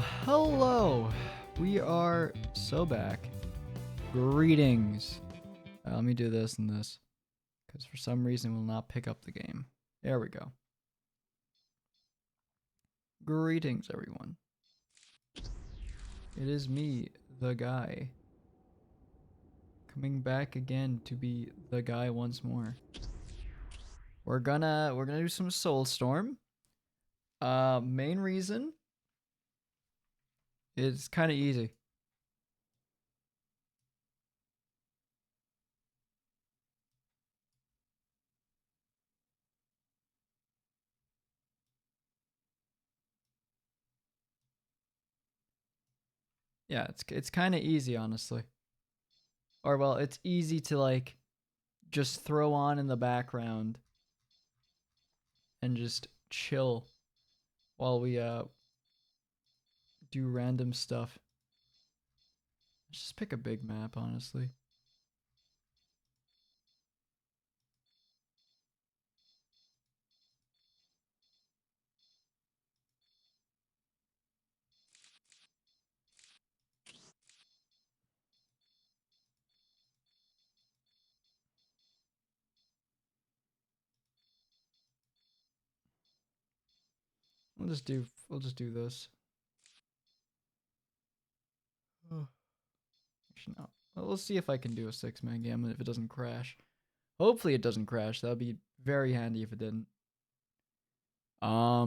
Hello. We are so back. Greetings. Let me do this and this, because for some reason will not pick up the game. There we go. Greetings, everyone. It is me, the guy, coming back again to be the guy once more. We're gonna do some Soulstorm. Main reason, it's kind of easy. Yeah, it's kind of easy, honestly. Or well, it's easy to like just throw on in the background and just chill while we do random stuff. Let's just pick a big map, honestly. We'll just do this. Oh. Actually, no. Well, we'll see if I can do a 6-man game if it doesn't crash. Hopefully it doesn't crash. That would be very handy if it didn't. I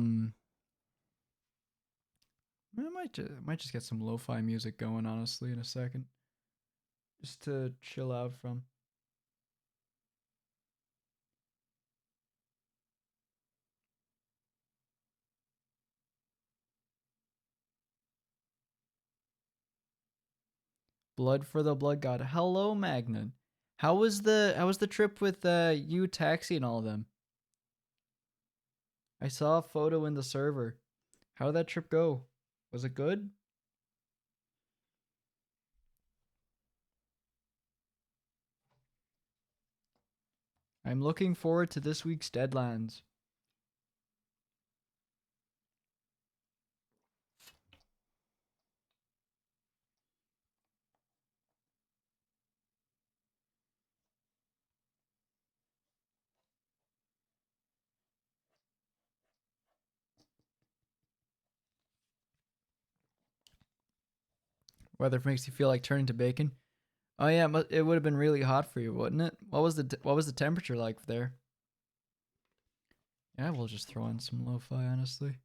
might just get some lo-fi music going, honestly, in a second. Just to chill out from. Blood for the Blood God. Hello, Magnan. How was the trip with you, Taxi, and all of them? I saw a photo in the server. How did that trip go? Was it good? I'm looking forward to this week's Deadlands. Weather makes you feel like turning to bacon. Oh yeah, it would have been really hot for you, wouldn't it? What was the temperature like there? Yeah, we'll just throw in some lo-fi, honestly.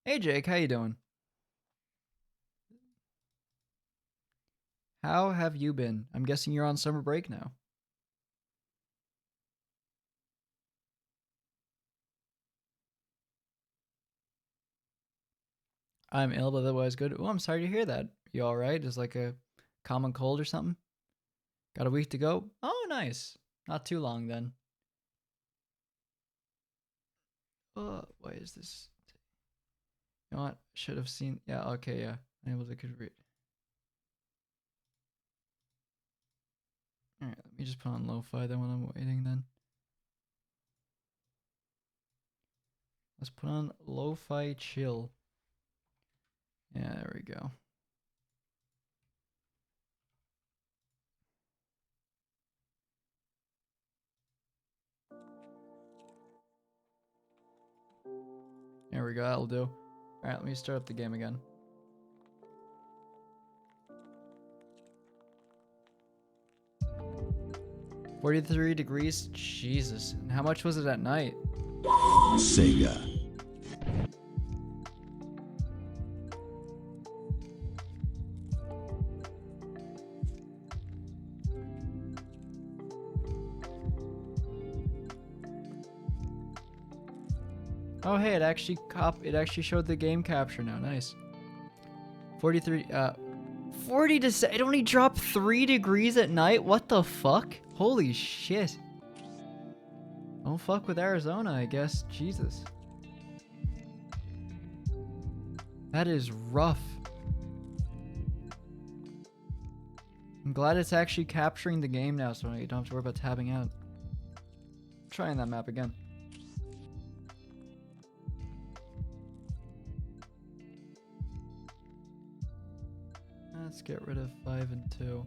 Hey Jake, how you doing? How have you been? I'm guessing you're on summer break now. I'm ill, but otherwise good. Oh, I'm sorry to hear that. You all right? Is like a common cold or something? Got a week to go? Oh, nice. Not too long then. Why is this? You know what? Should have seen. Yeah, okay, yeah. Unable to could read. Alright, let me just put on lo-fi then when I'm waiting then. Let's put on lo-fi chill. Yeah, there we go. There we go, that'll do. Alright, let me start up the game again. $43 degrees? Jesus. And how much was it at night? Sega. Oh hey, it actually showed the game capture now. Nice. 43 40 to it only dropped 3 degrees at night. What the fuck? Holy shit. Don't fuck with Arizona, I guess. Jesus. That is rough. I'm glad it's actually capturing the game now, so you don't have to worry about tabbing out. Trying that map again. Let's get rid of 5 and 2.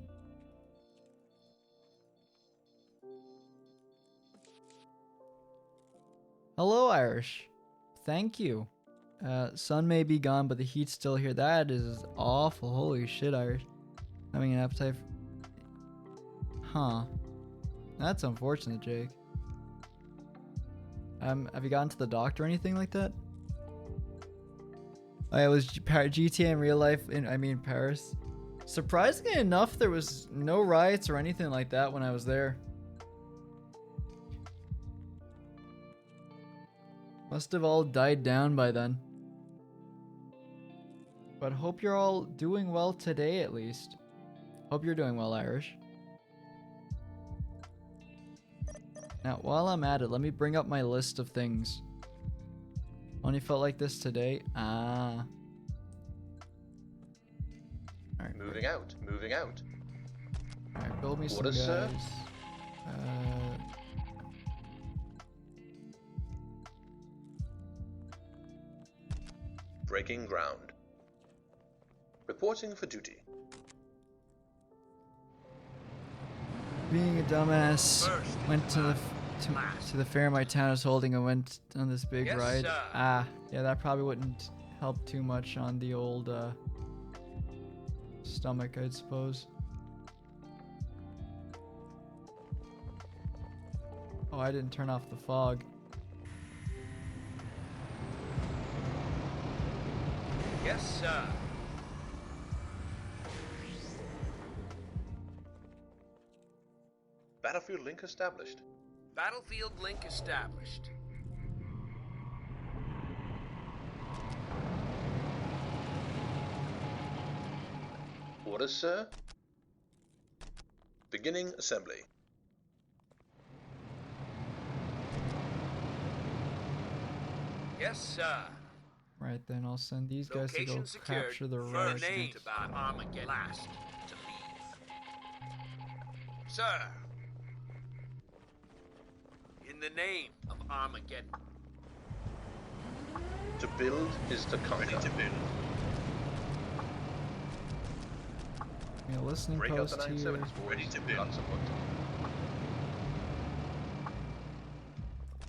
Hello, Irish. Thank you. Sun may be gone, but the heat's still here. That is awful. Holy shit, Irish. Having an appetite for... Huh. That's unfortunate, Jake. Have you gotten to the doctor or anything like that? I was GTA in real life, Paris. Surprisingly enough, there was no riots or anything like that when I was there. Must have all died down by then. But hope you're all doing well today, at least. Hope you're doing well, Irish. Now, while I'm at it, let me bring up my list of things. Only felt like this today. Ah. Alright. Moving out. Moving out. Alright, build me some Orders, guys. sir? Breaking ground. Reporting for duty. Being a dumbass, went to the fair my town is holding and went on this big Yes, ride. sir. Ah, yeah, that probably wouldn't help too much on the old stomach, I'd suppose. Oh, I didn't turn off the fog. Yes, sir. Battlefield link established. Battlefield link established. Orders, sir? Beginning assembly. Yes, sir. Right then, I'll send these guys to go Location secured. capture the First rest. name about Armageddon. Last to leave. Sir. In the name of Armageddon. To build is to conquer. Ready to build. Yeah, listening Break out the post here. 970s, boys. Ready to build. Lots of work to do.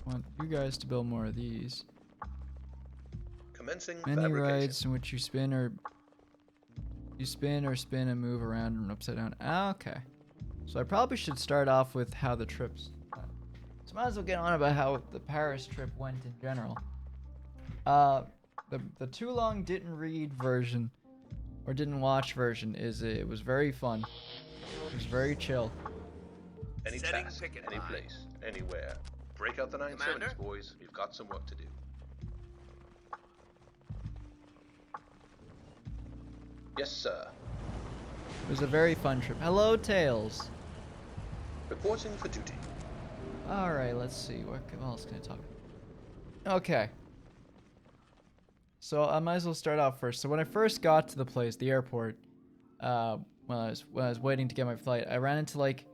Want you guys to build more of these. Commencing Many fabrication. rides in which you spin or spin and move around and upside down. Ah, okay. So I probably should start off with how the trips. So might as well get on about how the Paris trip went in general. The too long didn't read version or didn't watch version it was very fun. It was very chill. Any Setting task, picket any line. place, anywhere. Break out the 970s, Commander? boys. We've got some work to do. Yes, sir. It was a very fun trip. Hello, Tails. Reporting for duty. All right, let's see. What else can I talk about? Okay. So I might as well start off first. So when I first got to the place, the airport, when I was waiting to get my flight, I ran into like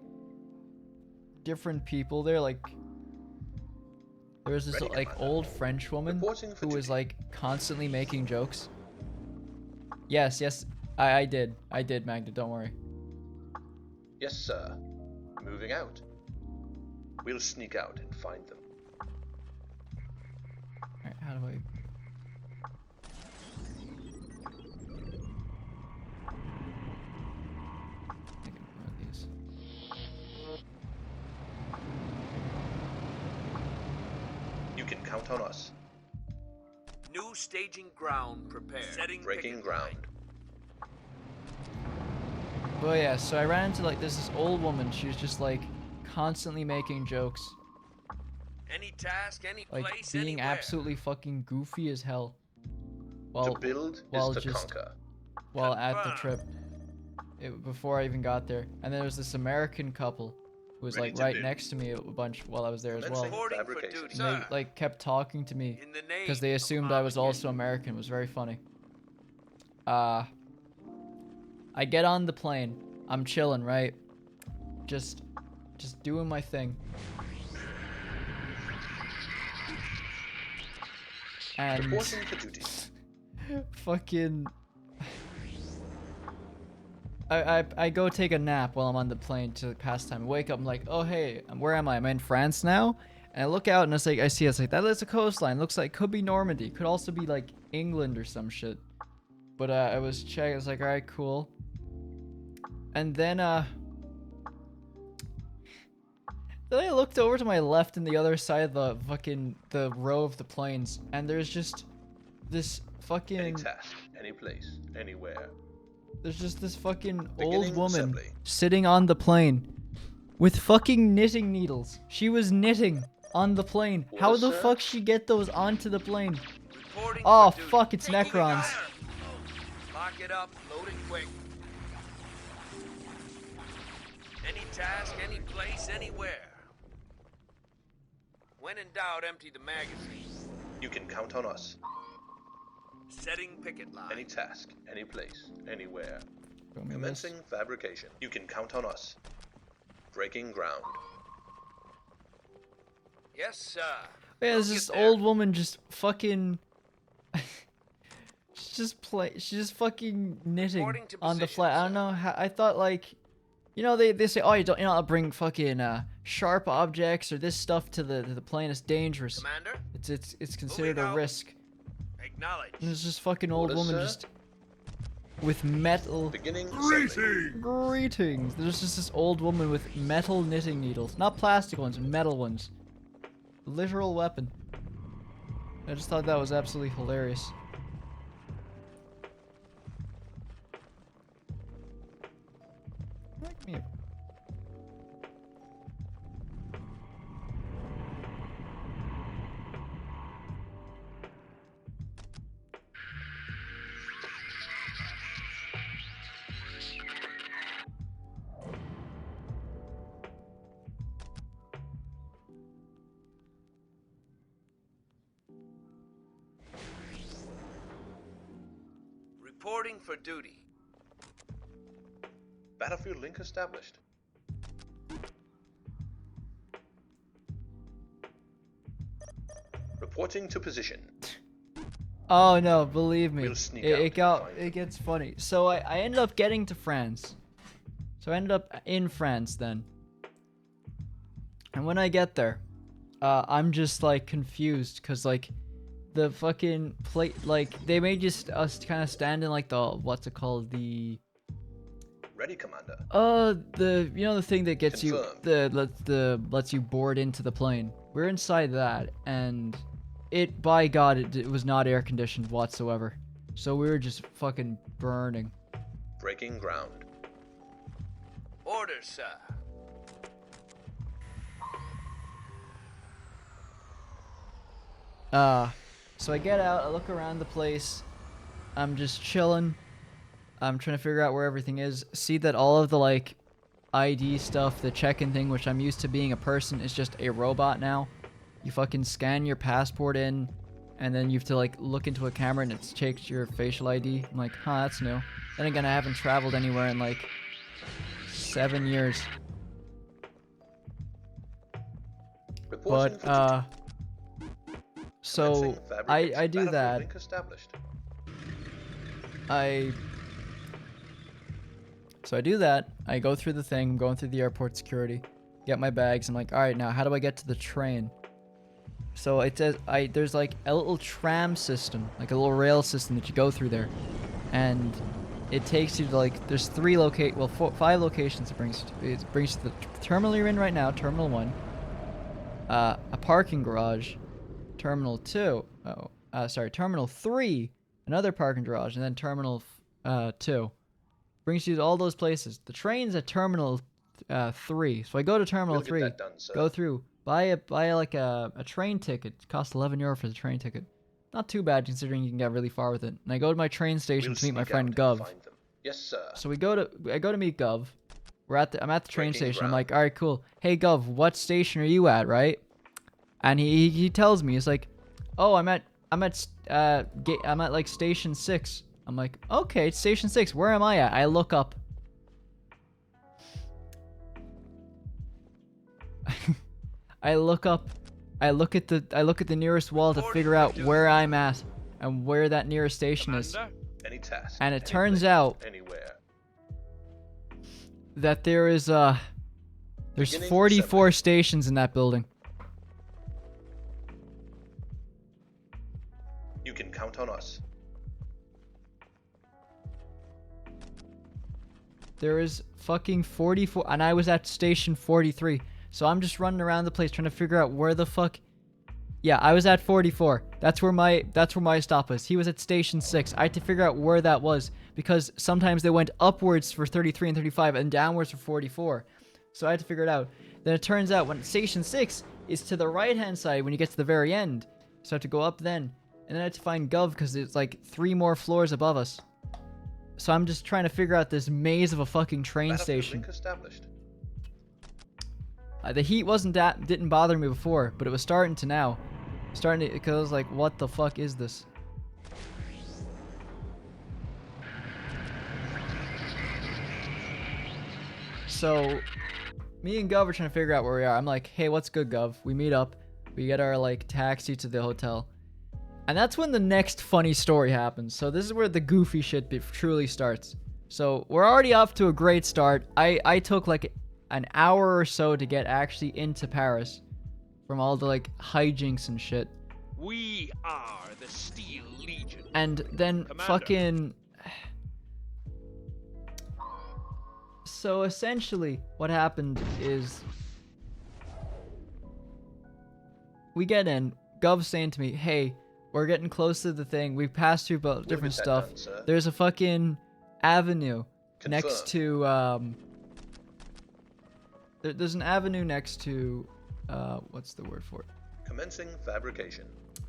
different people there. Like there was this Ready, like Commander. old French woman Reporting for who was duty. like constantly making jokes. Yes, I did, Magda. Don't worry. Yes, sir. Moving out. We'll sneak out and find them. All right, how do I? I can move these. You can count on us. New staging ground prepared. Setting Breaking picket ground. But yeah, so I ran into like this old woman. She was just like constantly making jokes, line. Any task, any like place, being anywhere. absolutely fucking goofy as hell. While to build while is to just- conquer. while at the Confirmed. trip, before I even got there, and then there was this American couple who was Ready like to right build. next to me a bunch while I was there as well. Commencing Reporting for fabrication. duty, And they sir. like kept talking to me In the name because they of assumed I was also Armageddon. American. It was very funny. I get on the plane. I'm chilling, right? Just doing my thing. And Reporting for duty. fucking I go take a nap while I'm on the plane to pass time. Wake up, I'm like, oh hey, where am I? Am I in France now? And I look out and it's like, I see it's like, that is a coastline. Looks like could be Normandy. Could also be like England or some shit. But I was checking, I was like, alright, cool. And then I looked over to my left and the other side of the row of the planes, and there's just this Any fucking task, any place, anywhere. there's just this fucking old Beginning woman assembly. sitting on the plane with fucking knitting needles. She was knitting on the plane. How What, the sir? fuck she get those onto the plane? Reporting Oh for duty. fuck, it's Taking Necrons. fire. Lock it up. Loading quick. Any task, any place, anywhere. When in doubt, empty the magazine. You can count on us. Setting picket line. Any task, any place, anywhere. Show me this. Commencing fabrication. You can count on us. Breaking ground. Yes, sir. Yeah, We'll there's get this there. old woman just fucking she's just fucking knitting Reporting to on the position, flat. I don't sir. know how, I thought like, you know, they say, oh, you're not bring fucking sharp objects or this stuff to the plane. It's dangerous. Commander, It's considered a out. risk. acknowledge. And there's this fucking old Orders, woman sir? just with metal. Beginning assembly. Greetings. There's just this old woman with metal knitting needles, not plastic ones, metal ones. Literal weapon. I just thought that was absolutely hilarious. Like me. Reporting for duty. Battlefield link established. Reporting to position. Oh no, believe me, We'll sneak out and find it gets funny. So I ended up getting to France. So I ended up in France then. And when I get there, I'm just like confused because like the fucking plate, like they made just us kind of stand in like the what's it called, the Ready, Commander. the you know the thing that gets you Confirmed. the lets you board into the plane. We're inside that, and it, by God, it was not air conditioned whatsoever. So we were just fucking burning. Breaking ground. Orders, sir. So I get out, I look around the place, I'm just chilling. I'm trying to figure out where everything is. See that all of the like ID stuff, the check-in thing, which I'm used to being a person, is just a robot now. You fucking scan your passport in, and then you have to like look into a camera and it takes your facial ID. I'm like, huh, that's new. Then again, I haven't traveled anywhere in like 7 years. Reporting But for duty. so Commencing I fabrication. do Battlefield that. link established. So I do that. I go through the thing. I'm going through the airport security. Get my bags. I'm like, all right, now how do I get to the train? So it says there's like a little tram system, like a little rail system that you go through there, and it takes you to like there's 5 locations it brings you to. It brings you to the terminal you're in right now, Terminal 1, a parking garage, Terminal 2. Terminal 3, another parking garage, and then Terminal 2. Brings you to all those places. The train's at Terminal 3. So I go to Terminal We'll get 3, that done, sir. go through, buy like a train ticket. It costs €11 for the train ticket. Not too bad considering you can get really far with it. And I go to my train station We'll to meet my sneak friend out Gov. and find them. Yes, sir. So I go to meet Gov. I'm at the train Breaking station. I'm ground. like, all right, cool. Hey Gov, what station are you at, right? And he tells me, he's like, oh, I'm at like station 6. I'm like, okay, it's station 6. Where am I at? I look up. I look up, I look at the nearest wall to figure out where I'm at and where that nearest station is. Commander? Any task. And it any turns place, out anywhere. that there's Beginning 44 stations in that building. You can count on us. There is fucking 44, and I was at station 43. So I'm just running around the place trying to figure out where the fuck. Yeah, I was at 44. That's where my stop was. He was at station 6. I had to figure out where that was because sometimes they went upwards for 33 and 35 and downwards for 44. So I had to figure it out. Then it turns out when station 6 is to the right-hand side when you get to the very end. So I have to go up then. And then I had to find Gov because it's like 3 more floors above us. So I'm just trying to figure out this maze of a fucking train Battlefield station. link established. The heat didn't bother me before, but it was starting to now. Because I was like, what the fuck is this? So, me and Gov are trying to figure out where we are. I'm like, hey, what's good, Gov? We meet up. We get our, like, taxi to the hotel. And that's when the next funny story happens. So this is where the goofy shit truly starts. So, we're already off to a great start. I took, like, an hour or so to get actually into Paris. From all the, like, hijinks and shit. We are the Steel Legion. And then Commander. fucking... So essentially, what happened is... We get in, Gov's saying to me, hey, we're getting close to the thing. We've passed through different get that stuff. done, sir. There's a fucking avenue next Confirmed. to, there's an avenue next to, what's the word for it? Commencing fabrication.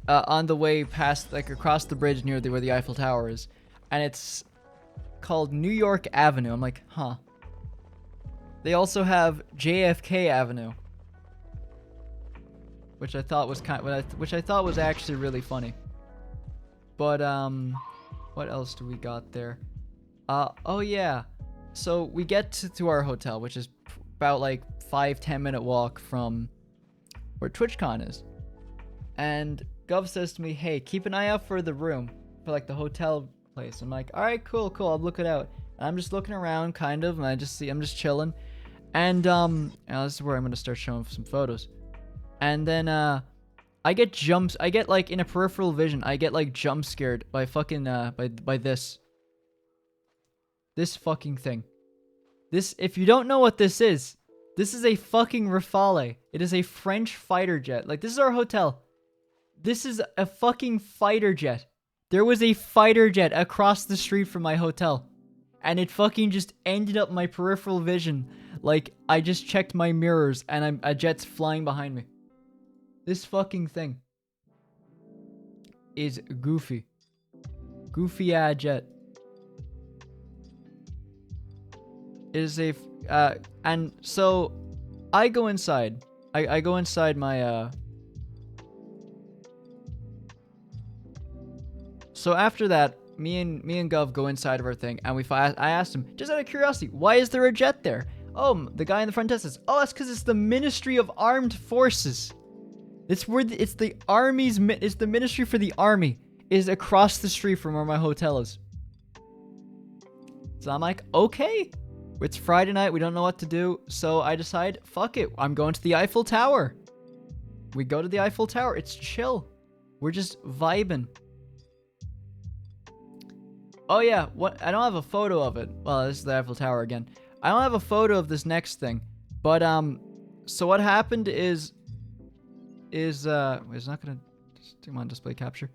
On the way past, like across the bridge near where the Eiffel Tower is. And it's called New York Avenue. I'm like, huh. They also have JFK Avenue. Which I thought was which I thought was actually really funny. But, what else do we got there? Oh yeah. So we get to our hotel, which is about like 5-10 minute walk from where TwitchCon is. And Gov says to me, hey, keep an eye out for the room, for like the hotel place. I'm like, all right, cool, I'll look it out. And I'm just looking around kind of, and I'm just chilling. And, now this is where I'm going to start showing some photos. And then, I get like in a peripheral vision, I get like jump scared by fucking, by this fucking thing. This, if you don't know what this is a fucking Rafale. It is a French fighter jet. Like, this is our hotel. This is a fucking fighter jet. There was a fighter jet across the street from my hotel. And it fucking just ended up my peripheral vision. Like, I just checked my mirrors and a jet's flying behind me. This fucking thing is goofy. Goofy-ass jet. It is a... and so, I go inside. I go inside my, So after that, me and Gov go inside of our thing, and I asked him, just out of curiosity, why is there a jet there? Oh, the guy in the front desk says, oh, that's because it's the Ministry of Armed Forces. It's where it's the Army's, it's the Ministry for the Army is across the street from where my hotel is. So I'm like, okay. It's Friday night, we don't know what to do, so I decide, fuck it, I'm going to the Eiffel Tower. We go to the Eiffel Tower, it's chill. We're just vibing. Oh yeah, I don't have a photo of it. Well, this is the Eiffel Tower again. I don't have a photo of this next thing. But, so what happened is it's not gonna, come on, display capture.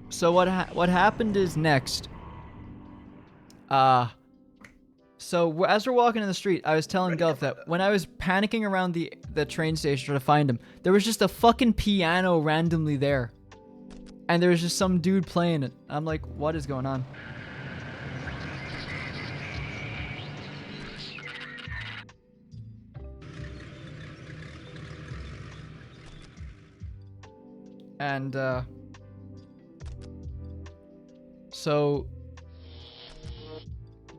So what happened is next, so as we're walking in the street, I was telling Gov that when I was panicking around the train station trying to find him, there was just a fucking piano randomly there. And there was just some dude playing it. I'm like, what is going on? And, so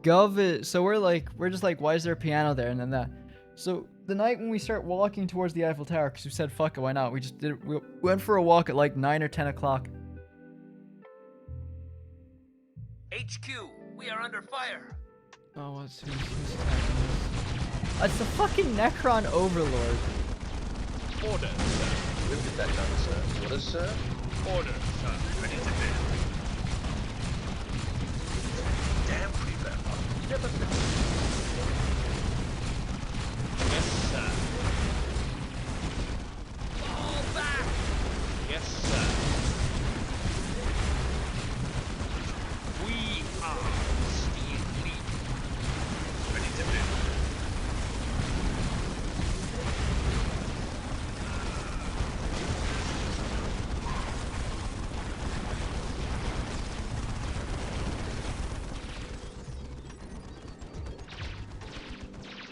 Gov is, so we're just like, why is there a piano there? And then So the night when we start walking towards the Eiffel Tower, because we said fuck it, why not? We just did it. We went for a walk at like 9 or 10 o'clock. HQ, we are under fire. Oh, who's attacking us? It's the fucking Necron Overlord. Order, sir. We'll get that done, sir. Orders, sir? Order, sir. Ready to build. Damn creeper. Never Yes, sir. Fall back. Yes, sir. We are Steel Fleet. Ready to build.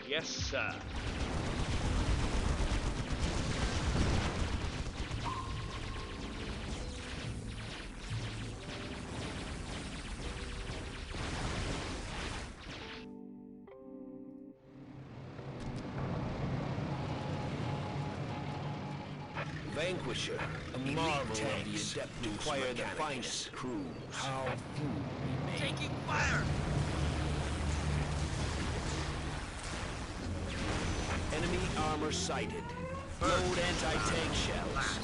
Yes, sir. Vanquisher, a marvel of the Adeptus require the finest crews. How few remain. Taking fire. Enemy armor sighted. Load anti-tank shells.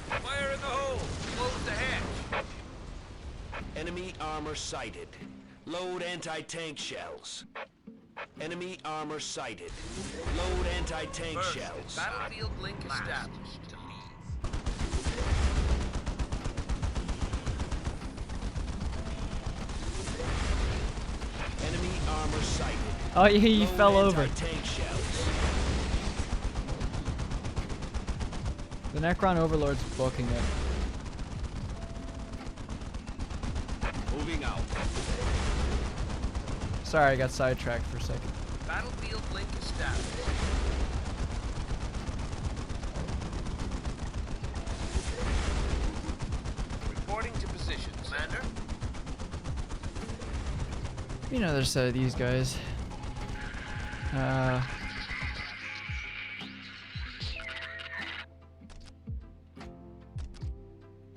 Fire in the hole. Close the hatch. Enemy armor sighted. Load anti-tank shells. Enemy armor sighted. Load anti-tank First, shells. battlefield link established. To leave. Enemy armor sighted. Oh yeah, you Load fell over. anti-tank shells. The Necron Overlord's booking it. Moving out. Sorry, I got sidetracked for a second. Battlefield link established. Reporting to position, Commander. You know, there's these guys.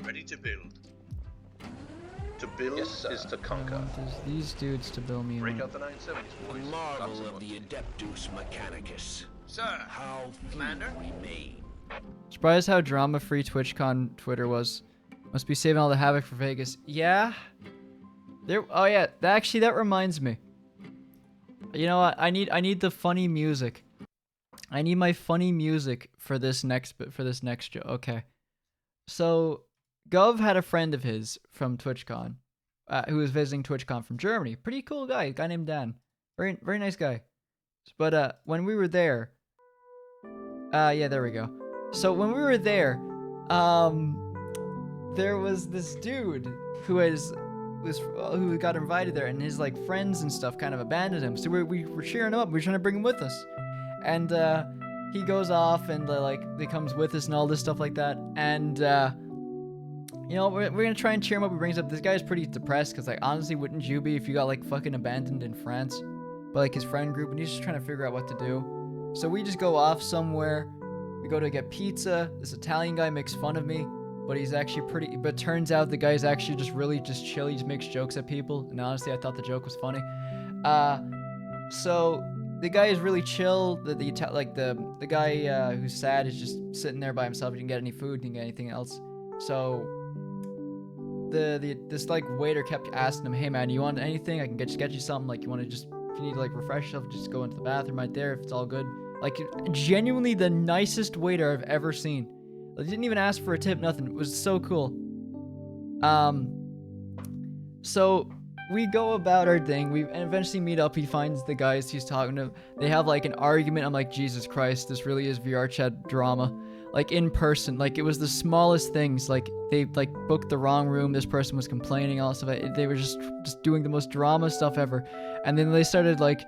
Ready to build. To build Yes, sir. is to I conquer. want these dudes to build me Break one. out the 970s, A boys. marvel Lots of them. the Adeptus Mechanicus. Sir. How few Commander? remain. Surprised how drama-free TwitchCon Twitter was. Must be saving all the havoc for Vegas. Yeah. There. Oh yeah. That reminds me. You know what? I need the funny music. I need my funny music for this next show. Okay. So, Gov had a friend of his from TwitchCon, who was visiting TwitchCon from Germany. Pretty cool guy. Guy named Dan. Very very nice guy. But when we were there, yeah, there we go. So when we were there, there was this dude who who got invited there, and his like friends and stuff kind of abandoned him. So we were cheering him up. We were trying to bring him with us, and he goes off and he comes with us and all this stuff like that. And you know, we're gonna try and cheer him up. He brings up this guy's pretty depressed because like honestly, wouldn't you be if you got like fucking abandoned in France by like his friend group, and he's just trying to figure out what to do. So we just go off somewhere. We go to get pizza. This Italian guy makes fun of me, but he's actually but turns out the guy's actually just really just chill. He just makes jokes at people, and honestly, I thought the joke was funny. So the guy is really chill. The guy who's sad is just sitting there by himself. He didn't get any food, didn't get anything else. So this like waiter kept asking him, "Hey man, you want anything? I can get you something. Like you want to just if you need to like refresh yourself, just go into the bathroom right there if it's all good." Like genuinely the nicest waiter I've ever seen. Like, didn't even ask for a tip, nothing. It was so cool. So we go about our thing. And eventually meet up. He finds the guys he's talking to. They have like an argument. I'm like, Jesus Christ, this really is VR chat drama. Like in person, like it was the smallest things. Like they like booked the wrong room. This person was complaining, all stuff. They were just doing the most drama stuff ever. And then they started like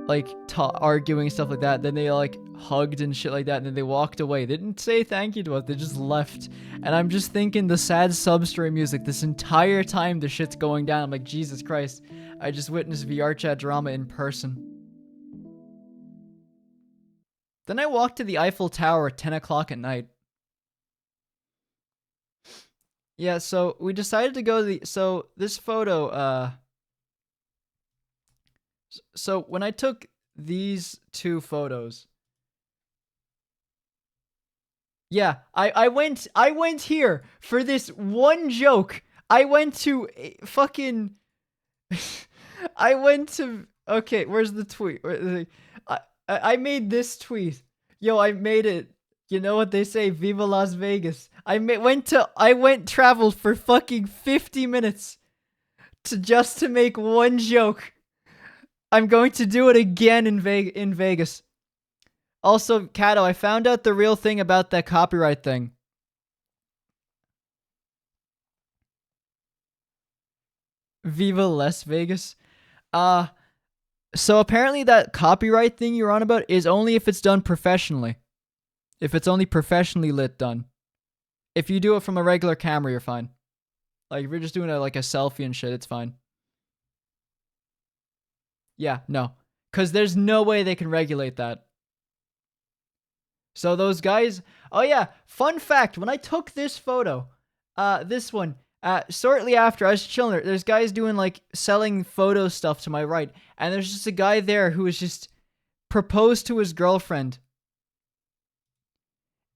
like arguing and stuff like that. Then they like hugged and shit like that, and then they walked away. They didn't say thank you to us. They just left. And I'm just thinking the sad sub-story music this entire time the shit's going down. I'm like, Jesus Christ, I just witnessed VR chat drama in person. Then I walked to the Eiffel Tower at 10 o'clock at night. Yeah, so we decided to go to the... So this photo, So when I took these two photos... Yeah, I went here for this one joke. I went to fucking... I went to... Okay, where's the tweet? I made this tweet. Yo, I made it. You know what they say, Viva Las Vegas. I traveled for fucking 50 minutes to make one joke. I'm going to do it again in Vegas. Also, Kato, I found out the real thing about that copyright thing. Viva Las Vegas. So apparently that copyright thing you're on about is only if it's done professionally. If it's only professionally lit done. If you do it from a regular camera, you're fine. Like, if you're just doing like a selfie and shit, it's fine. Yeah, no. Because there's no way they can regulate that. So those guys... Oh yeah, fun fact. When I took this photo, this one, shortly after, I was chilling there. There's guys doing, like, selling photo stuff to my right. And there's just a guy there who was just proposed to his girlfriend.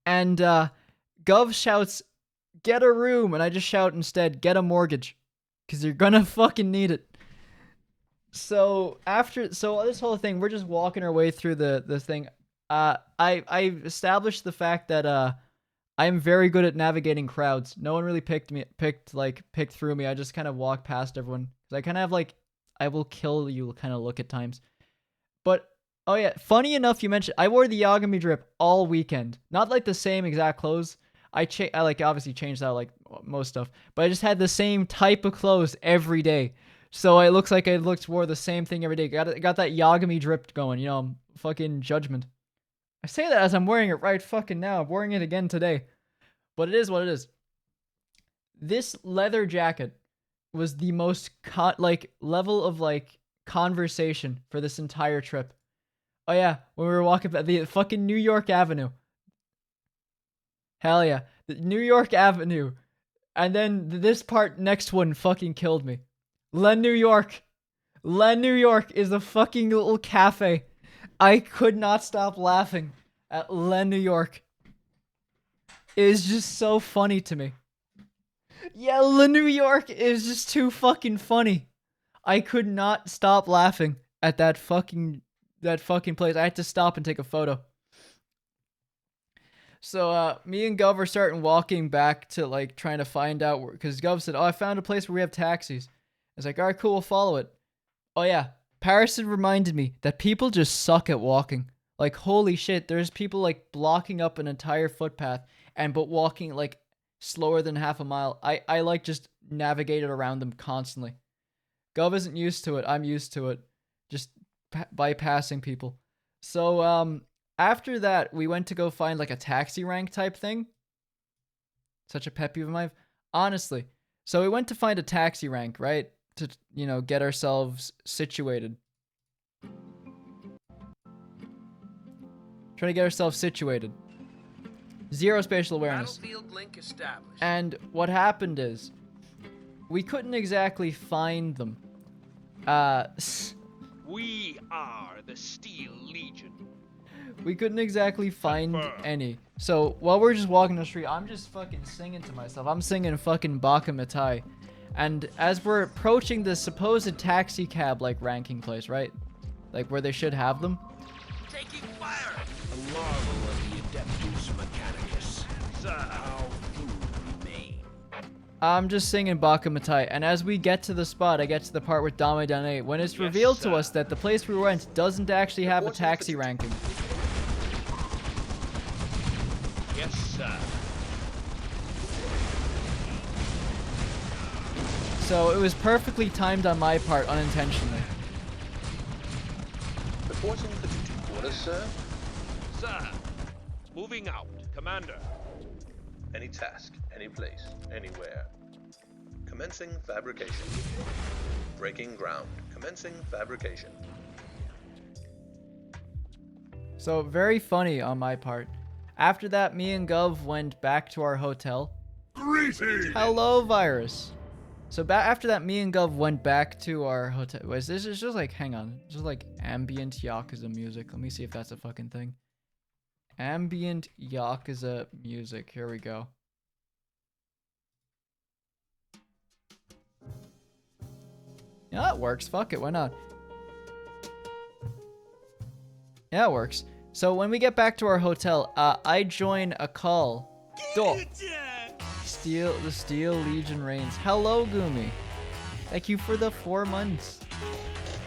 And, Gov shouts, get a room. And I just shout instead, get a mortgage. Because you're gonna fucking need it. So, this whole thing, we're just walking our way through the thing. I established the fact that, I'm very good at navigating crowds. No one really picked through me. I just kind of walked past everyone. Cause I kind of have like, I will kill you kind of look at times. But, oh yeah, funny enough you mentioned, I wore the Yagami drip all weekend. Not like the same exact clothes. I like obviously changed out like most stuff. But I just had the same type of clothes every day. So it looks like I wore the same thing every day. Got that Yagami drip going, you know, fucking judgment. I say that as I'm wearing it right fucking now. I'm wearing it again today. But it is what it is. This leather jacket was the most level of like conversation for this entire trip. Oh yeah, when we were walking by the fucking New York Avenue. Hell yeah. The New York Avenue. And then this part, next one fucking killed me. Le New York. Le New York is a fucking little cafe. I could not stop laughing at Le New York. It is just so funny to me. Yeah, Le New York is just too fucking funny. I could not stop laughing at that fucking place. I had to stop and take a photo. So, me and Gov are starting walking back to, like, trying to find out where... Because Gov said, oh, I found a place where we have taxis. I was like, alright, cool, we'll follow it. Oh, yeah. Paris had reminded me that people just suck at walking. Like, holy shit, there's people, like, blocking up an entire footpath, but walking, like, slower than half a mile. I like, just navigated around them constantly. Gov isn't used to it. I'm used to it. Just bypassing people. So, after that, we went to go find, like, a taxi rank type thing. Such a pet peeve of mine. Honestly. So, we went to find a taxi rank, right? To, you know, get ourselves situated. Trying to get ourselves situated. Zero spatial awareness. Battlefield link established. And what happened is, we couldn't exactly find them. We are the Steel Legion. We couldn't exactly find any. So, while we're just walking the street, I'm just fucking singing to myself. I'm singing fucking Baka Mitai. And as we're approaching the supposed taxi cab, like, ranking place, right? Like, where they should have them. Taking fire! A marvel of the Adeptus Mechanicus. Sir, how few remain. I'm just singing Baka Mitai, and as we get to the spot, I get to the part with Dame Dane, when it's revealed to us that the place we went doesn't actually have a taxi ranking. Yes, sir. So it was perfectly timed on my part, unintentionally. Reporting for duty quarters, sir. Sir, moving out. Commander. Any task, any place, anywhere. Commencing fabrication. Breaking ground. Commencing fabrication. So very funny on my part. After that, me and Gov went back to our hotel. Greetings! Hello, virus. So after that, me and Gov went back to our hotel. Wait, this is just like, hang on. Just like ambient Yakuza music. Let me see if that's a fucking thing. Ambient Yakuza music. Here we go. Yeah, that works. Fuck it. Why not? Yeah, it works. So when we get back to our hotel, I join a call. The Steel Legion reigns. Hello, Gumi. Thank you for the 4 months.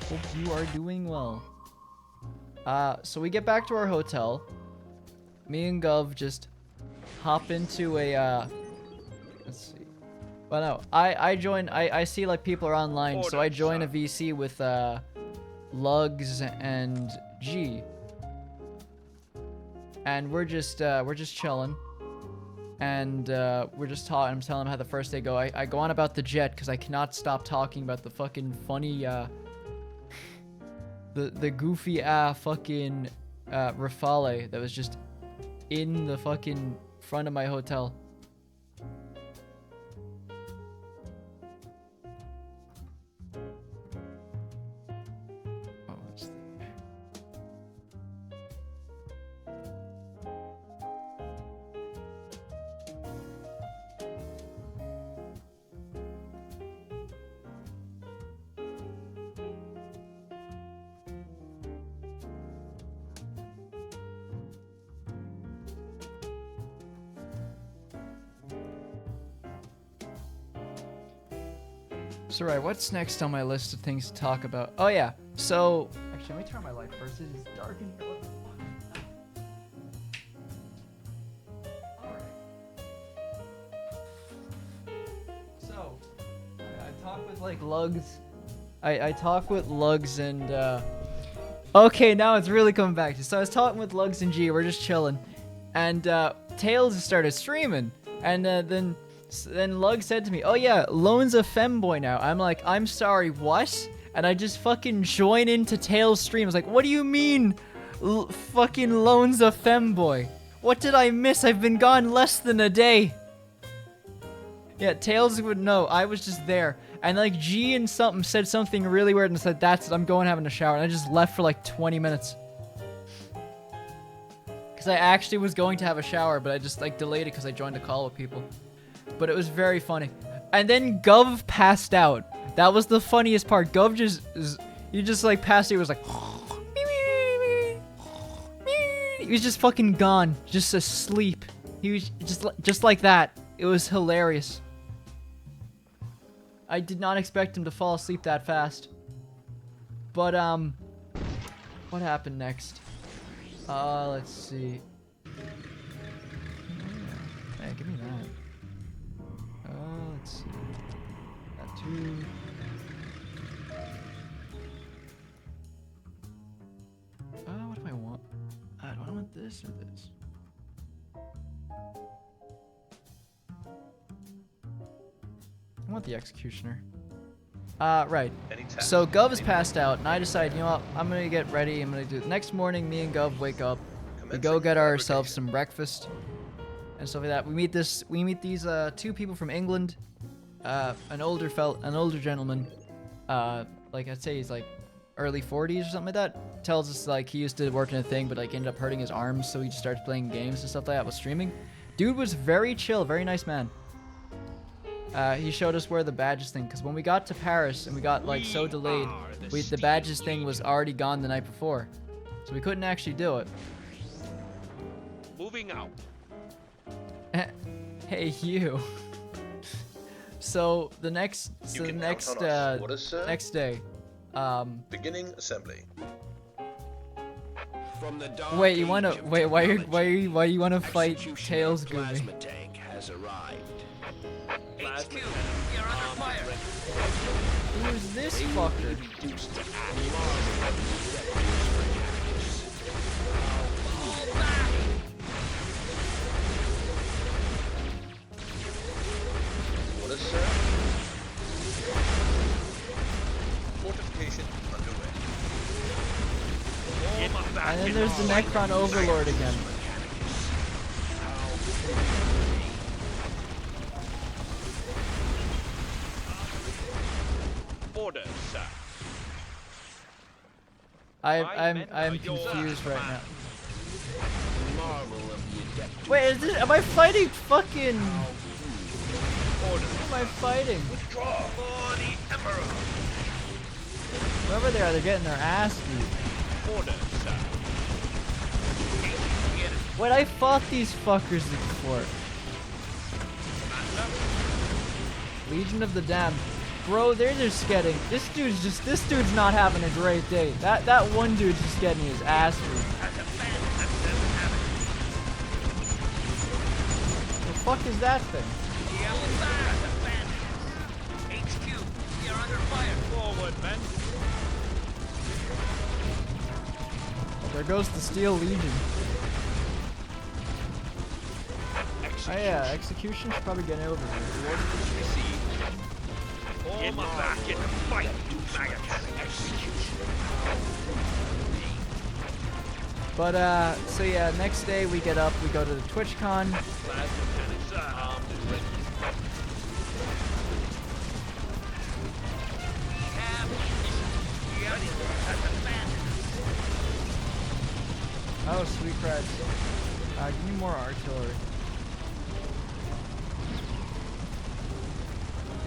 Hope you are doing well. So we get back to our hotel. Me and Gov just hop into a, let's see. Well, no, I see like people are online, so I join a VC with, Lugs and G. And we're just chilling. And we're just talking. I'm telling him how the first day go. I go on about the jet because I cannot stop talking about the fucking funny, the goofy fucking Rafale that was just in the fucking front of my hotel. So right, what's next on my list of things to talk about? Oh yeah, so actually let me turn on my light first. It is dark in here. What the fuck? Alright. So I talk with like Lugs. I talk with Lugs and okay, now it's really coming back to. So I was talking with Lugs and G. We're just chilling, and Tails started streaming, and then Lug said to me, "Oh yeah, Lone's a femboy now." I'm like, "I'm sorry, what?" And I just fucking join into Tails' stream. I was like, "What do you mean, fucking Lone's a femboy? What did I miss? I've been gone less than a day." Yeah, Tails would know. I was just there. And like G and something said something really weird and said, "That's it, I'm going having a shower." And I just left for like 20 minutes. Because I actually was going to have a shower, but I just like delayed it because I joined a call with people. But it was very funny. And then Gov passed out. That was the funniest part. Gov just like passed out. He was like, he was just fucking gone, just asleep. He was just like that. It was hilarious. I did not expect him to fall asleep that fast. But what happened next? Let's see. Hey, give me that. Let's see. That too. What do I want? Do I want this or this? I want the Executioner. Right. So Gov is passed out, and I decide, you know what? I'm gonna get ready. I'm gonna do it. Next morning, me and Gov wake up. We go get ourselves some breakfast and stuff like that. We meet these two people from England. An older gentleman. Like I'd say he's like early 40s or something like that. Tells us like he used to work in a thing, but like ended up hurting his arms, so he just started playing games and stuff like that with streaming. Dude was very chill, very nice man. He showed us where the badges thing, because when we got to Paris and we got like so delayed, the badges thing was already gone the night before, so we couldn't actually do it. Moving out. Hey you. So the next day. Beginning assembly. From the Wait, you wanna why you wanna fight Tails, Gumi? Plasma tank has arrived. HQ, you're under fire. Who's this fucker? Orders, sir. Fortification underway. And then there's the Necron Overlord again. Orders, sir. I'm confused right now. Marvel of the Adeptus. Wait, is this, am I fighting fucking? Orders. Who am I fighting? Withdraw for the Emperor. Whoever they are, they're getting their ass beat. Orders, sir. Engage the enemy. Wait, I fought these fuckers before. Commander. Legion of the Damned. Bro, they're just getting, this dude's not having a great day. That one dude's just getting his ass beat. As a man that doesn't have it. The fuck is that thing? The Elisar, the bandits. HQ, we are under fire. Forward, men. There goes the Steel Legion. Oh yeah, execution should probably get over here. Orders received. Form back in the fight, maggots. Execution. But so yeah, next day we get up, we go to the TwitchCon. Plasma cannons armed and ready. We have the enemy at the bandits. Oh, sweet creds. Give me more artillery.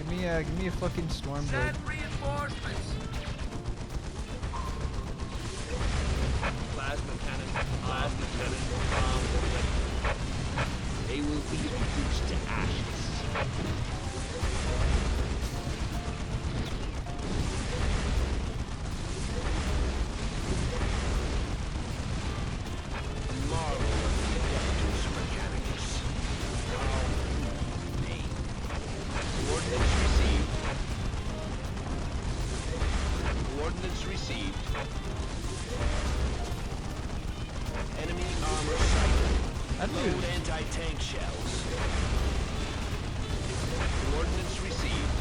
Give me a fucking storm Send bird. reinforcements. Plasma cannons armed and ready. They will be reduced to ashes. A marvel of the Adeptus Mechanicus. Coordinates received. Coordinates received. Enemy armor sighted. That Load dude. anti-tank shells. Coordinates received.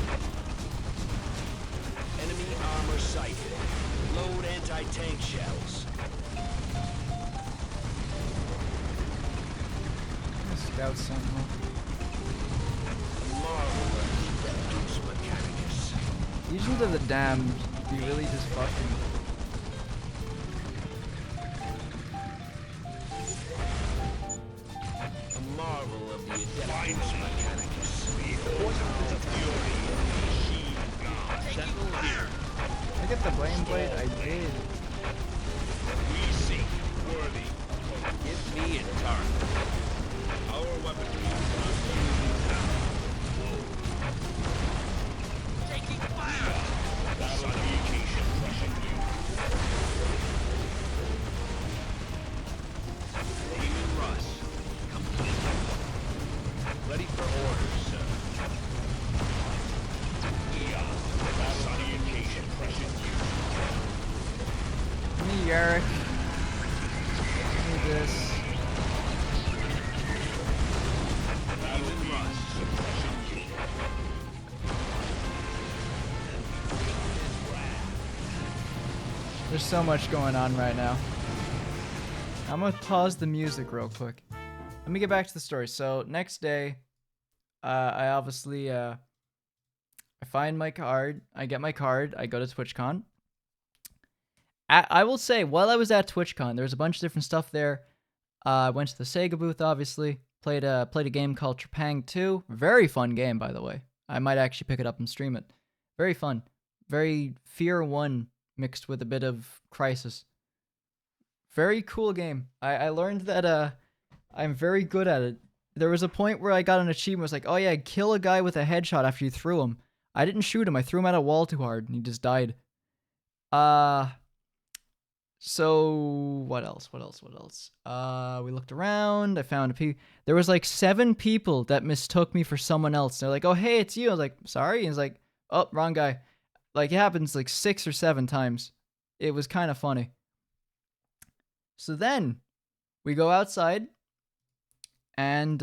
Enemy armor sighted. Load anti-tank shells. Scout Sentinel. A marvel of the Adeptus Mechanicus. Legions of the Damned be really just fucking. A marvel of the Adeptus Mechanicus. Sentinel here. I get the Blame Blade? I did. We seek worthy. Give me a target. Our weaponry is not used now. Taking fire! Personification crushing you. Demon Rush. Complete. Ready for orders, sir. Eon. Personification crushing you. Give me Yarrick. Give me this. Demon Rush. Suppressing you. There's so much going on right now. I'm gonna pause the music real quick. Let me get back to the story. So next day, I obviously I find my card. I get my card. I go to TwitchCon. I will say, while I was at TwitchCon, there was a bunch of different stuff there. I went to the Sega booth, obviously. Played a game called Trepang 2. Very fun game, by the way. I might actually pick it up and stream it. Very fun. Very Fear 1 mixed with a bit of Crisis. Very cool game. I learned that I'm very good at it. There was a point where I got an achievement. It was like, oh yeah, kill a guy with a headshot after you threw him. I didn't shoot him. I threw him at a wall too hard, and he just died. So what else? We looked around. I found there was like 7 people that mistook me for someone else. They're like, "Oh, hey, it's you." I was like, "Sorry." And he's like, "Oh, wrong guy." Like it happens like 6 or 7 times. It was kind of funny. So then we go outside, and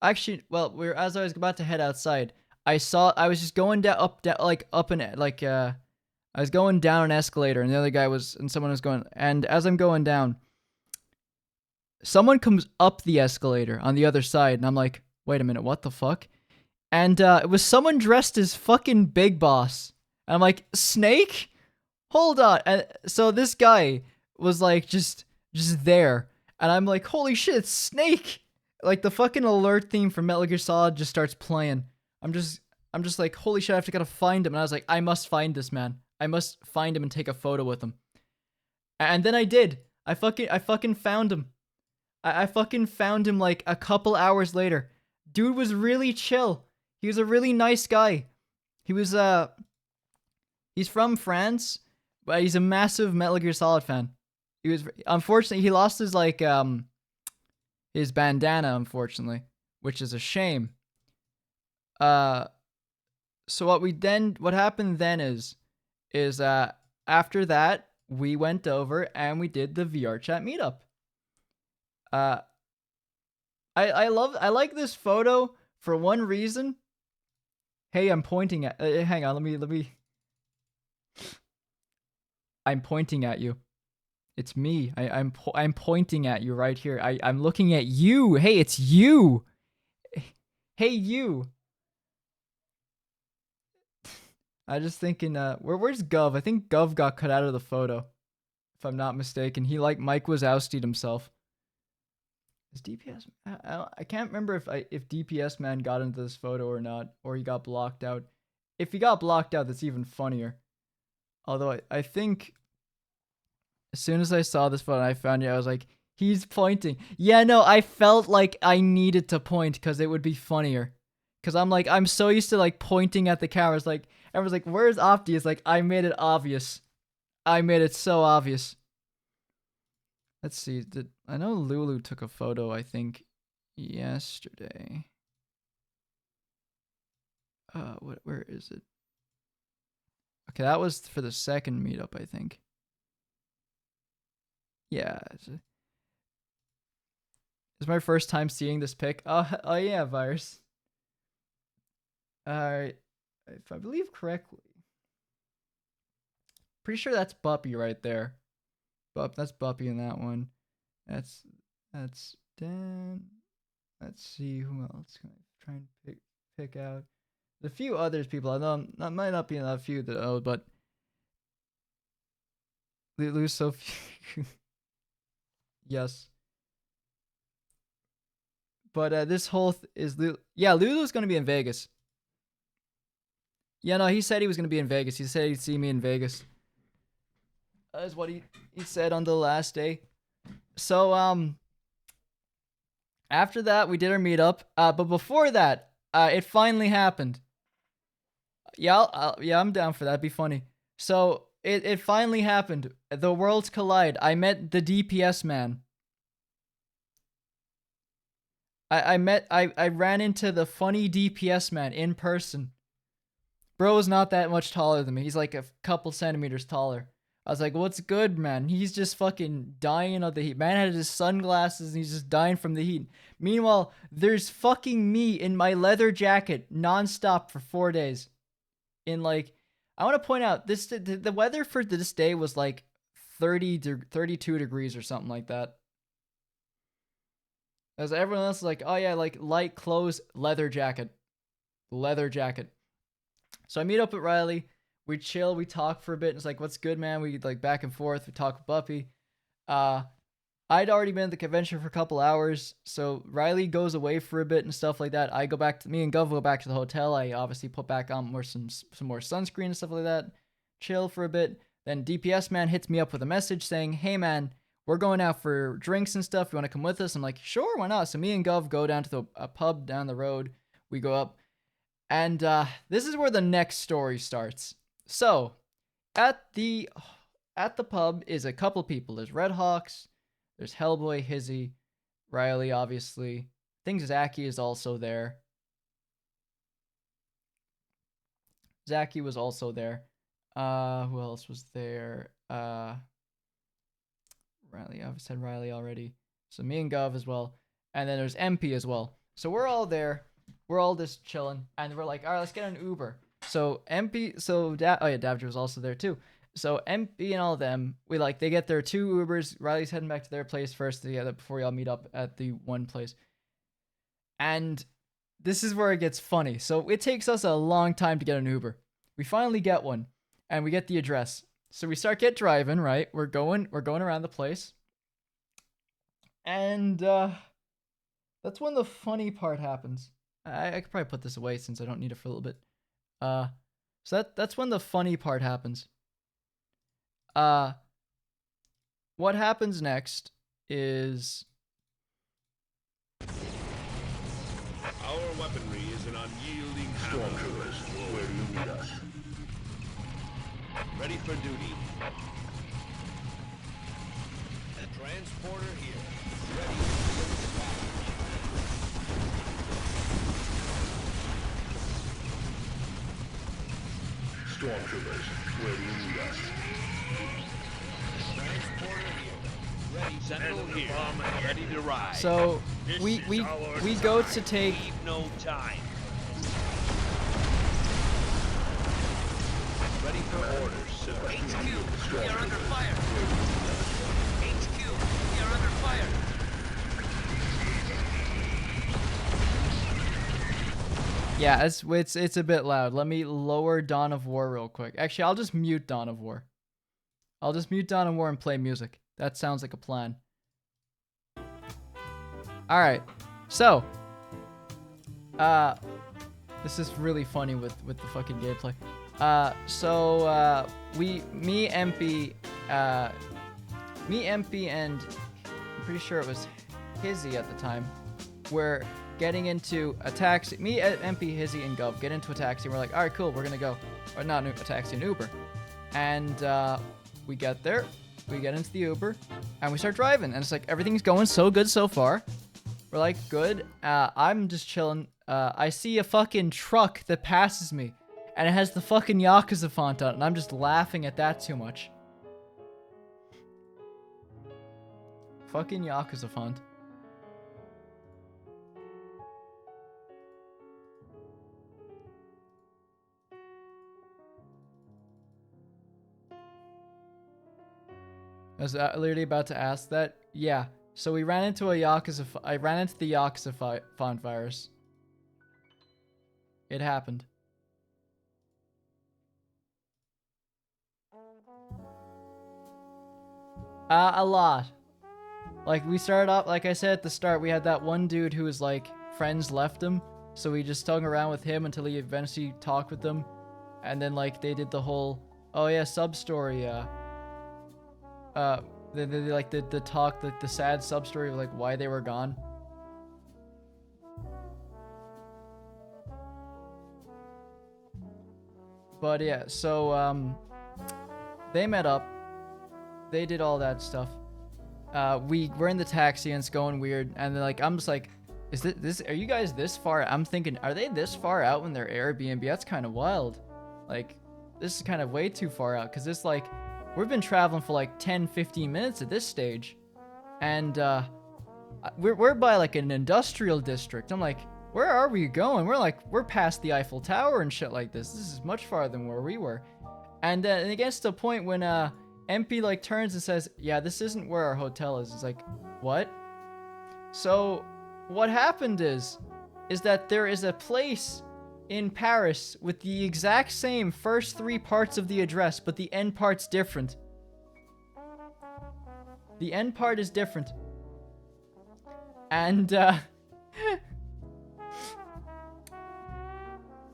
Actually, well, as I was about to head outside, I was just going down, I was going down an escalator, and the other guy was, and someone was going, and as I'm going down, someone comes up the escalator on the other side, and I'm like, wait a minute, what the fuck? And it was someone dressed as fucking Big Boss. And I'm like, Snake? Hold on. And so this guy was like just there, and I'm like, holy shit, it's Snake! Like the fucking alert theme from Metal Gear Solid just starts playing. I'm just like, holy shit, gotta find him. And I was like, I must find this man. I must find him and take a photo with him. And then I did. I fucking found him. I fucking found him like a couple hours later. Dude was really chill. He was a really nice guy. He was he's from France, but he's a massive Metal Gear Solid fan. He was, unfortunately, he lost his his bandana, unfortunately, which is a shame. So what happened then is after that we went over and we did the VR chat meetup. I like this photo for one reason. Hey, I'm pointing at. Hang on, let me. I'm pointing at you. It's me. I'm pointing at you right here. I'm looking at you. Hey, it's you. Hey, you. I just thinking. Where's Gov? I think Gov got cut out of the photo, if I'm not mistaken. He Mike Wazowski'd himself. Is DPS? I can't remember if DPS man got into this photo or not, or he got blocked out. If he got blocked out, that's even funnier. Although I think as soon as I saw this photo, I found it. I was like, he's pointing. Yeah, no, I felt like I needed to point because it would be funnier. Because I'm so used to like pointing at the cameras. Like everyone's like, "Where's Opti?" It's like I made it obvious. I made it so obvious. Let's see. I know Lulu took a photo, I think, yesterday. Where is it? Okay, that was for the second meetup, I think. Yeah. It's my first time seeing this pic. Oh yeah, Virus. Alright. If I believe correctly. Pretty sure that's Buppy right there. That's Buppy in that one. That's Dan. Let's see who else can I try and pick out. The few others people I know, might not be a few that oh, but Lulu's so few. Yes. But this whole is Lulu. Yeah, Lulu's gonna be in Vegas. Yeah, no, he said he was gonna be in Vegas. He said he'd see me in Vegas. That is what he said on the last day. So after that we did our meetup. But before that, it finally happened. Yeah, I'm down for that. It'd be funny. So it finally happened. The worlds collide. I met the DPS man. I ran into the funny DPS man in person. Bro is not that much taller than me. He's like a couple centimeters taller. I was like, what's good, man? He's just fucking dying of the heat. Man had his sunglasses and he's just dying from the heat. Meanwhile, there's fucking me in my leather jacket nonstop for 4 days. In like, I want to point out, the weather for this day was like 32 degrees or something like that. As everyone else is like, oh yeah, like light clothes, leather jacket. Leather jacket. So I meet up with Riley. We chill, we talk for a bit. It's like, what's good, man? We like back and forth. We talk with Buppy. I'd already been at the convention for a couple hours, so Riley goes away for a bit and stuff like that. I go back to me and Gov go back to the hotel. I obviously put back on some more sunscreen and stuff like that. Chill for a bit. Then DPS man hits me up with a message saying, "Hey man, we're going out for drinks and stuff. You want to come with us?" I'm like, sure, why not? So me and Gov go down to a pub down the road. We go up, and this is where the next story starts. So, at the pub is a couple people. There's Red Hawks, there's Hellboy, Hizzy, Riley, obviously. I think Zaki is also there. Zaki was also there. Who else was there? Riley, I've said Riley already. So me and Gov as well. And then there's MP as well. So we're all there. We're all just chilling, and we're like, all right, let's get an Uber. So MP, oh yeah, Davager was also there too. So MP and all of them, they get their 2 Ubers. Riley's heading back to their place first together before we all meet up at the one place. And this is where it gets funny. So it takes us a long time to get an Uber. We finally get one, and we get the address. So we get driving, right? We're going around the place. And that's when the funny part happens. I could probably put this away since I don't need it for a little bit. So that's when the funny part happens. What happens next is Our weaponry is an unyielding hammer. Stormtroopers, where do you meet us? Ready for duty. Transporter here. Ready for dispatch. Stormtroopers, where do you meet us? Transporter here. Ready. Sentinel here. Ready to ride. so we go to take Leave no time. Ready for orders, sir. HQ, we are under fire. HQ, we are under fire. Yeah, it's a bit loud. Let me lower Dawn of War real quick. Actually, I'll just mute Dawn of War. I'll just mute Dawn of War and play music. That sounds like a plan. All right. So, this is really funny with the fucking gameplay. Me, MP, and I'm pretty sure it was Hizzy at the time, were getting into a taxi. Me, MP, Hizzy, and Gov get into a taxi. And we're like, all right, cool, we're gonna go. Or not a taxi, an Uber. And we get there, we get into the Uber, and we start driving. And it's like, everything's going so good so far. We're like, good. I'm just chilling. I see a fucking truck that passes me, and it has the fucking Yakuza font on it, and I'm just laughing at that too much. Fucking Yakuza font. I was literally about to ask that. Yeah. So we ran into I ran into the Yakuza font virus. It happened. A lot. Like, we started off, like I said at the start, we had that one dude who was like, friends left him. So we just hung around with him until he eventually talked with them. And then, like, they did the whole, oh yeah, sub-story, the talk, the sad sub-story of, like, why they were gone. But yeah, so, they met up. They did all that stuff. We're in the taxi and it's going weird. And then, like, I'm just like, is this, are you guys this far? I'm thinking, are they this far out when they're Airbnb? That's kind of wild. Like, this is kind of way too far out. Cause it's like, we've been traveling for like 10, 15 minutes at this stage. And, we're by like an industrial district. I'm like, where are we going? We're past the Eiffel Tower and shit like this. This is much farther than where we were. And it gets to the point when, MP like turns and says, yeah, this isn't where our hotel is. It's like, what? So what happened is that there is a place in Paris with the exact same first 3 parts of the address, but the end part's different. The end part is different. And,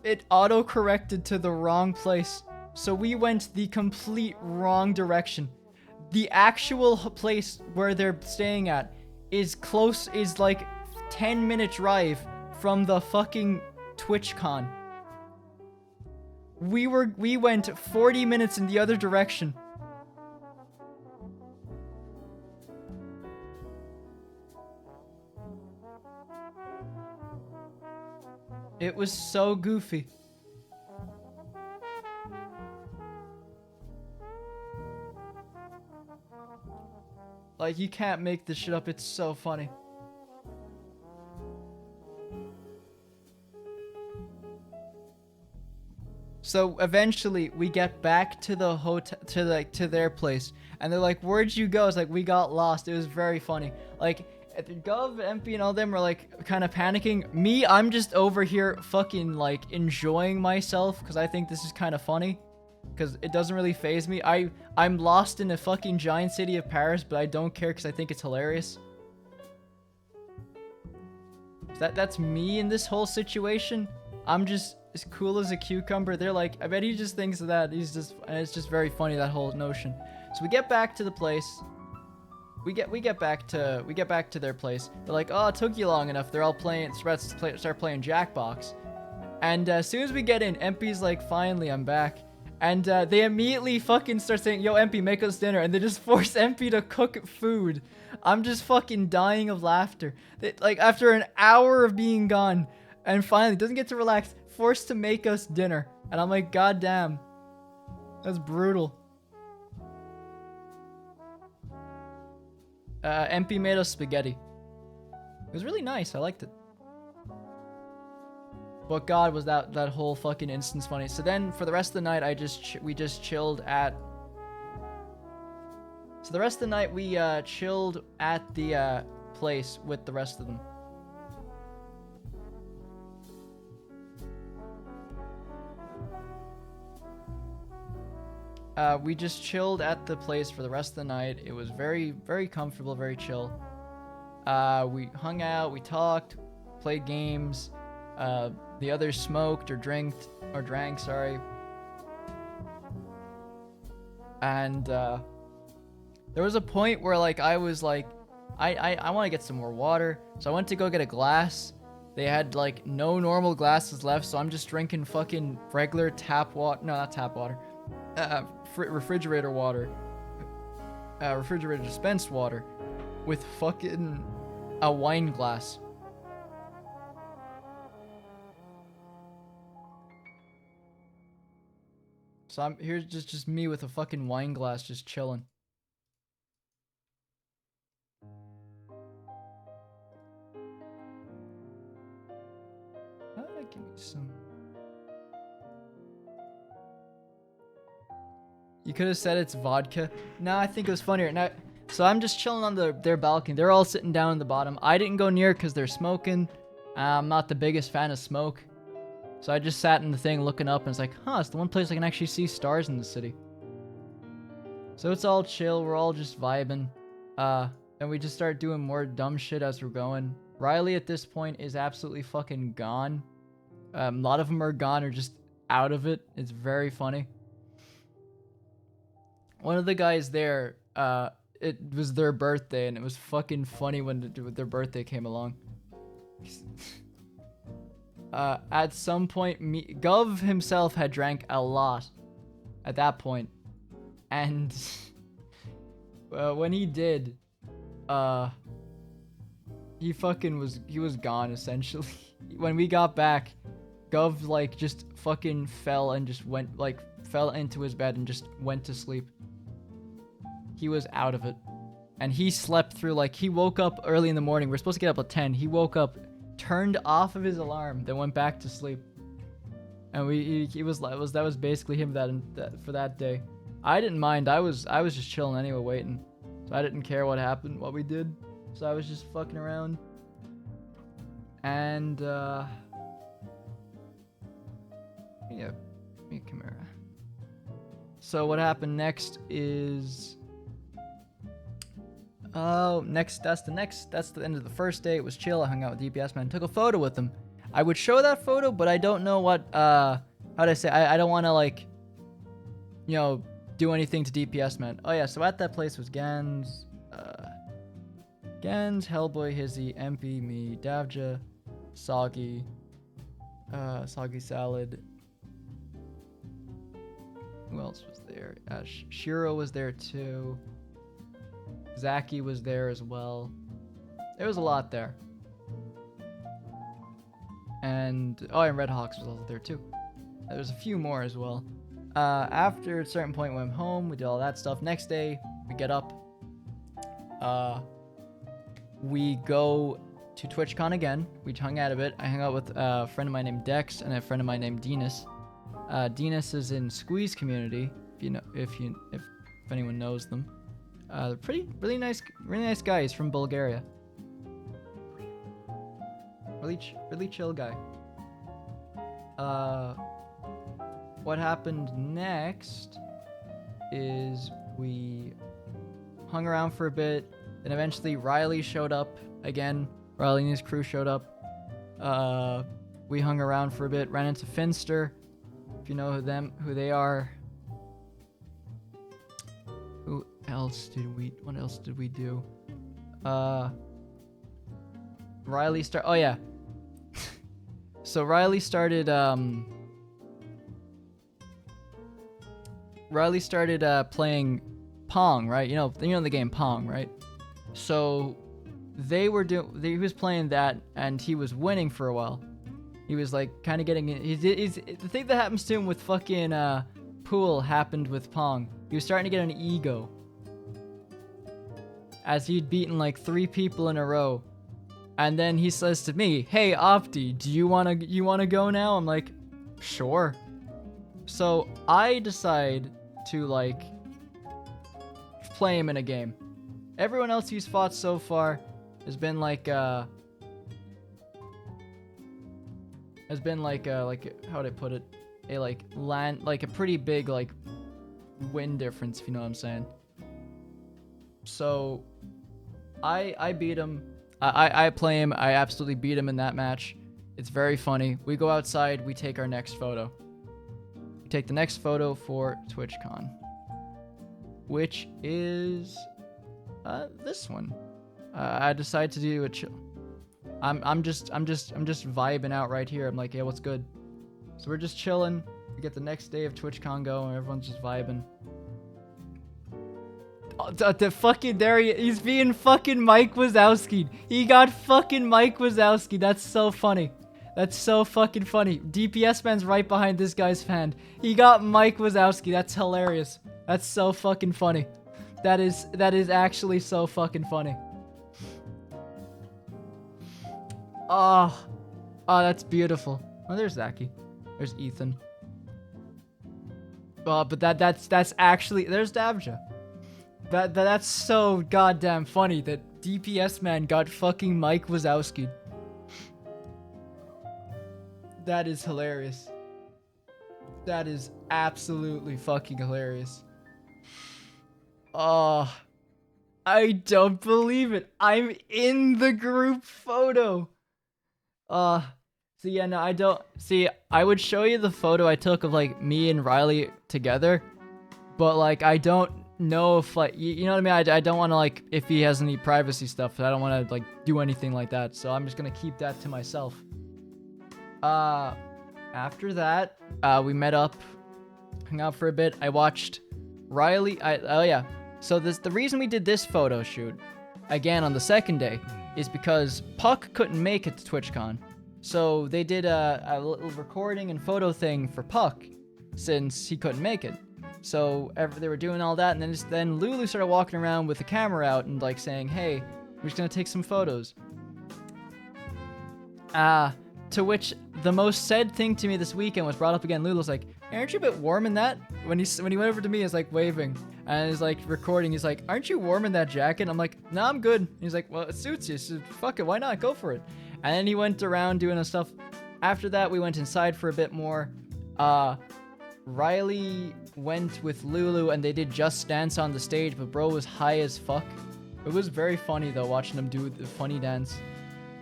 it auto-corrected to the wrong place. So we went the complete wrong direction. The actual place where they're staying at is like 10-minute drive from the fucking TwitchCon. We went 40 minutes in the other direction. It was so goofy. Like, you can't make this shit up. It's so funny. So eventually we get back to the hotel, to their place, and they're like, "Where'd you go?" It's like, "We got lost." It was very funny. Like, Gov, MP, and all them were like kind of panicking. Me, I'm just over here fucking like enjoying myself because I think this is kind of funny. Because it doesn't really faze me. I'm lost in a fucking giant city of Paris, but I don't care because I think it's hilarious. That's me in this whole situation. I'm just as cool as a cucumber. They're like, I bet he just thinks that he's just, and it's just very funny, that whole notion. So we get back to the place. We get back to their place. They're like, "Oh, it took you long enough." They're all playing, start playing Jackbox. And as soon as we get in, MP's like, "Finally, I'm back." And they immediately fucking start saying, "Yo, MP, make us dinner." And they just force MP to cook food. I'm just fucking dying of laughter. Like, after an hour of being gone, and finally doesn't get to relax, forced to make us dinner. And I'm like, God damn. That's brutal. MP made us spaghetti. It was really nice. I liked it. But God, was that whole fucking instance funny. So then for the rest of the night, we just chilled at... So the rest of the night, we chilled at the place with the rest of them. We just chilled at the place for the rest of the night. It was very, very comfortable, very chill. We hung out, we talked, played games. The others smoked or drank, sorry. And there was a point where like I was like, I want to get some more water. So I went to go get a glass. They had like no normal glasses left, so I'm just drinking fucking regular tap water. No, not tap water. Refrigerator water. Refrigerator dispensed water with fucking a wine glass. So here's just me with a fucking wine glass just chilling. Give me some. You could have said it's vodka. Nah, I think it was funnier. Now, so I'm just chilling on their balcony. They're all sitting down in the bottom. I didn't go near because they're smoking. I'm not the biggest fan of smoke. So I just sat in the thing looking up and it's like, huh, it's the one place I can actually see stars in the city. So it's all chill. We're all just vibing. And we just start doing more dumb shit as we're going. Riley at this point is absolutely fucking gone. A lot of them are gone or just out of it. It's very funny. One of the guys there, it was their birthday, and it was fucking funny when their birthday came along. At some point, Gov himself had drank a lot at that point. And when he did, he was gone, essentially. When we got back, Gov, like, just fucking fell and just fell into his bed and just went to sleep. He was out of it. And he slept through, like, he woke up early in the morning. We're supposed to get up at 10. He woke up, turned off of his alarm, then went back to sleep. And that was basically him for that day. I didn't mind. I was just chilling anyway, waiting. So I didn't care what happened, what we did. So I was just fucking around. And, yeah, come here. So what happened next is... Oh, that's the end of the first day. It was chill. I hung out with DPS man, took a photo with him. I would show that photo, but I don't know what, how do I say, I don't want to, like, you know, do anything to DPS man. Oh yeah, so at that place was Gans, Hellboy, Hizzy, MP, me, Davja, Soggy, Soggy Salad. Who else was there? Shiro was there too. Zaki was there as well. There was a lot there. And Red Hawks was also there too. There was a few more as well. After a certain point, we went home. We did all that stuff. Next day, we get up. We go to TwitchCon again. We hung out a bit. I hung out with a friend of mine named Dex and a friend of mine named Dinas. Dinas is in Squeeze community. If anyone knows them. They're really nice guys from Bulgaria. Really chill guy. What happened next is we hung around for a bit, and eventually Riley showed up again. Riley and his crew showed up. We hung around for a bit, ran into Finster. If you know who they are. What else did we do? Riley oh yeah. So Riley started playing Pong, right? You know the game Pong, right? So he was playing that, and he was winning for a while. He was like kind of getting the thing that happens to him with fucking pool happened with Pong. He was starting to get an ego, as he'd beaten like 3 people in a row. And then he says to me, "Hey Opti, do you wanna go now?" I'm like, "Sure." So I decide to like play him in a game. Everyone else he's fought so far has been like how would I put it? A pretty big like win difference, if you know what I'm saying. So I beat him. I play him. I absolutely beat him in that match. It's very funny. We go outside. We take our next photo. We take the next photo for TwitchCon, which is this one. I decided to do a chill. I'm just vibing out right here. I'm like, yeah, what's good? So we're just chilling. We get the next day of TwitchCon going. Everyone's just vibing. Oh, the fucking there he's being fucking Mike Wazowski. He got fucking Mike Wazowski. That's so funny. That's so fucking funny. DPS man's right behind this guy's fan. He got Mike Wazowski. That's hilarious. That's so fucking funny. That is actually so fucking funny. Oh, that's beautiful. Oh, there's Zaki. There's Ethan. Oh, but that's actually there's Dabja. That's so goddamn funny that DPS man got fucking Mike Wazowski. That is hilarious. That is absolutely fucking hilarious. Oh, I don't believe it. I'm in the group photo. So yeah, no, I don't see. I would show you the photo I took of like me and Riley together, but like I don't know if like you know what I mean. I don't want to like if he has any privacy stuff. I don't want to like do anything like that. So I'm just gonna keep that to myself. After that, we met up, hung out for a bit. I watched Riley. Oh yeah. So the reason we did this photo shoot again on the second day is because Puck couldn't make it to TwitchCon. So they did a little recording and photo thing for Puck since he couldn't make it. So they were doing all that, and then Lulu started walking around with the camera out and like saying, "Hey, we're just gonna take some photos." To which the most said thing to me this weekend was brought up again. Lulu was like, "Aren't you a bit warm in that?" When he went over to me, he's like waving and he's like recording. He's like, "Aren't you warm in that jacket?" I'm like, "No, I'm good." He's like, "Well, it suits you, so fuck it, why not? Go for it." And then he went around doing his stuff. After that, we went inside for a bit more. Riley went with Lulu and they did Just Dance on the stage, but bro was high as fuck. It was very funny though, watching him do the funny dance.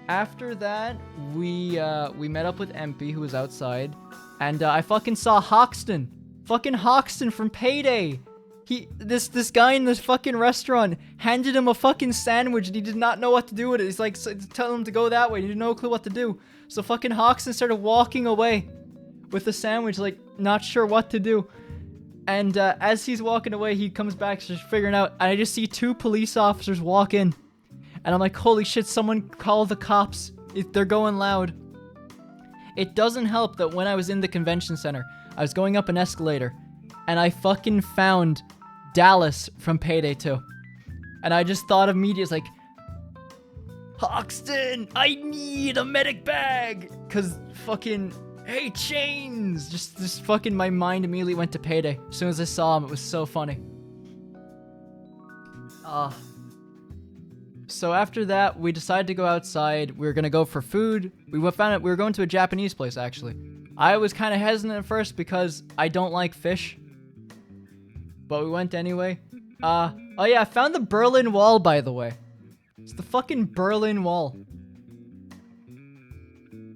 After that, we met up with MP, who was outside, and I fucking saw Hoxton. Fucking Hoxton from Payday. This guy in this fucking restaurant handed him a fucking sandwich and he did not know what to do with it. He's like, telling him to go that way. He had no clue what to do. So fucking Hoxton started walking away with the sandwich, like not sure what to do. And as he's walking away, he comes back, just figuring out. And I just see 2 police officers walk in. And I'm like, holy shit, someone call the cops. They're going loud. It doesn't help that when I was in the convention center, I was going up an escalator, and I fucking found Dallas from Payday 2. And I just thought immediately, like, Hoxton, I need a medic bag! Because fucking Hey, Chains! Just fucking my mind immediately went to Payday. As soon as I saw him, it was so funny. So after that, we decided to go outside. We were gonna go for food. We found out we were going to a Japanese place, actually. I was kind of hesitant at first because I don't like fish. But we went anyway. Oh yeah, I found the Berlin Wall, by the way. It's the fucking Berlin Wall.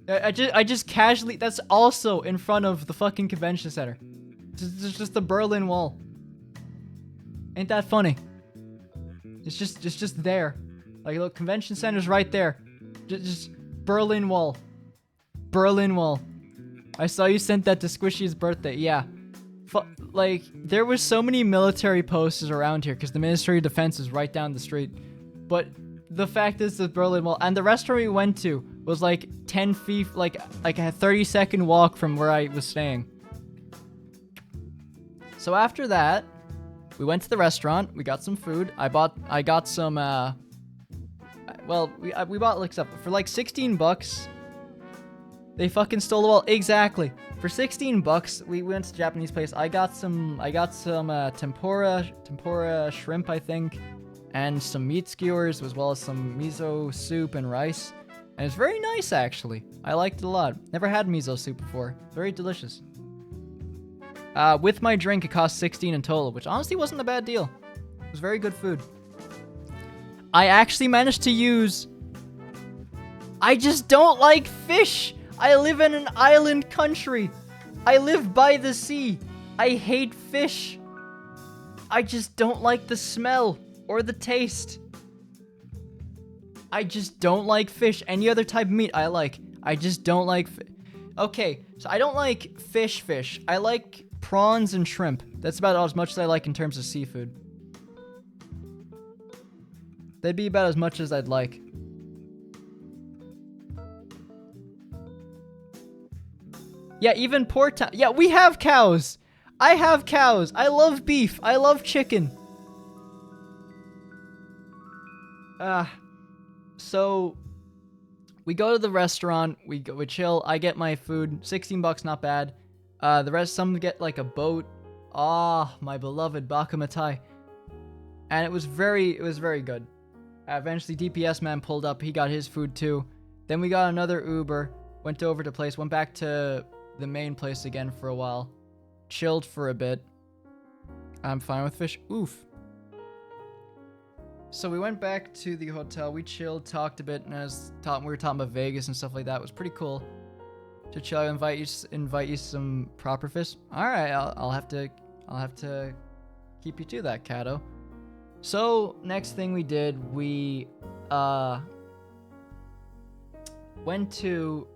I just casually, that's also in front of the fucking convention center. It's just the Berlin Wall. Ain't that funny? It's just there. Like, look, convention center's right there. Just Berlin Wall. Berlin Wall. I saw you sent that to Squishy's birthday. Yeah. Like, there was so many military posters around here because the Ministry of Defense is right down the street. But the fact is the Berlin Wall, and the restaurant we went to was like 10 feet, like a 30-second walk from where I was staying. So after that, we went to the restaurant. We got some food. I got some. Well, we bought like stuff for like 16 bucks. They fucking stole the wall. Exactly. For 16 bucks, we went to a Japanese place. I got some tempura shrimp, I think, and some meat skewers, as well as some miso soup and rice. And it's very nice, actually. I liked it a lot. Never had miso soup before. Very delicious. With my drink, it cost 16 in total, which honestly wasn't a bad deal. It was very good food. I actually managed to use... I just don't like fish! I live in an island country. I live by the sea. I hate fish. I just don't like the smell or the taste. I just don't like fish. Any other type of meat I like. I just don't like Okay, so I don't like fish. I like prawns and shrimp. That's about as much as I like in terms of seafood. That'd be about as much as I'd like. Yeah, even pork. Yeah, we have cows. I have cows. I love beef. I love chicken. So we go to the restaurant. We chill. I get my food. 16 bucks, not bad. The rest, some get like a boat. My beloved Bakumatai. And it was very good. Eventually, DPS man pulled up. He got his food too. Then we got another Uber. Went over to place. Went back to the main place again for a while. Chilled for a bit. I'm fine with fish. Oof. So we went back to the hotel. We chilled, talked a bit, and we were talking about Vegas and stuff like that. It was pretty cool to chill. Invite you some proper fish. All right, I'll have to keep you to that, Kato. So next thing we did, we went to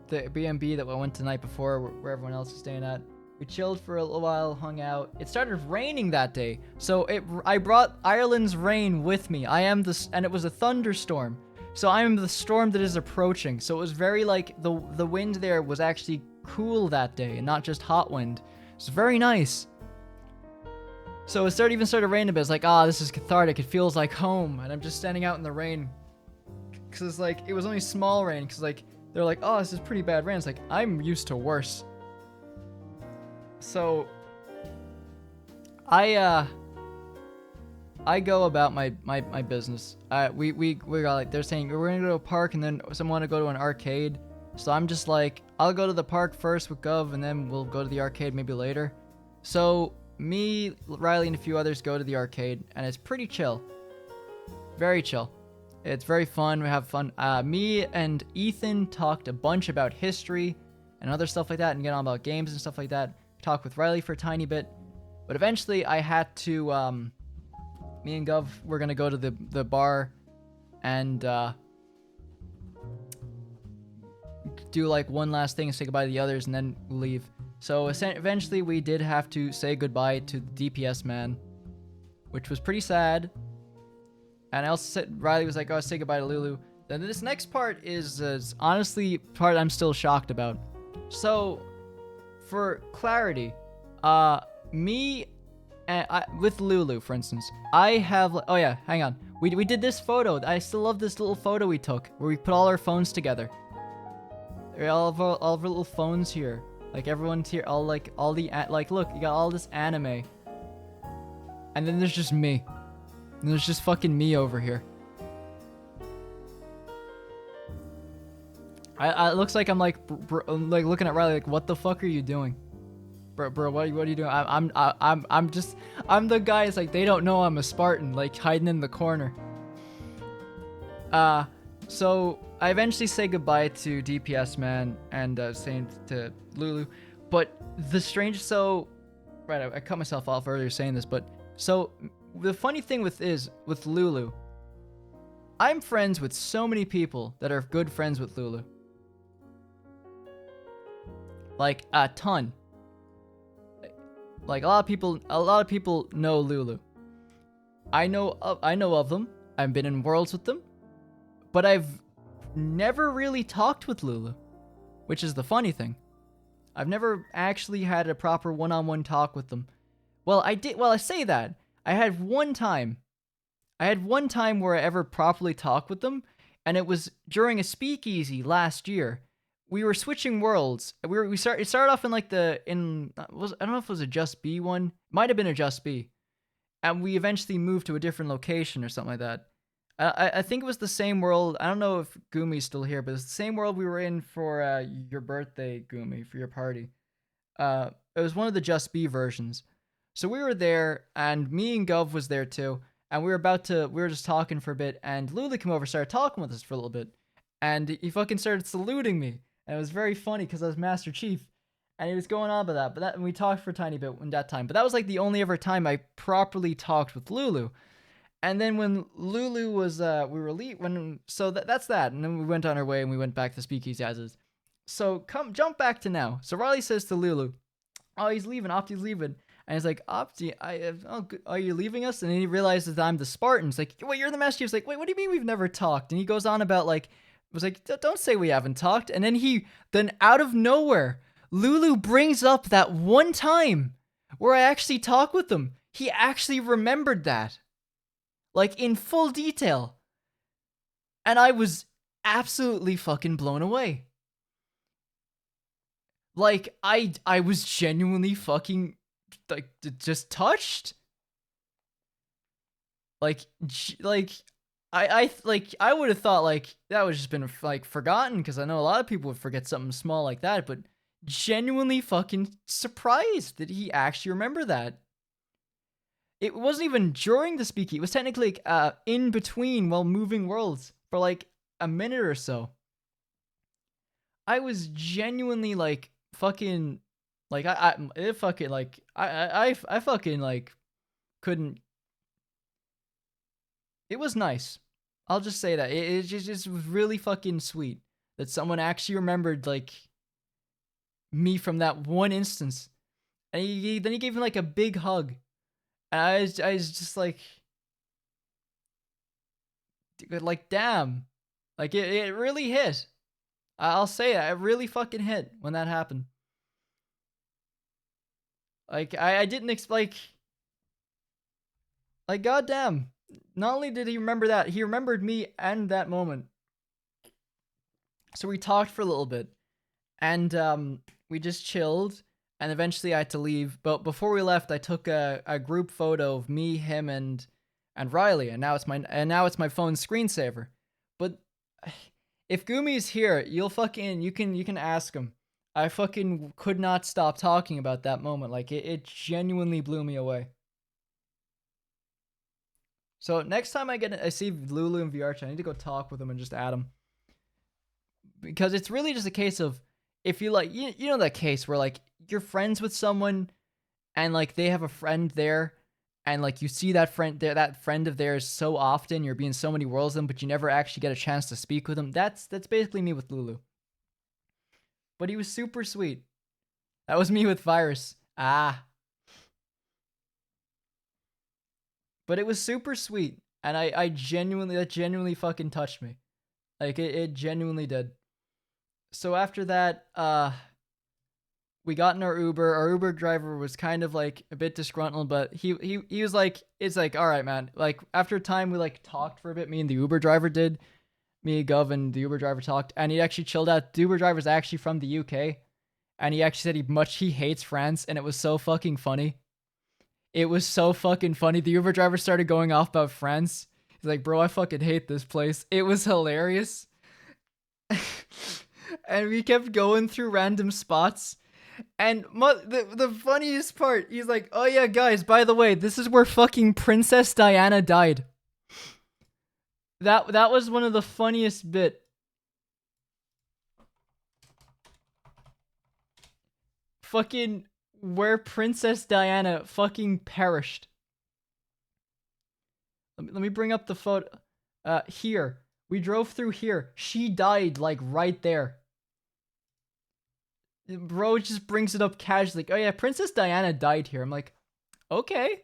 the B&B that we went the night before, where everyone else is staying at. We chilled for a little while, hung out. It started raining that day, so I brought Ireland's rain with me. And it was a thunderstorm, so I am the storm that is approaching. So it was very like the wind there was actually cool that day, and not just hot wind. It's very nice. So it started raining a bit. It's like, this is cathartic. It feels like home, and I'm just standing out in the rain, because like it was only small rain, because like they're like, this is pretty bad rain. It's like, I'm used to worse. So I go about my business. We got like, they're saying we're gonna go to a park, and then someone want to go to an arcade. So I'm just like, I'll go to the park first with Gov, and then we'll go to the arcade maybe later. So me, Riley, and a few others go to the arcade, and it's pretty chill. Very chill. It's very fun. We have fun. Me and Ethan talked a bunch about history and other stuff like that, and get on about games and stuff like that. Talk with Riley for a tiny bit, but eventually I had to, me and Gov were gonna go to the bar and do like one last thing and say goodbye to the others, and then leave. So eventually we did have to say goodbye to the DPS man, which was pretty sad. And I also said, Riley was like, say goodbye to Lulu. Then this next part is honestly part I'm still shocked about. So for clarity, me and with Lulu, for instance, I have, hang on. We did this photo. I still love this little photo we took where we put all our phones together. all of our little phones here. Like everyone's here. Like look, you got all this anime. And then there's just me. And there's just fucking me over here. It looks like I'm like, like looking at Riley like, what the fuck are you doing? Bro, what are you doing? I'm the guy. It's like they don't know I'm a Spartan, like hiding in the corner. So I eventually say goodbye to DPS man and saying to Lulu, but right, I cut myself off earlier saying this, but so the funny thing with Lulu, I'm friends with so many people that are good friends with Lulu, like a ton. Like a lot of people know Lulu. I know of them. I've been in worlds with them, but I've never really talked with Lulu, which is the funny thing. I've never actually had a proper one-on-one talk with them. Well, I did. Well, I say that. I had one time where I ever properly talked with them, and it was during a speakeasy last year. We were switching worlds. It started off in like I don't know if it was a Just B one. Might have been a Just B. And we eventually moved to a different location or something like that. I think it was the same world. I don't know if Gumi's still here, but it's the same world we were in for your birthday, Gumi, for your party. It was one of the Just B versions. So we were there, and me and Gov was there too. And we were just talking for a bit, and Lulu came over, started talking with us for a little bit. And he fucking started saluting me. And it was very funny because I was Master Chief, and he was going on about that. And we talked for a tiny bit in that time. But that was like the only ever time I properly talked with Lulu. And then when Lulu was, that's that. And then we went on our way and we went back to Speakeasy as is. So jump back to now. So Riley says to Lulu, "Oh, he's leaving. Opti's leaving." And he's like, "Opti, are you leaving us?" And then he realizes that I'm the Spartan. He's like, "Wait, you're the Master Chief." He's like, "Wait, what do you mean we've never talked?" And he goes on about like. Was like, "Don't say we haven't talked." And then out of nowhere, Lulu brings up that one time where I actually talked with him. He actually remembered that, like in full detail. And I was absolutely fucking blown away. Like I was genuinely fucking like just touched. I would have thought like that would just been like forgotten because I know a lot of people would forget something small like that, but genuinely fucking surprised that he actually remembered that. It wasn't even during the speakeasy. It was technically in between while moving worlds for like a minute or so. I was genuinely like fucking like I fucking like I fucking like couldn't. It was nice. I'll just say that. It just was really fucking sweet that someone actually remembered, like, me from that one instance. And then he gave me, like, a big hug. And I was just like, damn. Like, it really hit. I'll say it. It really fucking hit when that happened. Like, I didn't expect, like, goddamn. Not only did he remember that, he remembered me and that moment. So we talked for a little bit, and we just chilled, and eventually I had to leave. But before we left, I took a group photo of me, him, and Riley, and now it's my phone's screensaver. But if Gumi's here, you can ask him. I fucking could not stop talking about that moment. Like it genuinely blew me away. So next time I see Lulu and VRChat, I need to go talk with him and just add him. Because it's really just a case of, if you like, you know that case where like you're friends with someone and like they have a friend there and like you see that friend of theirs so often, you're being so many worlds with them, but you never actually get a chance to speak with them. That's basically me with Lulu. But he was super sweet. That was me with Virus. But it was super sweet, and that genuinely fucking touched me. Like, it genuinely did. So after that, we got in our Uber. Our Uber driver was kind of, like, a bit disgruntled, but he was like, it's like, all right, man. Like, after a time, we, like, talked for a bit, me and the Uber driver did. me, Gov, and the Uber driver talked, and he actually chilled out. The Uber driver's actually from the UK, and he actually said he hates France, and it was so fucking funny. It was so fucking funny. The Uber driver started going off about France. He's like, bro, I fucking hate this place. It was hilarious. And we kept going through random spots. And the funniest part, he's like, oh yeah, guys, by the way, this is where fucking Princess Diana died. That was one of the funniest bit. Fucking where Princess Diana fucking perished. Let me bring up the photo. Here. We drove through here. She died, like, right there. Bro just brings it up casually. Like, oh yeah, Princess Diana died here. I'm like, okay.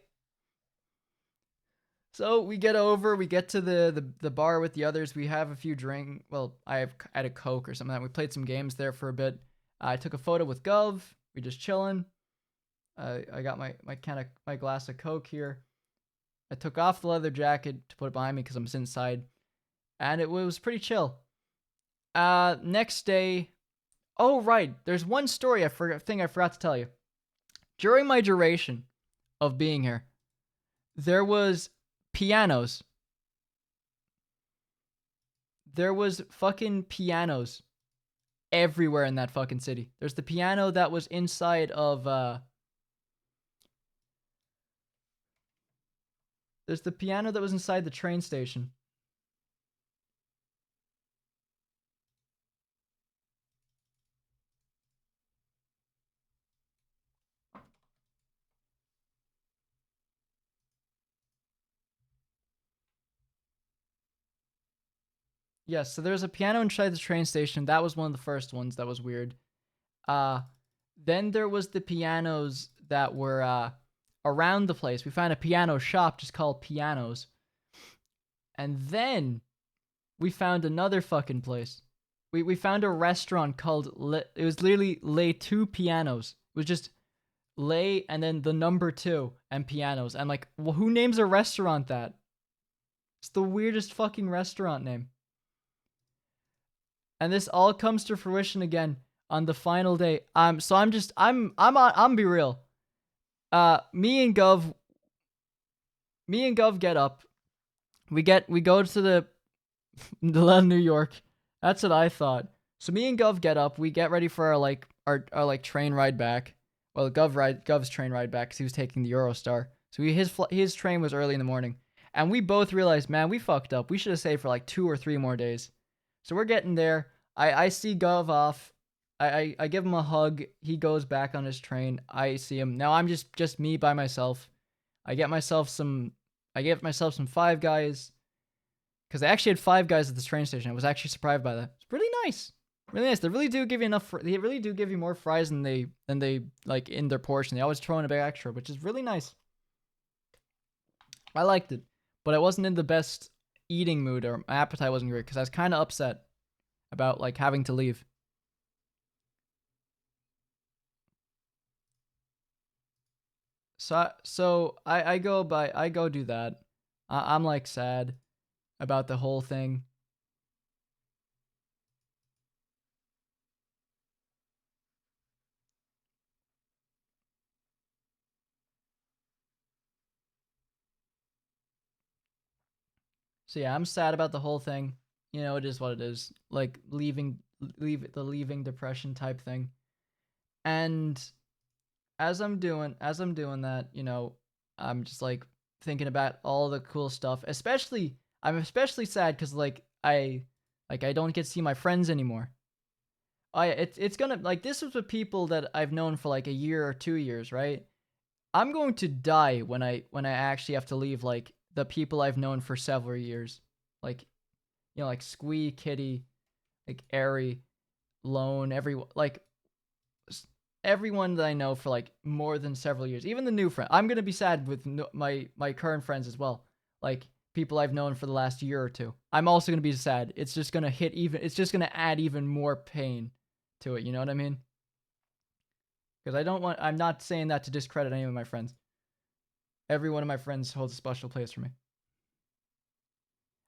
So we get over, we get to the bar with the others. We have a few drink. Well, I had a Coke or something. We played some games there for a bit. I took a photo with Gov. We just chilling. I got my glass of Coke here. I took off the leather jacket to put it behind me because I'm inside, and it was pretty chill. Next day. Oh, right. There's one story I forgot to tell you. During my duration of being here, there was pianos. There was fucking pianos everywhere in that fucking city. There's the piano that was inside of, there's the piano that was inside the train station. Yes, so there's a piano inside the train station. That was one of the first ones. That was weird. Then there was the pianos that were around the place. We found a piano shop just called Pianos. And then we found another fucking place. We found a restaurant called it was literally Les Two Pianos. It was just Les and then the number 2 and pianos. I'm like, well, who names a restaurant that? It's the weirdest fucking restaurant name. And this all comes to fruition again on the final day. So I'm be real. Me and Gov get up. We go to the New York. That's what I thought. So me and Gov get up. We get ready for our train ride back. Well, Gov's train ride back because he was taking the Eurostar. So his train was early in the morning, and we both realized, man, we fucked up. We should have saved for like 2 or 3 more days. So we're getting there. I see Gov off. I give him a hug. He goes back on his train. I see him. Now I'm just me by myself. I get myself some Five Guys. Because I actually had Five Guys at this train station. I was actually surprised by that. It's really nice. Really nice. They really do give you they really do give you more fries than they like in their portion. They always throw in a big extra, which is really nice. I liked it. But I wasn't in the best eating mood, or my appetite wasn't great because I was kind of upset about like having to leave. So I go do that. I'm like sad about the whole thing. So yeah, I'm sad about the whole thing. You know, it is what it is. Like leaving depression type thing. And as I'm doing that, you know, I'm just like thinking about all the cool stuff. I'm especially sad because I don't get to see my friends anymore. It's gonna, like, this was with people that I've known for like a year or 2 years, right? I'm going to die when I actually have to leave like the people I've known for several years. Like, you know, like Squee, Kitty, like Airy, Lone, everyone that I know for like more than several years. Even the new friend. I'm gonna be sad with my current friends as well. Like people I've known for the last year or 2. I'm also gonna be sad. It's just gonna it's just gonna add even more pain to it. You know what I mean? Because I'm not saying that to discredit any of my friends. Every one of my friends holds a special place for me.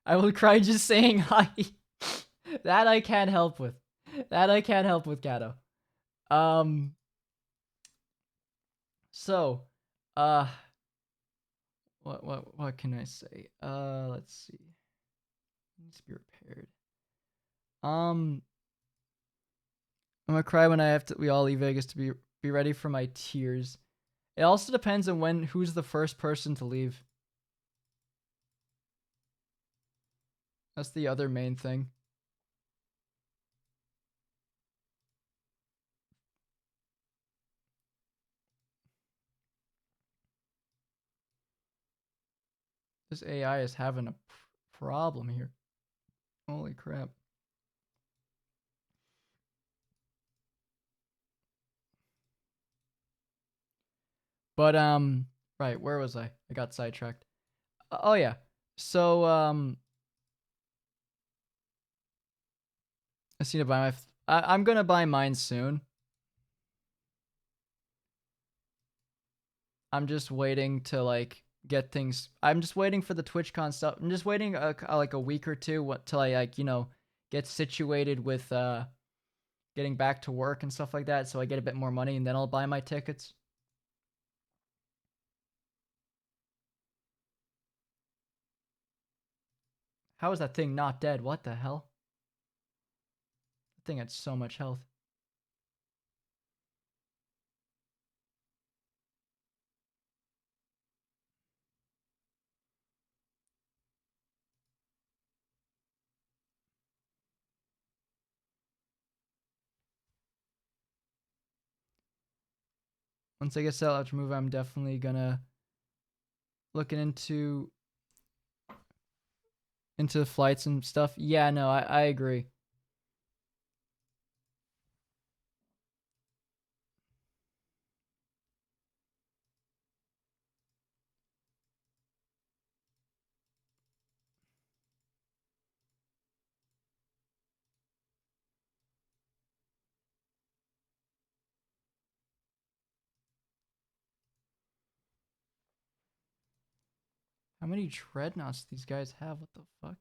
I will cry just saying hi. That I can't help with. That I can't help with, Gato. So, uh, what can I say? Let's see. It needs to be repaired. I'm gonna cry when I have to. We all leave Vegas to be ready for my tears. It also depends on who's the first person to leave. That's the other main thing. This AI is having a problem here. Holy crap. But right, where was I? I got sidetracked. Oh yeah. So I just need to buy my I'm gonna buy mine soon. I'm just waiting to like get things. I'm just waiting for the TwitchCon stuff. I'm just waiting like a week or two till I like, you know, get situated with getting back to work and stuff like that, so I get a bit more money, and then I'll buy my tickets. How is that thing not dead? What the hell? That thing had so much health. Once I get set up to move, I'm definitely gonna looking into flights and stuff. Yeah, no, I agree. How many dreadnoughts these guys have? What the fuck?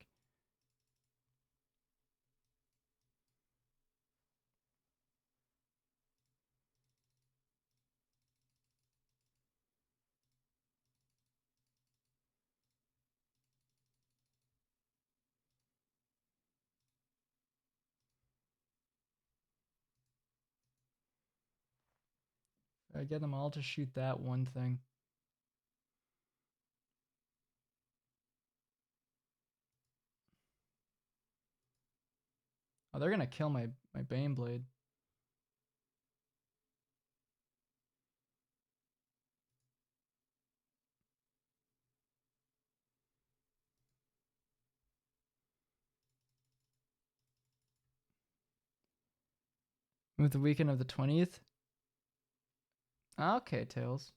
I get them all to shoot that one thing. Oh, they're gonna kill my Baneblade. Move the weekend of the 20th. Okay, Tails.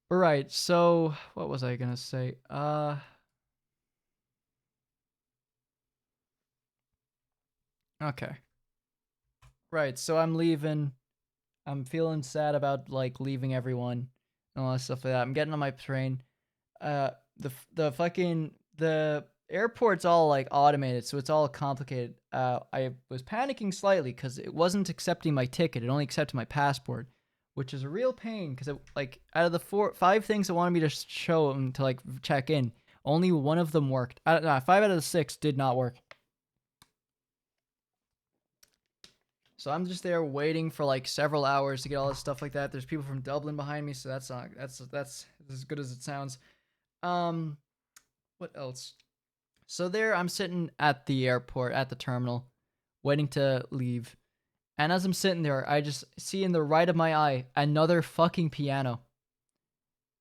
Right, so what was I gonna say? Okay. Right, so I'm leaving. I'm feeling sad about like leaving everyone and all that stuff like that. I'm getting on my train. The airport's all like automated, so it's all complicated. I was panicking slightly because it wasn't accepting my ticket. It only accepted my passport, which is a real pain because like out of the 5 things it wanted me to show them to like check in, only one of them worked. 5 out of the 6 did not work. So I'm just there waiting for like several hours to get all this stuff like that. There's people from Dublin behind me, so that's as good as it sounds. What else? So there I'm sitting at the airport at the terminal waiting to leave. And as I'm sitting there, I just see in the right of my eye another fucking piano.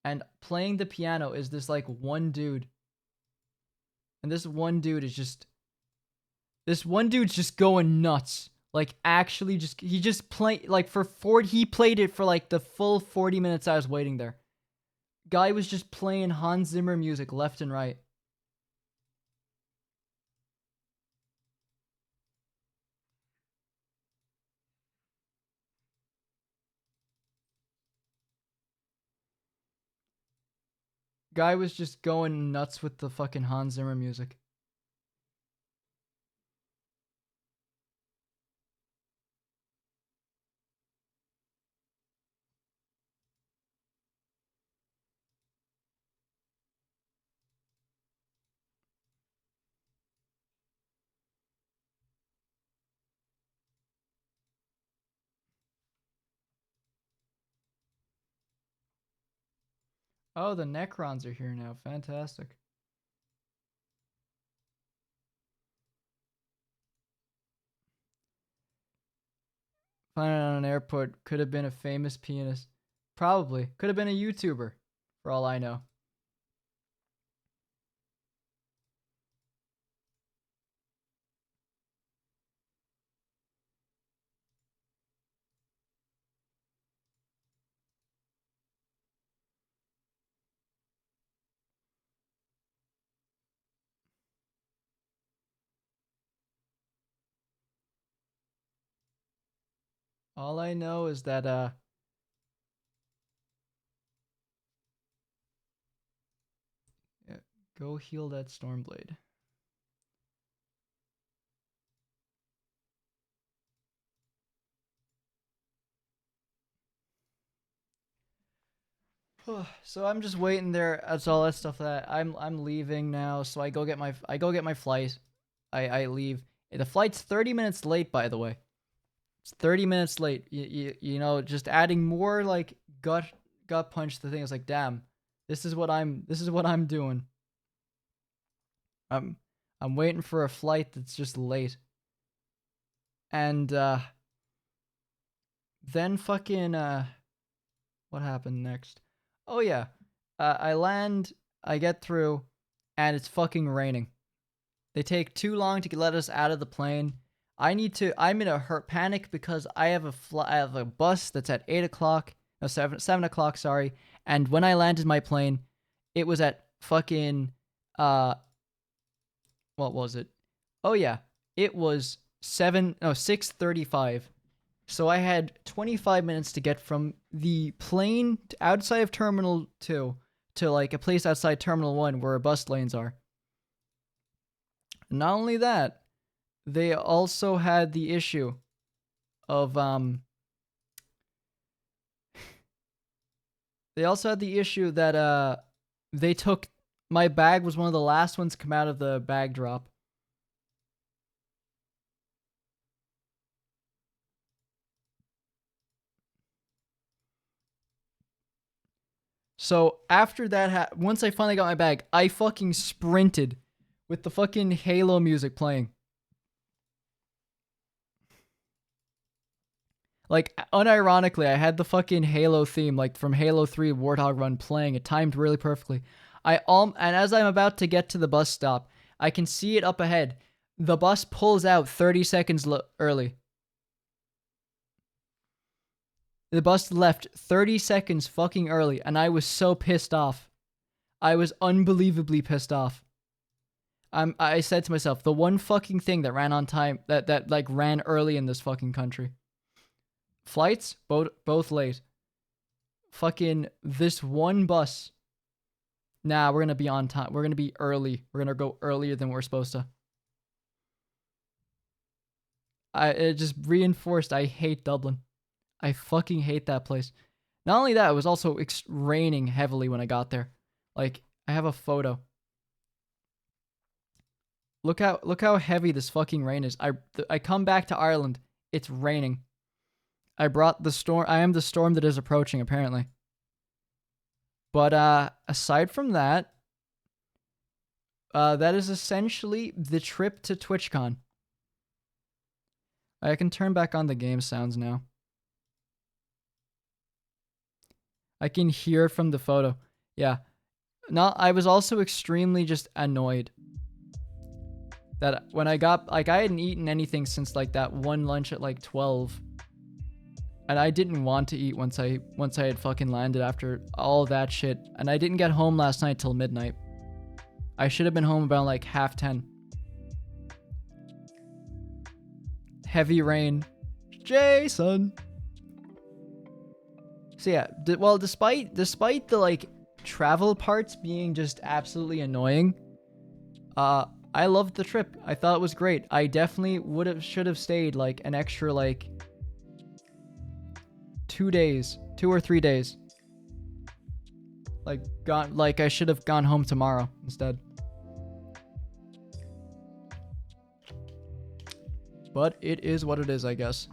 And playing the piano is this like one dude. And this one dude's just going nuts. Like actually he just played like he played it for like the full 40 minutes I was waiting there. Guy was just playing Hans Zimmer music left and right. Guy was just going nuts with the fucking Hans Zimmer music. Oh, the Necrons are here now. Fantastic. Finding it on an airport. Could have been a famous pianist. Probably. Could have been a YouTuber, for all I know. All I know is that, yeah, go heal that Stormblade. So I'm just waiting there. That's all that stuff that I'm leaving now. So I go get my flight. I leave. The flight's 30 minutes late, by the way. It's 30 minutes late. You know, just adding more like gut punch to the thing. It's like, damn, this is what I'm doing. I'm waiting for a flight that's just late. And then fucking what happened next? Oh yeah. I land, I get through, and it's fucking raining. They take too long to let us out of the plane. I'm in a panic because I have a bus that's at 8 o'clock, no, 7 o'clock, sorry. And when I landed my plane, it was at fucking, what was it? Oh yeah, it was 6:35. So I had 25 minutes to get from the plane outside of Terminal 2 to like a place outside Terminal 1 where bus lanes are. Not only that, they also had the issue of they also had the issue that they took my bag was one of the last ones to come out of the bag drop. So after that, once I finally got my bag, I fucking sprinted with the fucking Halo music playing. Like, unironically, I had the fucking Halo theme, like from Halo 3 Warthog Run playing. It timed really perfectly. And as I'm about to get to the bus stop, I can see it up ahead. The bus pulls out 30 seconds early. The bus left 30 seconds fucking early, and I was so pissed off. I was unbelievably pissed off. I said to myself, the one fucking thing that ran on time, that like ran early in this fucking country. Flights, both late. Fucking this one bus. Nah, we're gonna be on time. We're gonna be early. We're gonna go earlier than we're supposed to. It just reinforced I hate Dublin. I fucking hate that place. Not only that, it was also raining heavily when I got there. Like, I have a photo. Look how heavy this fucking rain is. I come back to Ireland. It's raining. I brought the storm. I am the storm that is approaching, apparently. But aside from that, that is essentially the trip to TwitchCon. I can turn back on the game sounds now. I can hear it from the photo. Yeah. I was also extremely just annoyed. that when I got, like, I hadn't eaten anything since like that one lunch at like 12. And I didn't want to eat once I had fucking landed after all that shit. And I didn't get home last night till midnight. I should have been home about like 10:30. Heavy rain. Jason. So yeah, well, despite the like travel parts being just absolutely annoying, I loved the trip. I thought it was great. I definitely should have stayed like an extra like 2 or 3 days. Like I should have gone home tomorrow instead. But it is what it is, I guess.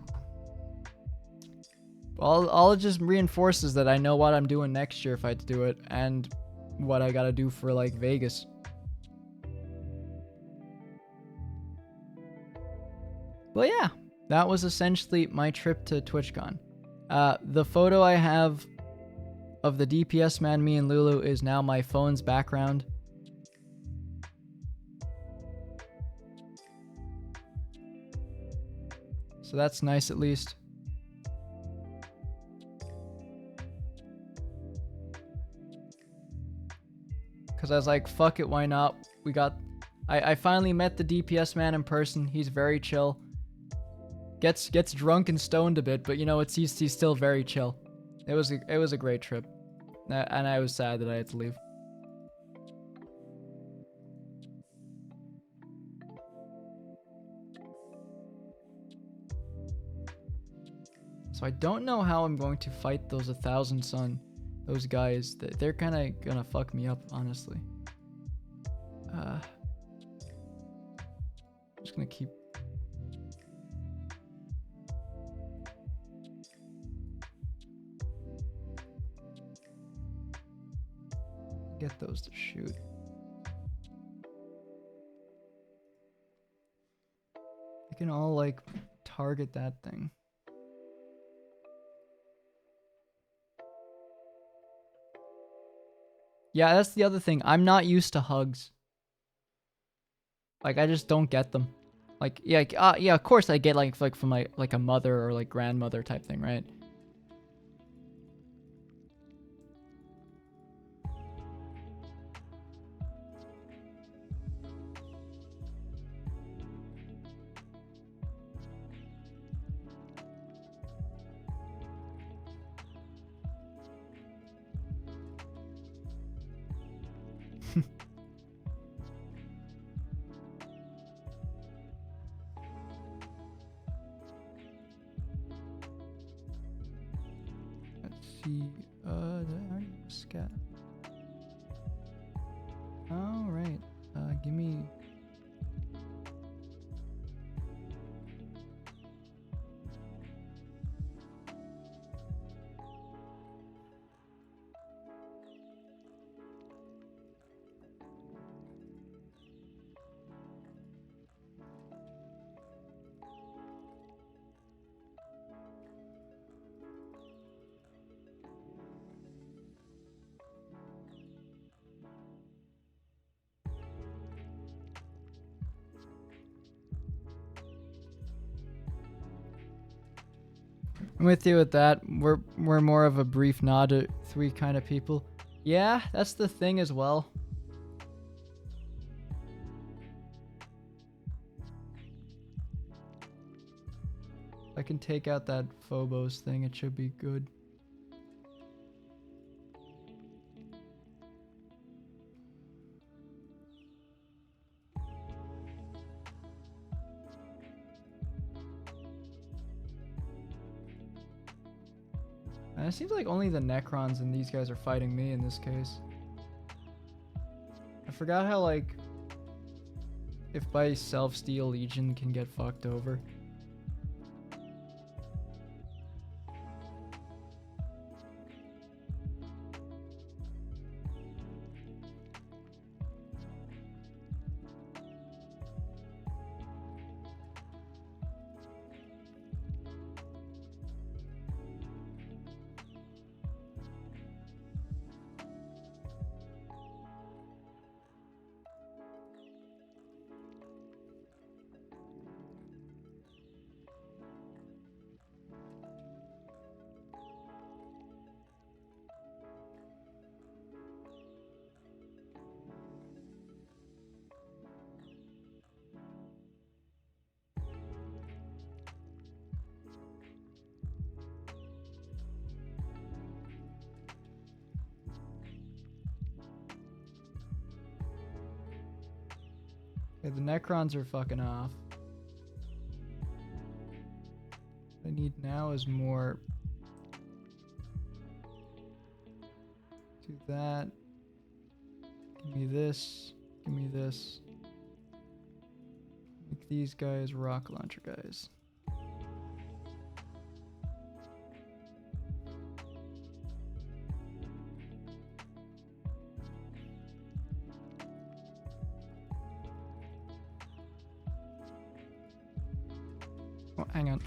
All it just reinforces that I know what I'm doing next year if I do it, and what I gotta do for like Vegas. But yeah, that was essentially my trip to TwitchCon. The photo I have of the DPS man, me and Lulu, is now my phone's background. So that's nice at least. Because I was like, fuck it, why not? I finally met the DPS man in person. He's very chill. Gets drunk and stoned a bit, but you know, he's still very chill. It was a great trip. And I was sad that I had to leave. So I don't know how I'm going to fight those 1,000 Sun. Those guys, they're kind of gonna fuck me up, honestly. I'm just gonna keep... Get those to shoot. They can all, like, target that thing. Yeah, that's the other thing. I'm not used to hugs. Like, I just don't get them. Like, yeah, yeah, of course I get, like from, like a mother or, like, grandmother type thing, right? See, scat. All right, give me. I'm with you with that. We're more of a brief nod to 3 kind of people. Yeah, that's the thing as well. I can take out that Phobos thing, it should be good. And it seems like only the Necrons and these guys are fighting me in this case. I forgot how, like, if by self-steal Legion can get fucked over. Okay, the Necrons are fucking off. What I need now is more. Do that. Give me this. Give me this. Make these guys rock launcher guys. Oh, hang on.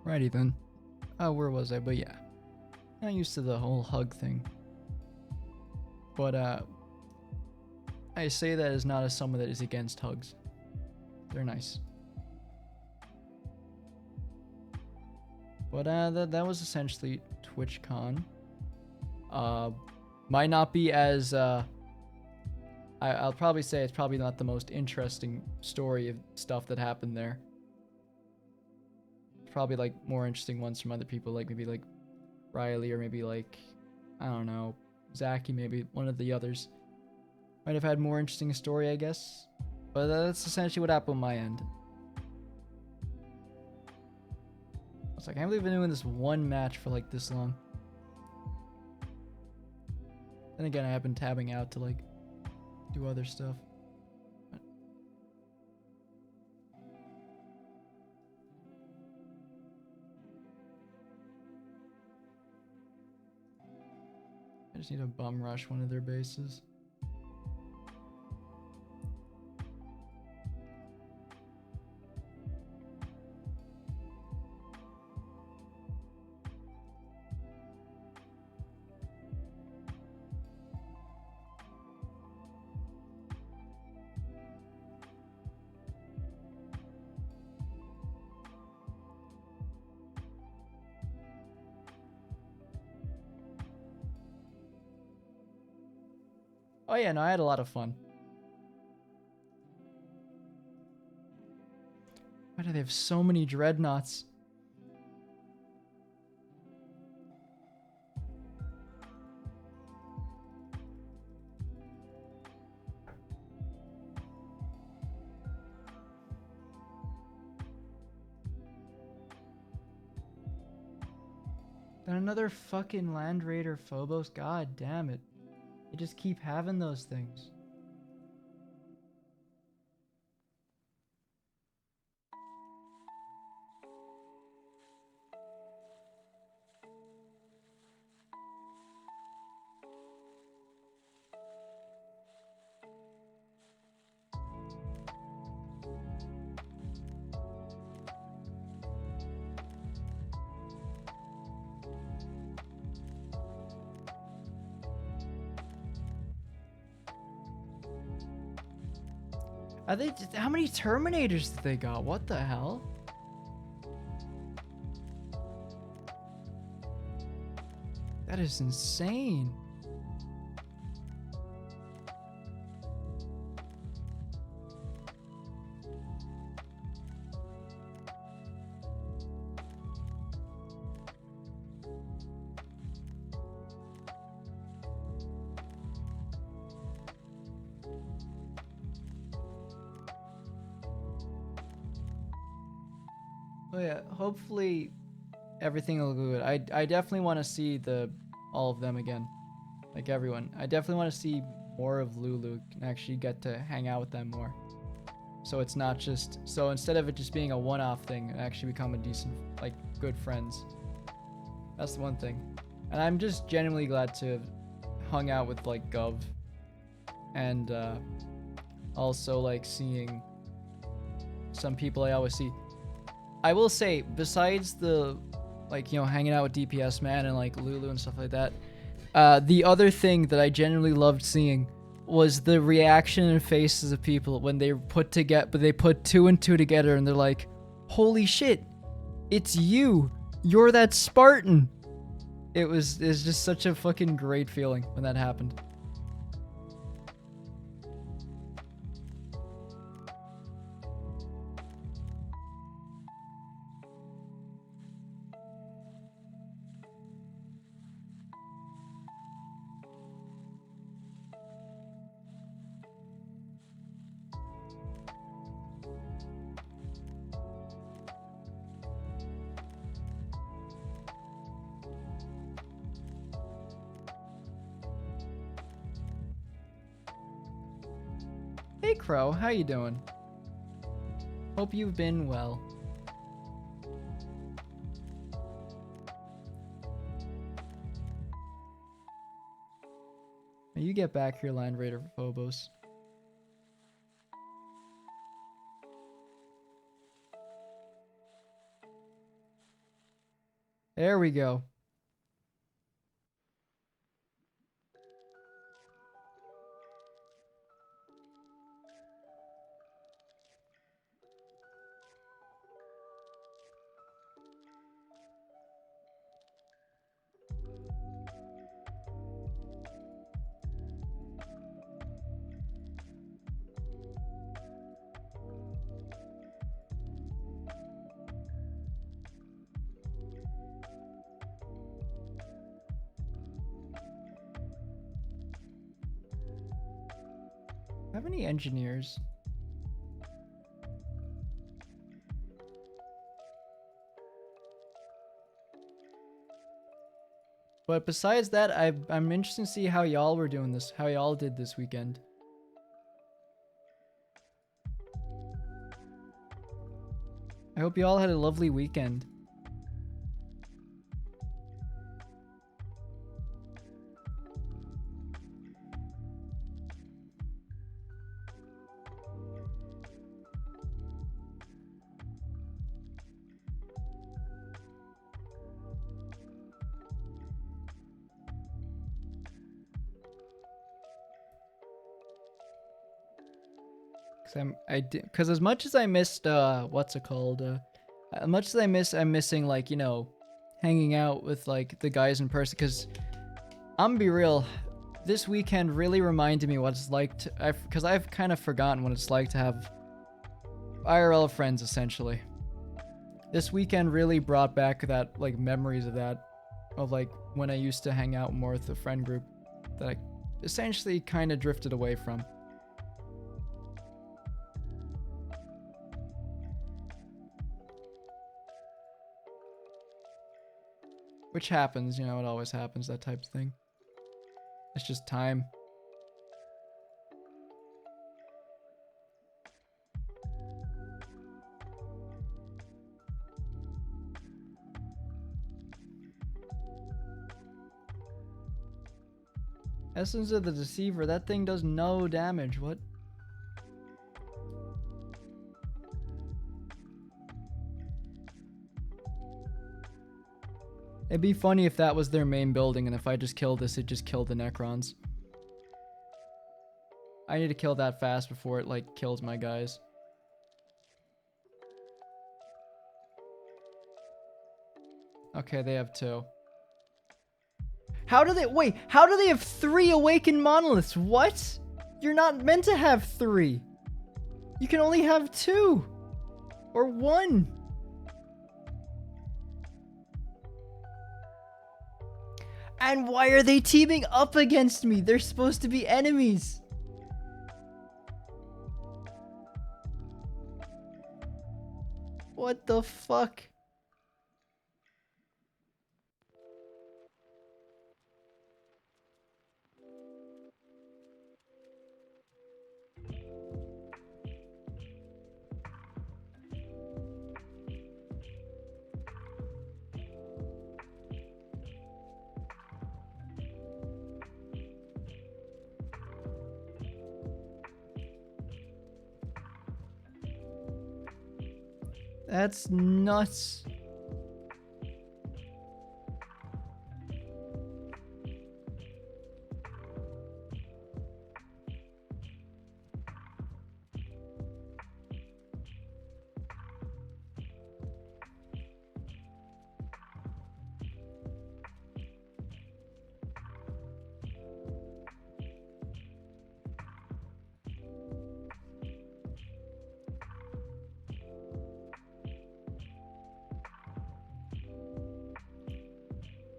Righty then. Where was I? But yeah. Not used to the whole hug thing. But I say that as not as someone that is against hugs. They're nice. But that was essentially TwitchCon. Might not be as I'll probably say it's probably not the most interesting story of stuff that happened there. Probably like more interesting ones from other people, like maybe like Riley or maybe like, I don't know, Zachy, maybe one of the others. Might have had more interesting story, I guess. But that's essentially what happened on my end. I was like, I can't believe I've been doing this one match for like this long. Then again, I have been tabbing out to like do other stuff. I just need to bum rush one of their bases. Oh yeah, no, I had a lot of fun. Why do they have so many dreadnoughts? Then another fucking Land Raider Phobos, god damn it. They just keep having those things. Are they? How many Terminators did they got? What the hell? That is insane. Oh yeah, hopefully everything will go good. I definitely want to see all of them again. Like everyone. I definitely want to see more of Lulu and actually get to hang out with them more. So it's not just, so instead of it just being a one-off thing, and actually become a decent, like, good friends. That's the one thing. And I'm just genuinely glad to have hung out with, like, Gov. And, also, like, seeing some people I always see. I will say, besides the, like, you know, hanging out with DPS Man and, like, Lulu and stuff like that, the other thing that I genuinely loved seeing was the reaction and faces of people when they put 2 and 2 together and they're like, holy shit, it's you, you're that Spartan. It's just such a fucking great feeling when that happened. Hey Crow, how you doing? Hope you've been well. Now you get back here, Land Raider Phobos. There we go. Have any engineers? But besides that, I'm interested to see how y'all were doing this, how y'all did this weekend. I hope y'all had a lovely weekend. Because as much as I missed, what's it called? As much as I'm missing, like, you know, hanging out with, like, the guys in person. Because, I'm gonna be real, this weekend really reminded me what it's like to, because I've kind of forgotten what it's like to have IRL friends, essentially. This weekend really brought back that, like, memories of that, of, like, when I used to hang out more with the friend group that I essentially kind of drifted away from. Which happens, you know, it always happens, that type of thing. It's just time. Essence of the Deceiver, that thing does no damage, what? It'd be funny if that was their main building, and if I just killed this, it just killed the Necrons. I need to kill that fast before it, like, kills my guys. Okay, they have 2. How do they- wait, how do they have 3 awakened monoliths? What? You're not meant to have 3. You can only have 2. Or 1. And why are they teaming up against me? They're supposed to be enemies. What What the fuck? That's nuts.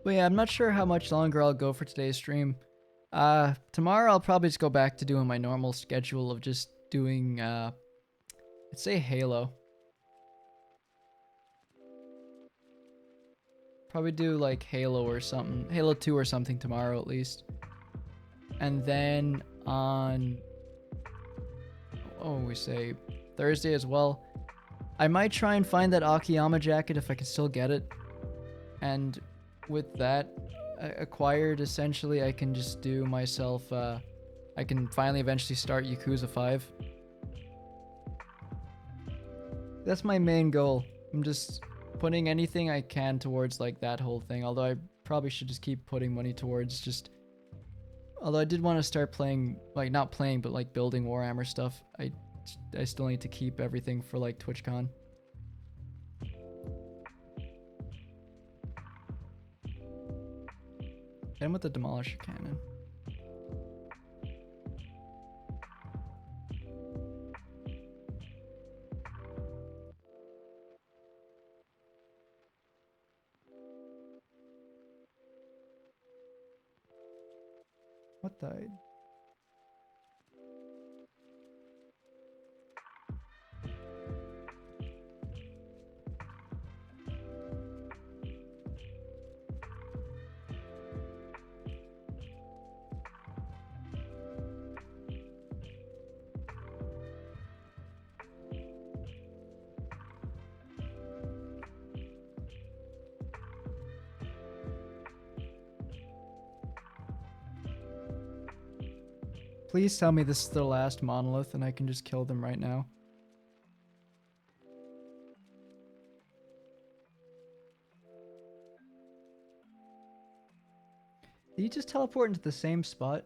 But yeah, I'm not sure how much longer I'll go for today's stream. Tomorrow I'll probably just go back to doing my normal schedule of just doing, let's say Halo. Probably do like Halo or something, Halo 2 or something tomorrow at least. And then on, we say Thursday as well, I might try and find that Akiyama jacket if I can still get it. And with that acquired, essentially, I can just do myself, I can finally eventually start Yakuza 5. That's my main goal. I'm just putting anything I can towards, like, that whole thing. Although I probably should just keep putting money towards just... Although I did want to start playing, like, not playing, but, like, building Warhammer stuff. I still need to keep everything for, like, TwitchCon. Hit him with the Demolisher Cannon. What died? Please tell me this is the last monolith and I can just kill them right now. Did you just teleport into the same spot?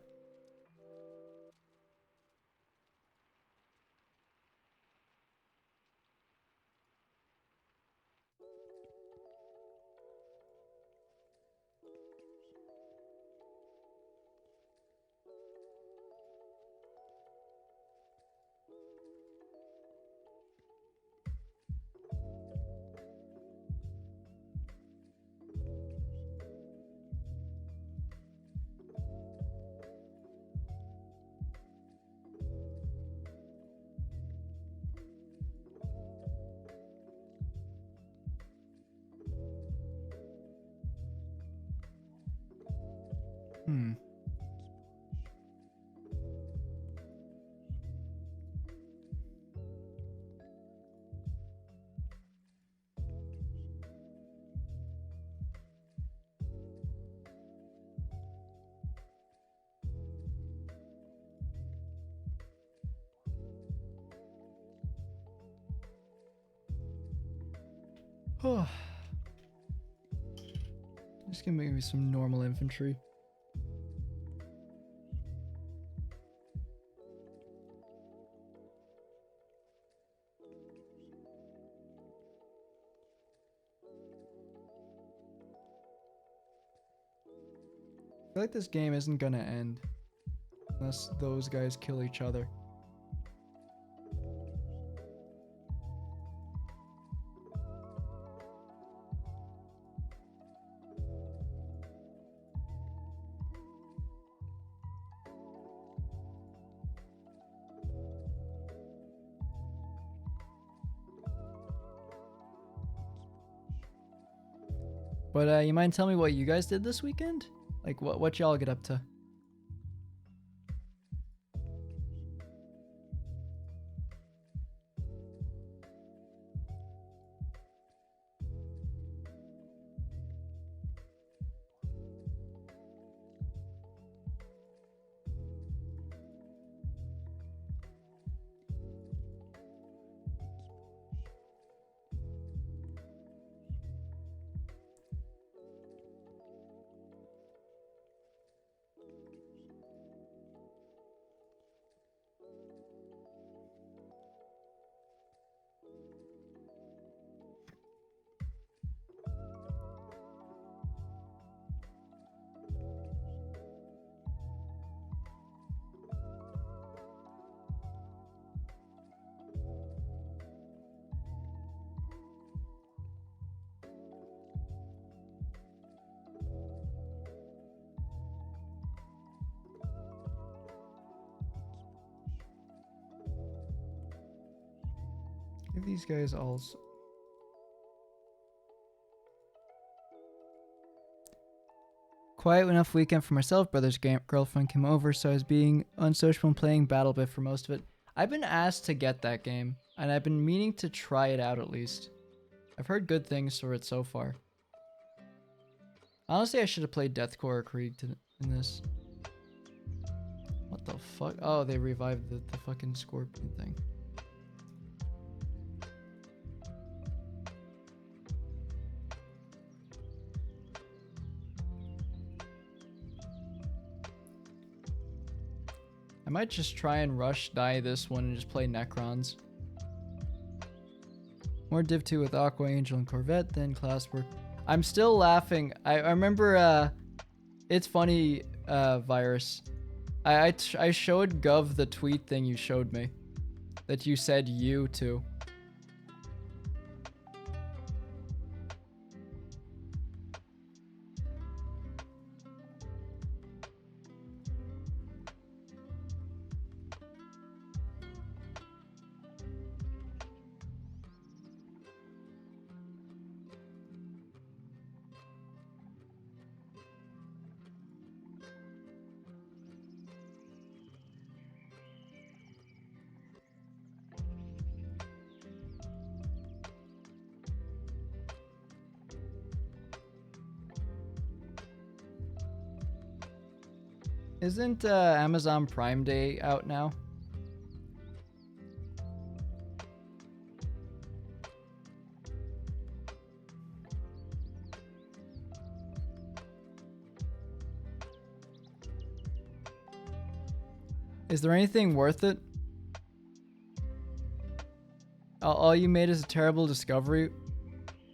Hmm. Oh. Just gonna make me some normal infantry. I feel like this game isn't gonna end unless those guys kill each other. But you mind telling me what you guys did this weekend? Like what y'all get up to? Give these guys all. Quiet enough weekend for myself. Brother's girlfriend came over, so I was being unsociable and playing BattleBit for most of it. I've been asked to get that game, and I've been meaning to try it out at least. I've heard good things for it so far. Honestly, I should have played Deathcore or Krieg in this. What the fuck? Oh, they revived the fucking Scorpion thing. I might just try and rush die this one and just play Necrons. More Div 2 with Aqua, Angel, and Corvette than classwork. I'm still laughing. I remember, it's funny, Virus. I showed Gov the tweet thing you showed me. That you said you to. Isn't Amazon Prime Day out now? Is there anything worth it? All you made is a terrible discovery.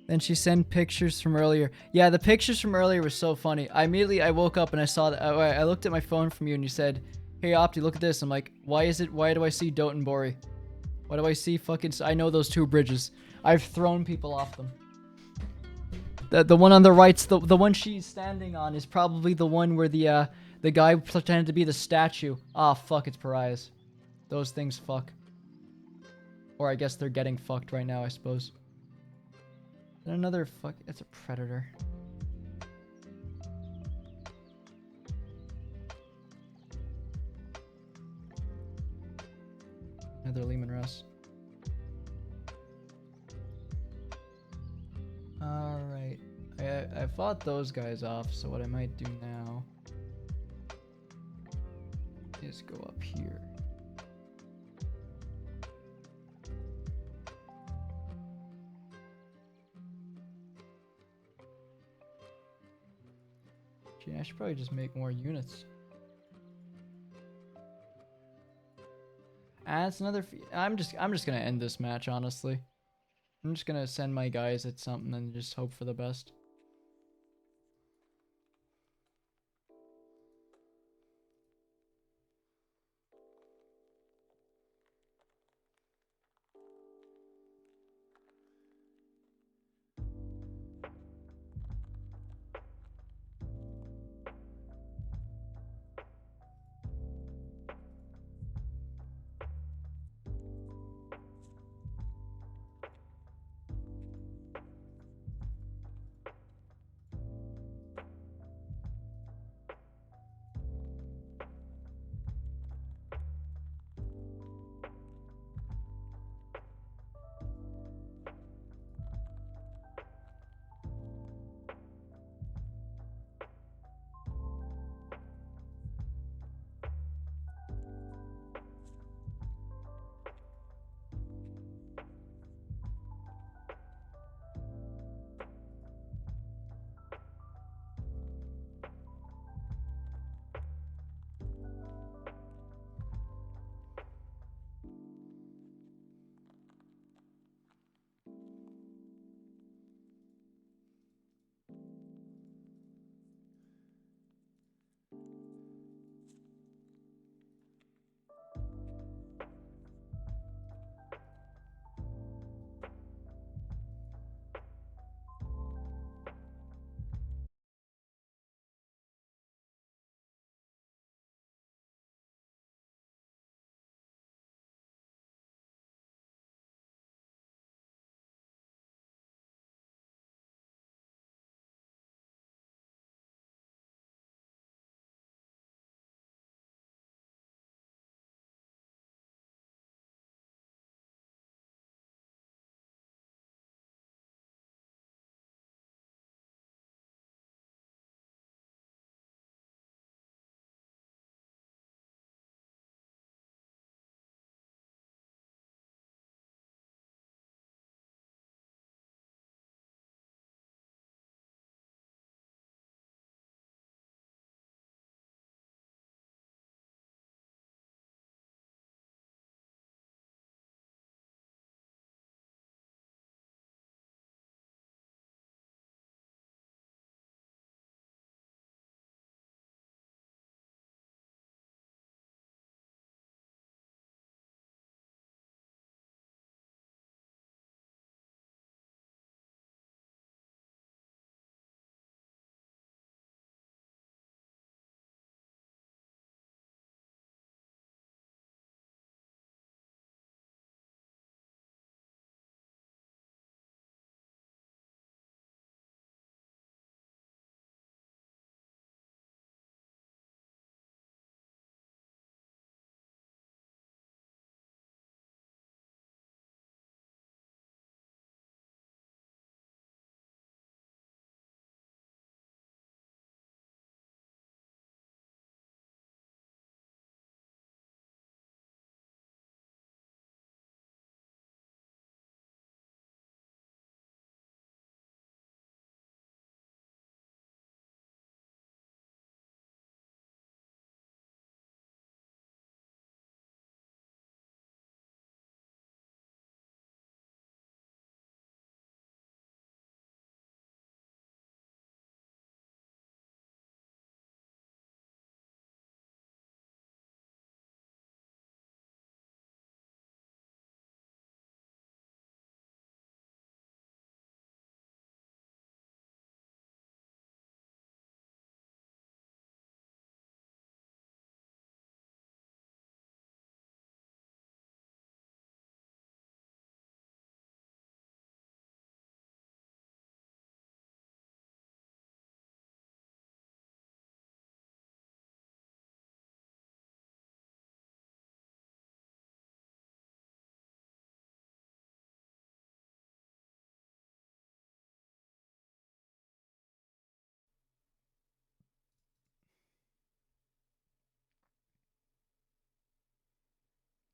Then she sent pictures from earlier. Yeah, the pictures from earlier were so funny. I woke up and I saw that. I looked at my phone from you and you said, "Hey Opti, look at this." I'm like, why do I see Dotonbori? Why do I see fucking? I know those two bridges. I've thrown people off them. The one on the right's the one she's standing on is probably the one where the guy pretended to be the statue. Ah, fuck, it's pariahs. Those things fuck. Or I guess they're getting fucked right now, I suppose. And another fuck, it's a predator. Another Lehman Russ. Alright. I fought those guys off, so what I might do now is go up here. Gee, I should probably just make more units. And it's another. I'm just gonna end this match, honestly. I'm just gonna send my guys at something and just hope for the best.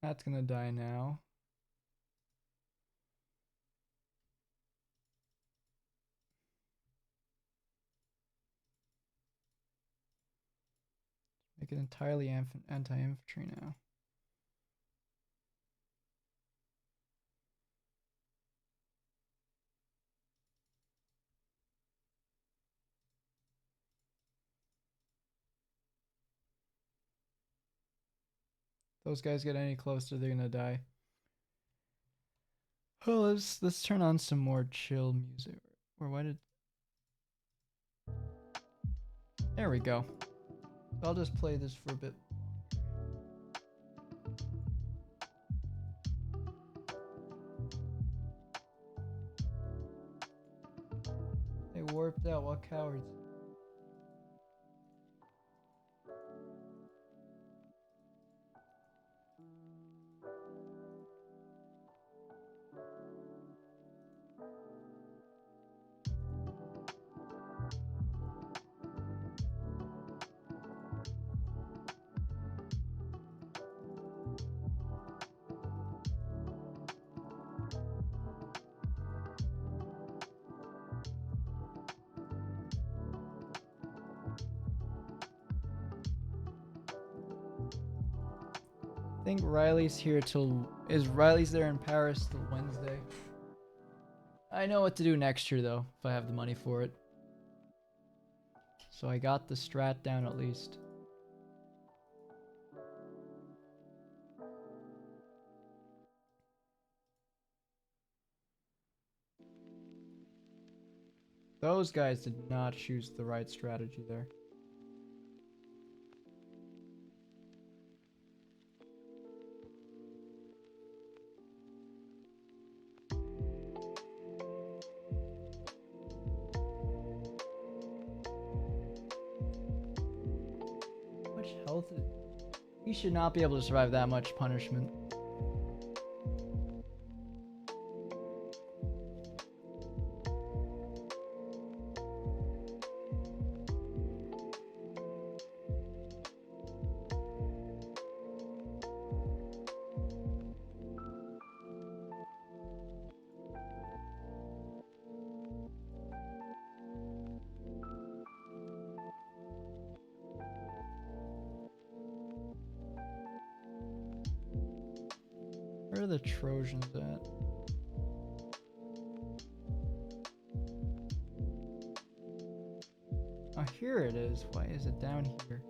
That's gonna die now. Make it entirely anti-infantry now. Those guys get any closer, they're gonna die. Oh, let's turn on some more chill music. Or why did? There we go. I'll just play this for a bit. They warped out. What cowards? I think Riley's here till... Riley's there in Paris till Wednesday. I know what to do next year, though, if I have the money for it. So I got the strat down at least. Those guys did not choose the right strategy there. How much health? He should not be able to survive that much punishment. Where are the Trojans at? Oh, here it is. Why is it down here?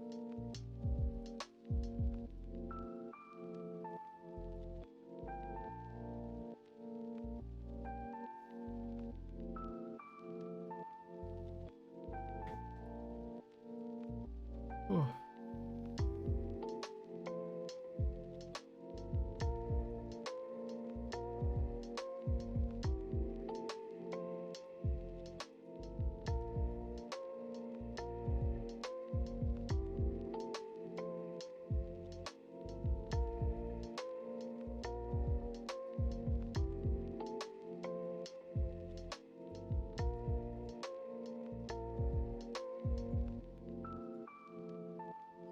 Whew.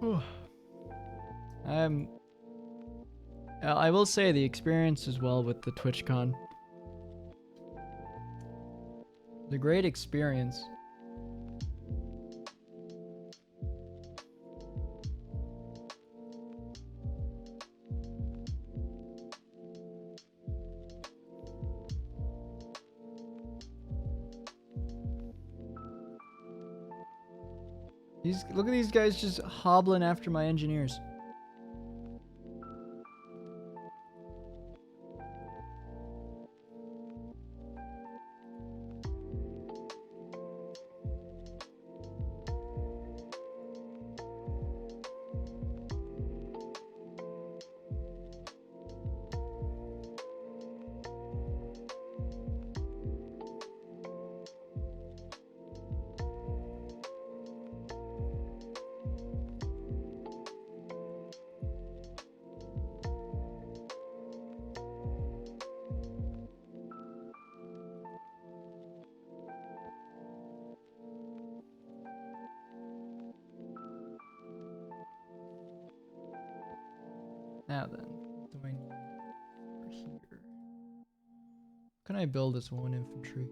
Whew. I will say the experience as well with the TwitchCon. It's a great experience. Look at these guys just hobbling after my engineers. Now then. do I need over here? Can I build this one infantry?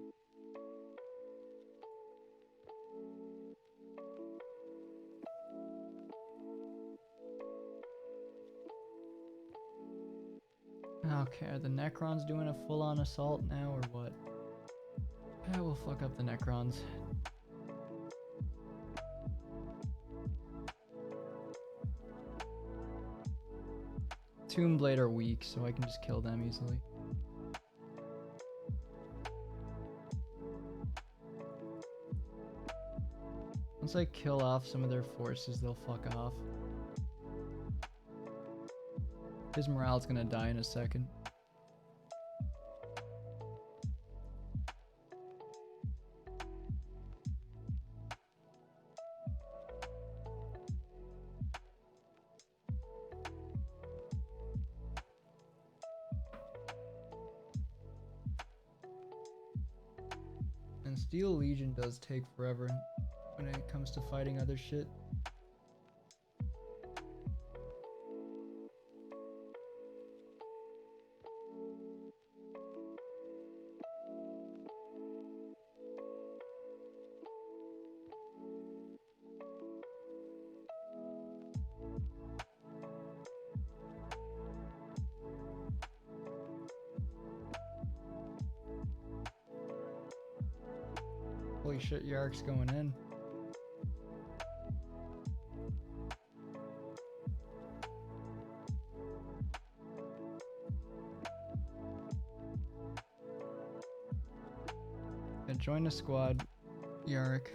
Okay, are the Necrons doing a full-on assault now or what? I will fuck up the Necrons. Tombblade are weak, so I can just kill them easily. Once I kill off some of their forces, they'll fuck off. His morale's gonna die in a second. And Steel Legion does take forever when it comes to fighting other shit. Holy shit, Yark's going in. Yeah, join the squad, Yark.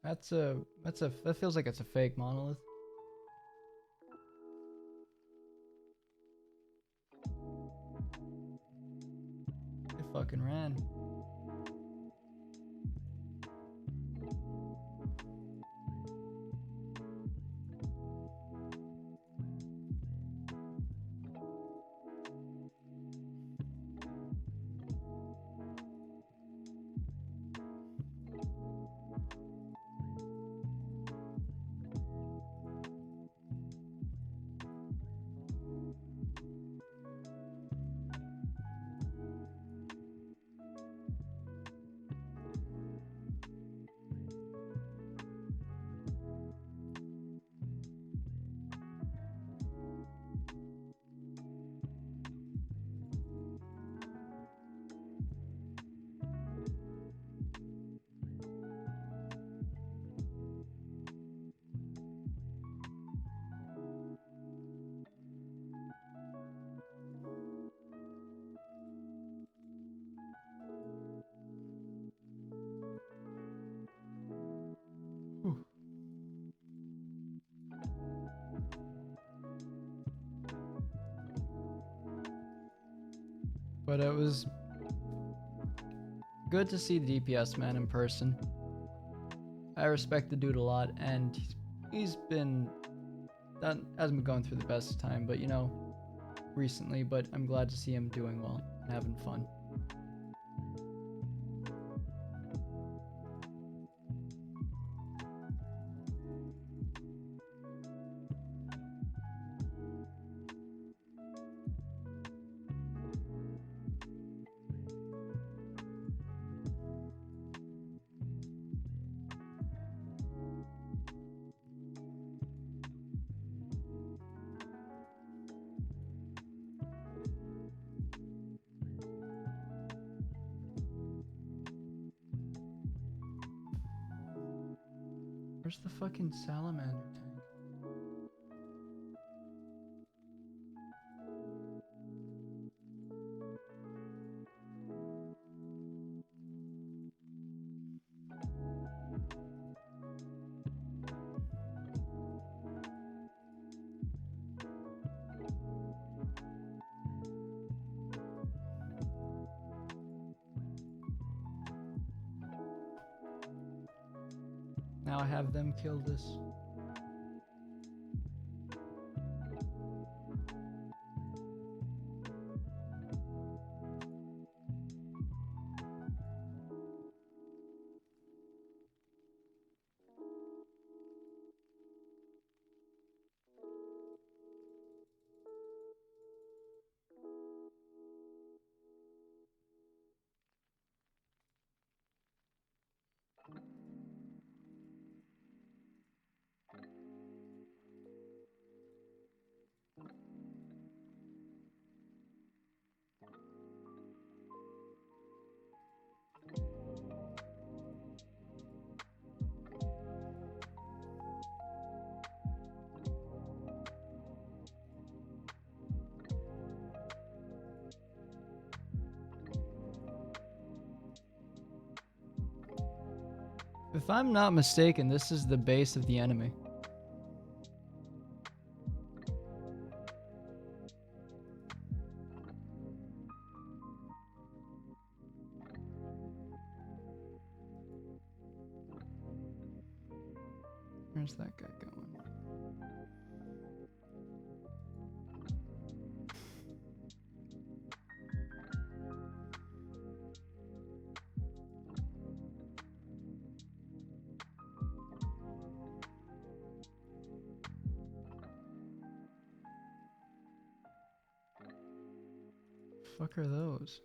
That feels like it's a fake monolith. It fucking ran. Whew. But it was good to see the DPS man in person. I respect the dude a lot, and he's been hasn't been going through the best time, but you know, recently. But I'm glad to see him doing well and having fun. Where's the fucking salamander tank? Now have them kill this. If I'm not mistaken, this is the base of the enemy. Where's that guy going? Fuck are those?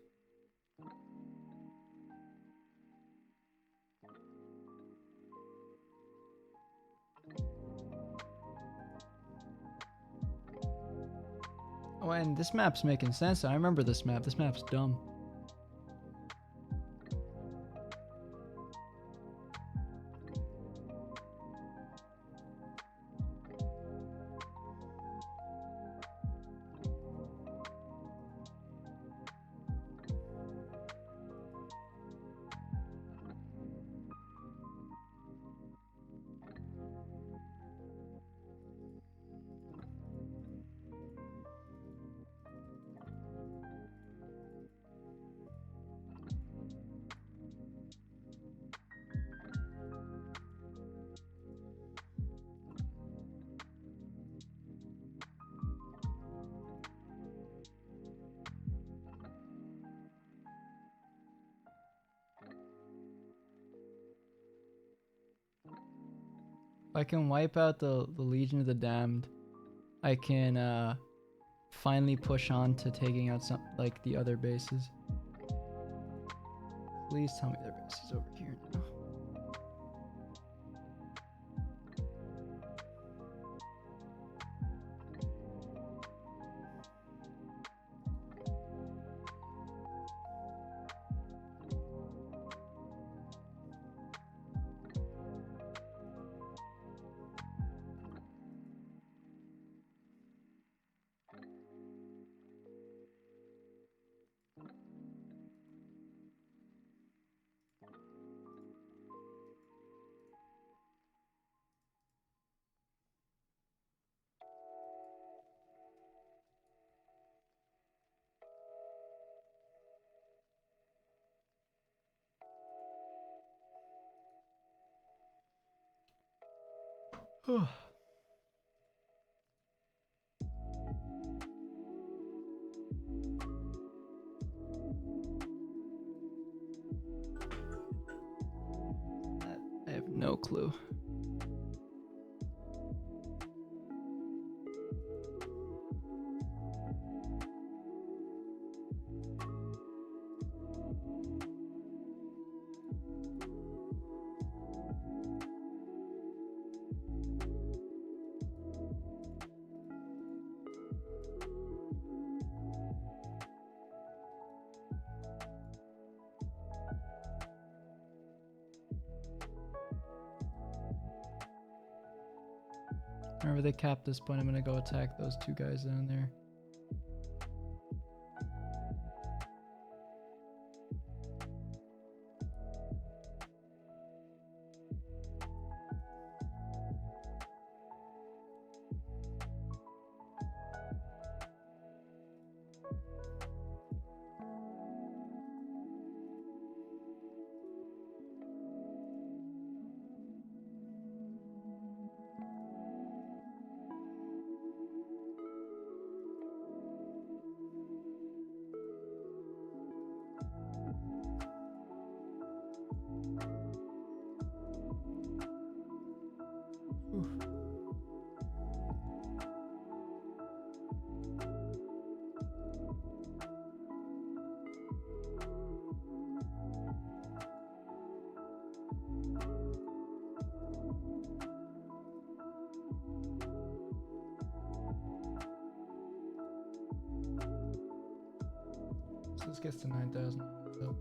Oh, and this map's making sense. I remember this map. This map's dumb. If I can wipe out the Legion of the Damned, I can finally push on to taking out some like the other bases. Please tell me their base is over here now. I have no clue. Whenever they cap this point, I'm gonna go attack those two guys down there. So this gets to 9,000. So.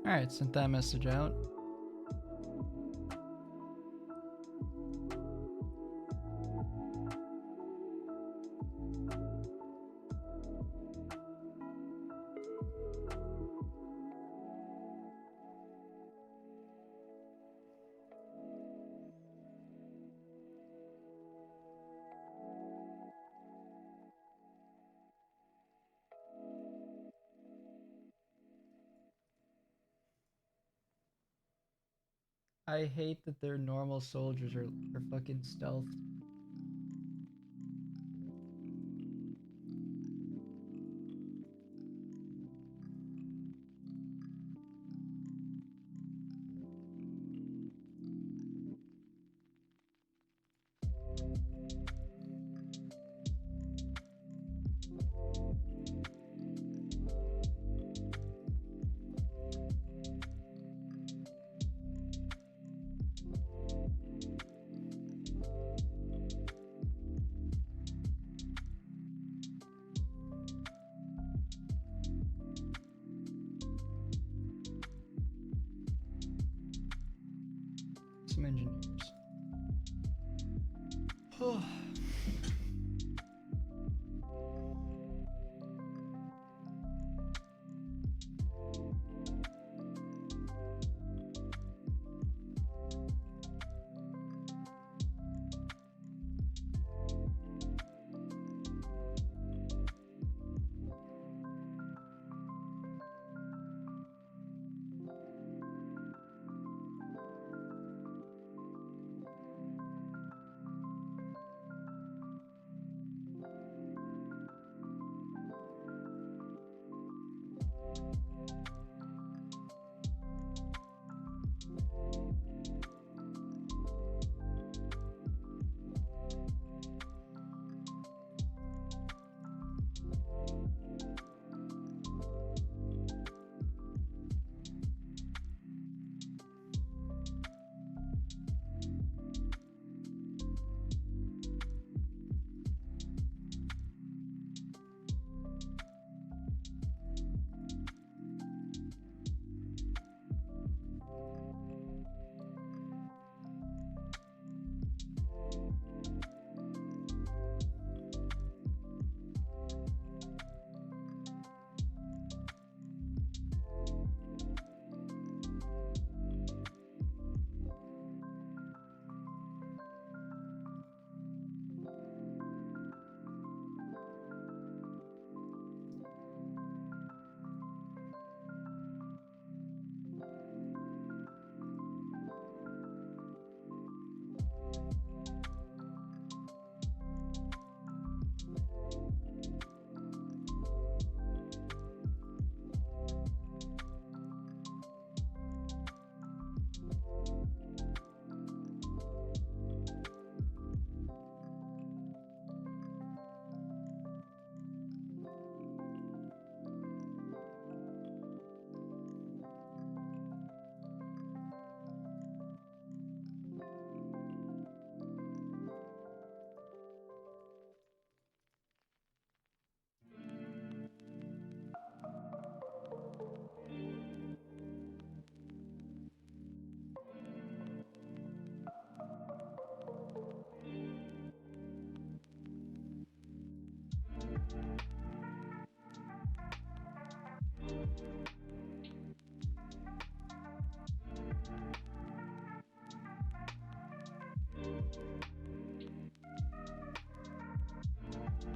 Alright, sent that message out. I hate that their normal soldiers are fucking stealthed.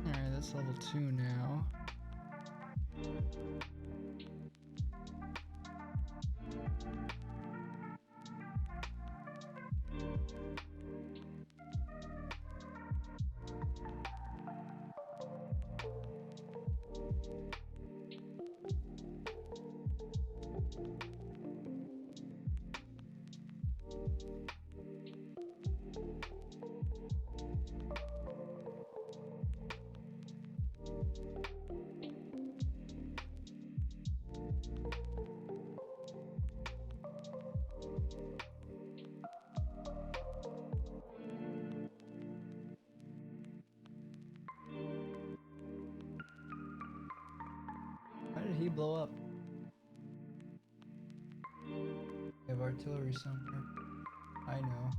Alright, that's level 2 now. How did he blow up? We have artillery somewhere. I know.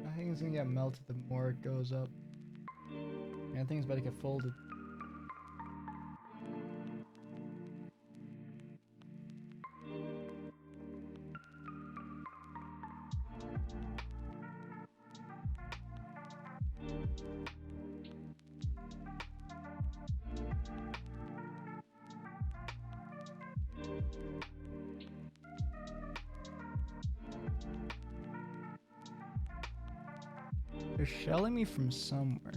I think it's gonna get melted the more it goes up. And I think it's about to get folded. They're shelling me from somewhere.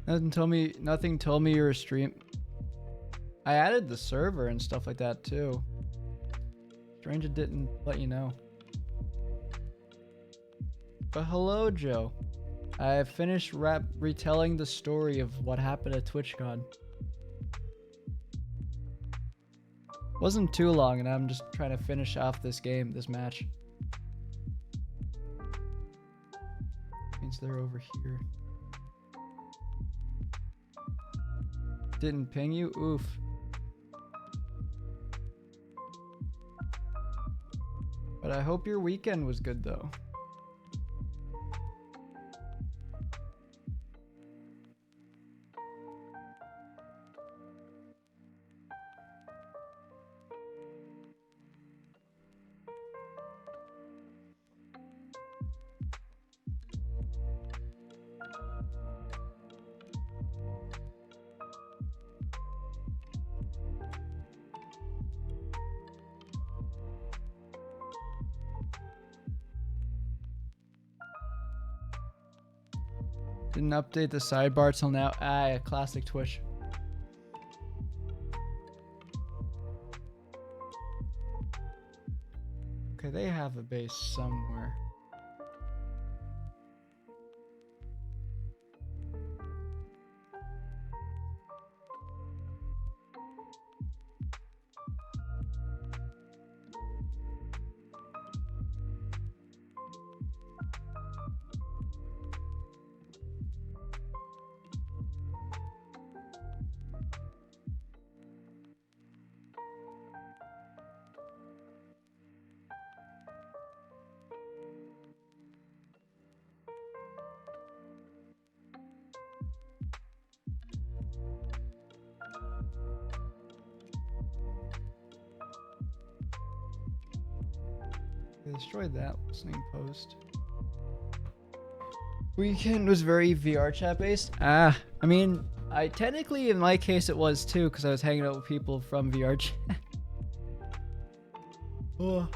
Nothing told me you were stream. I added the server and stuff like that too. Strange it didn't let you know. But hello, Joe. I finished retelling the story of what happened at TwitchCon. Wasn't too long, and I'm just trying to finish off this match. Means they're over here. Didn't ping you? Oof. But I hope your weekend was good though. Didn't update the sidebar till now. Ah, yeah, classic Twitch. Okay, they have a base somewhere. I destroyed that listening post. Weekend was very VR chat based. I mean, I technically in my case it was too, because I was hanging out with people from VR chat. Oh.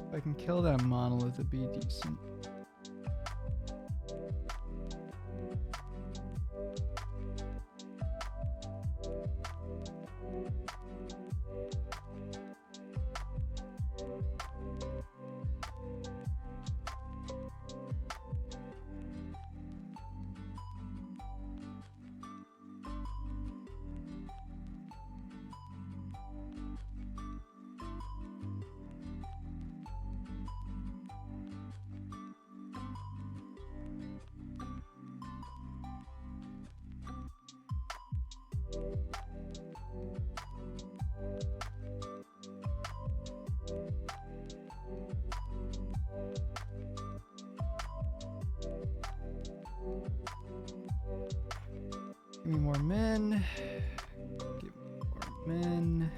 If I can kill that monolith, it'd be decent. Give me more men. Give me more men.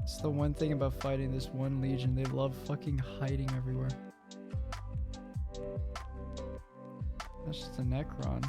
It's the one thing about fighting this one legion. They love fucking hiding everywhere. That's just a Necron.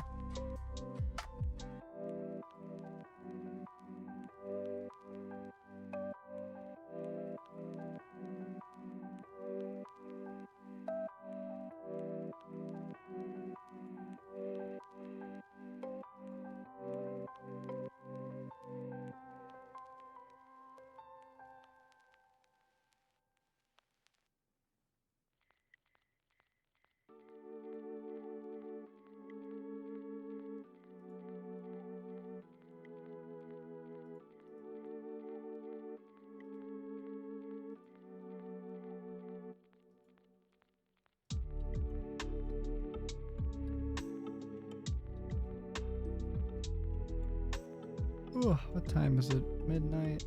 Ooh, what time is it? Midnight.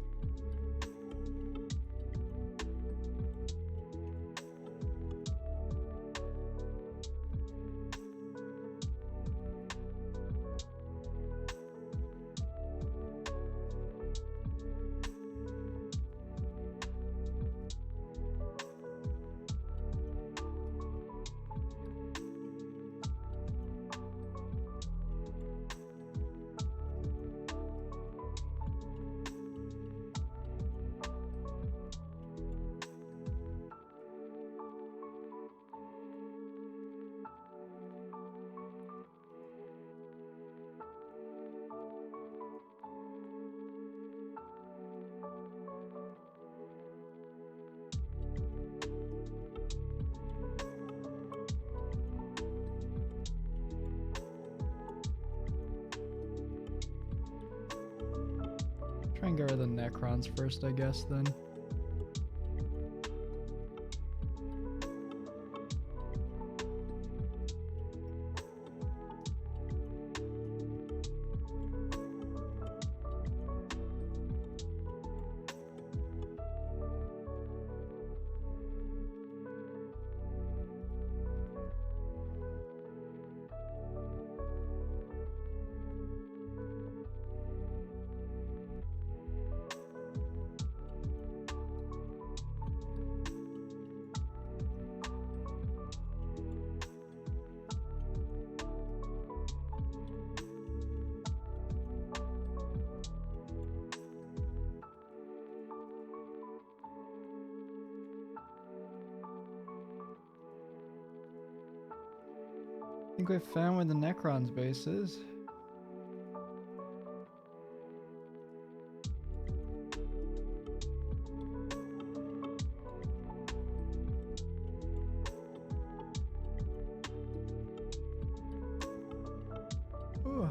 Try and get rid of the Necrons first, I guess, then. I think we found where the Necron's base is. Ooh.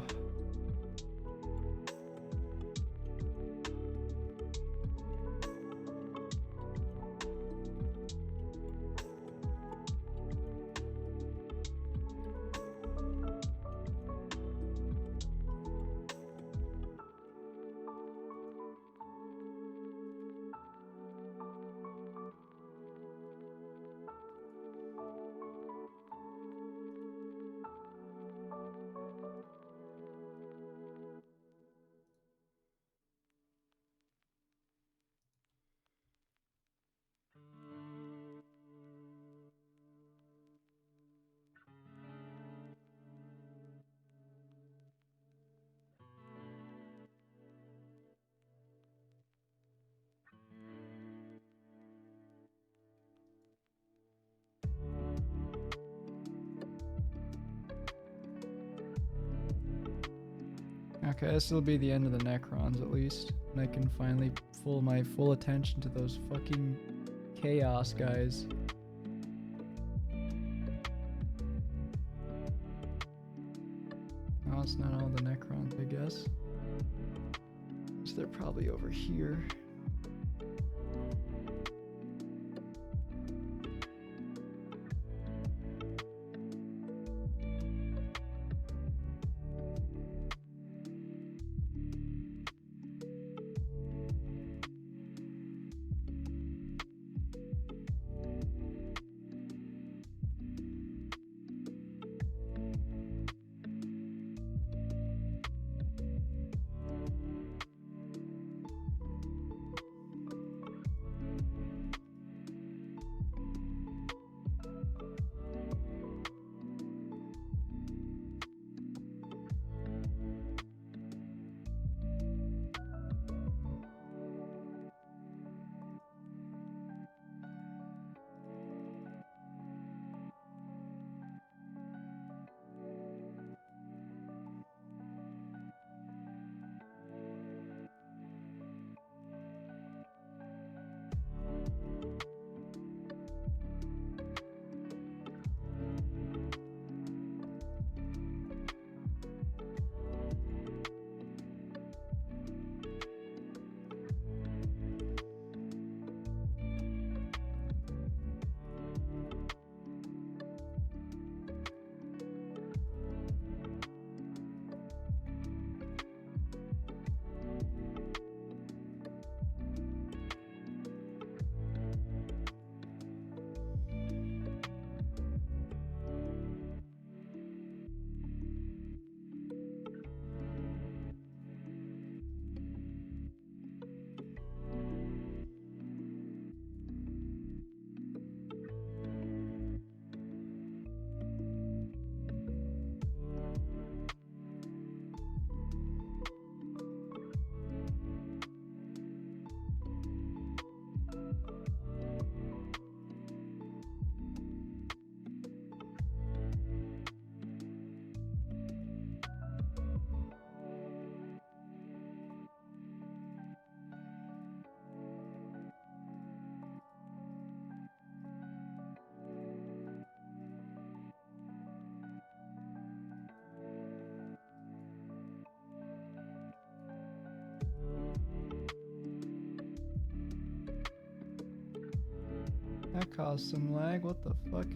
Okay, this will be the end of the Necrons at least. And I can finally my full attention to those fucking chaos guys. Oh, it's not all the Necrons, I guess. So they're probably over here. That caused some lag. What the fuck?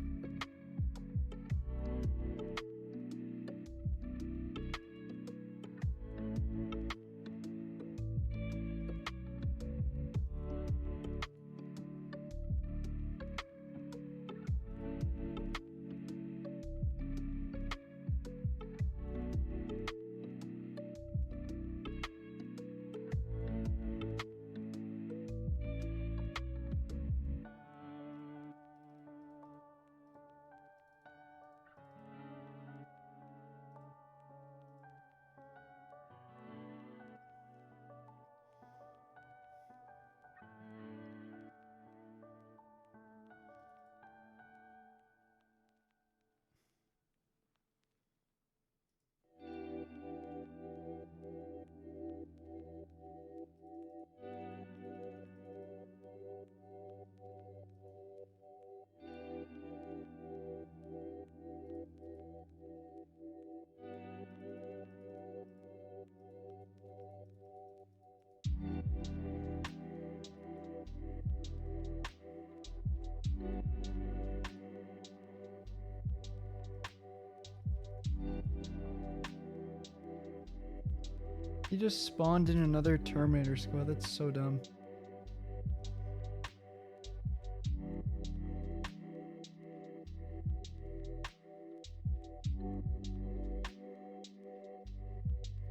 He just spawned in another Terminator squad. That's so dumb.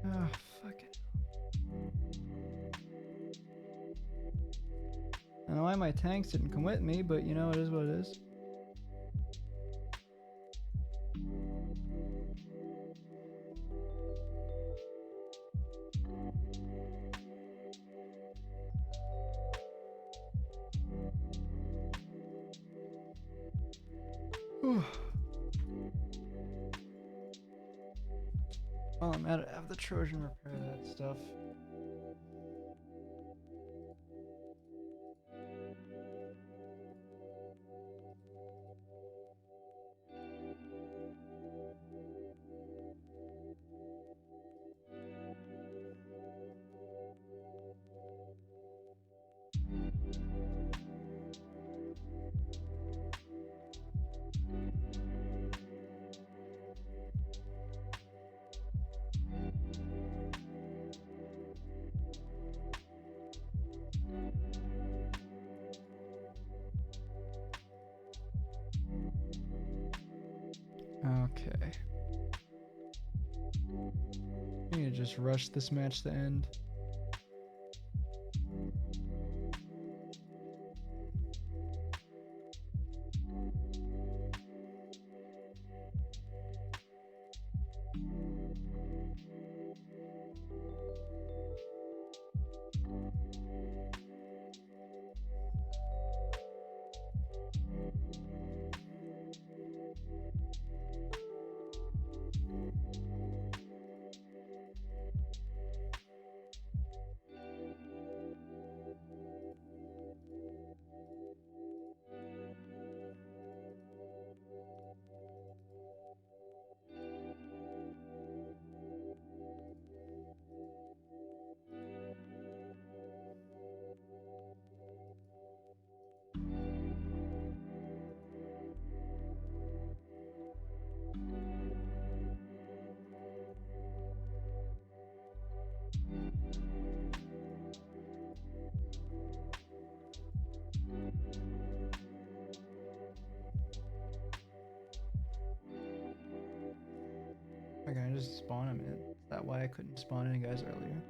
Ah, fuck it. I don't know why my tanks didn't come with me, but you know, it is what it is. Whew. Well, I'm out of the Trojan repair that stuff. Okay. I need to just rush this match to end. Okay, I just spawn him in. Is that why I couldn't spawn any guys earlier?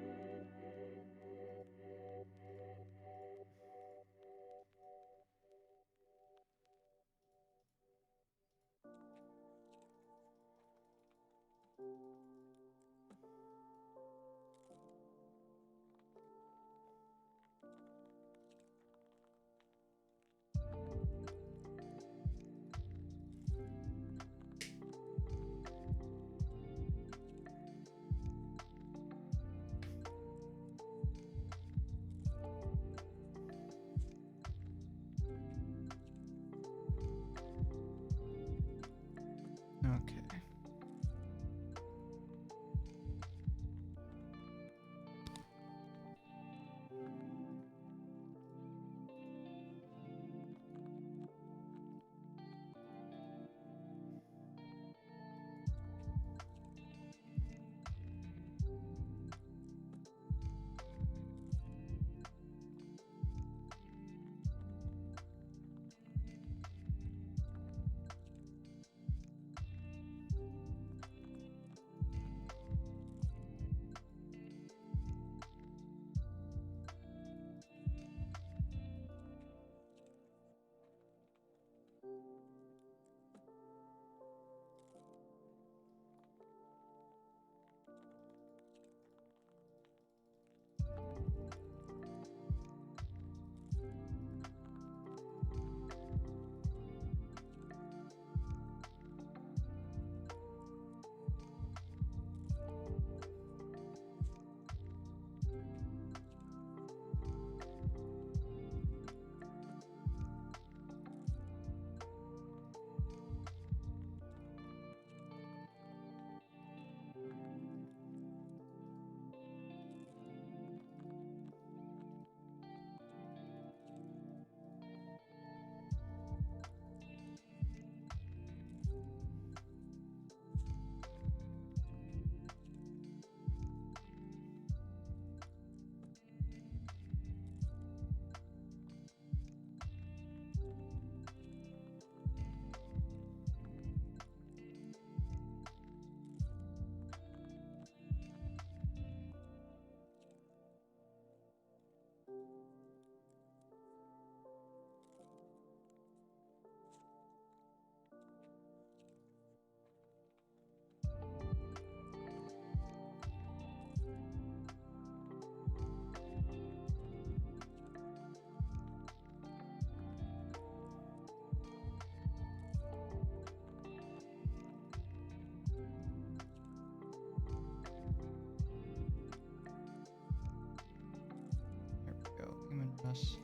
boss.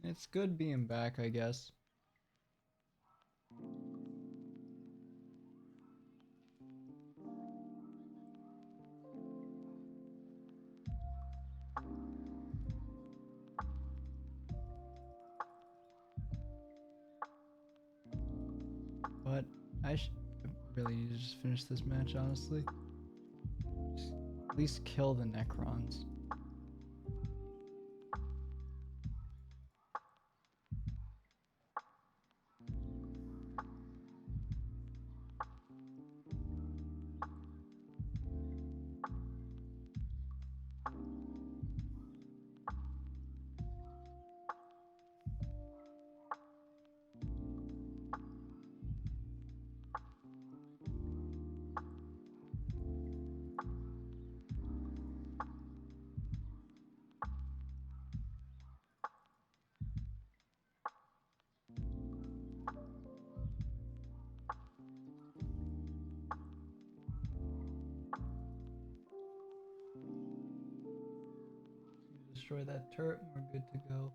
It's good being back, I guess. But I really need to just finish this match, honestly. Just at least kill the Necrons. Destroy that turret, we're good to go.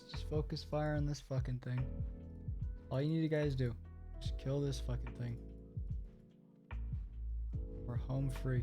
Just focus fire on this fucking thing. All you need to guys do, just kill this fucking thing. We're home free.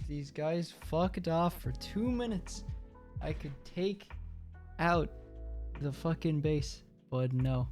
these guys fucked off for 2 minutes, I could take out the fucking base, but no.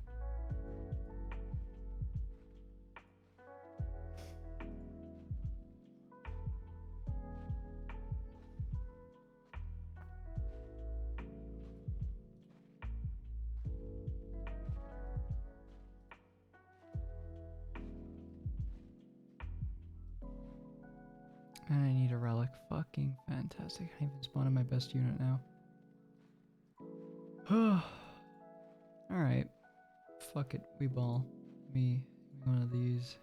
And I need a relic. Fucking fantastic. I even spawned my best unit now. Alright. Fuck it. We ball. Me. One of these.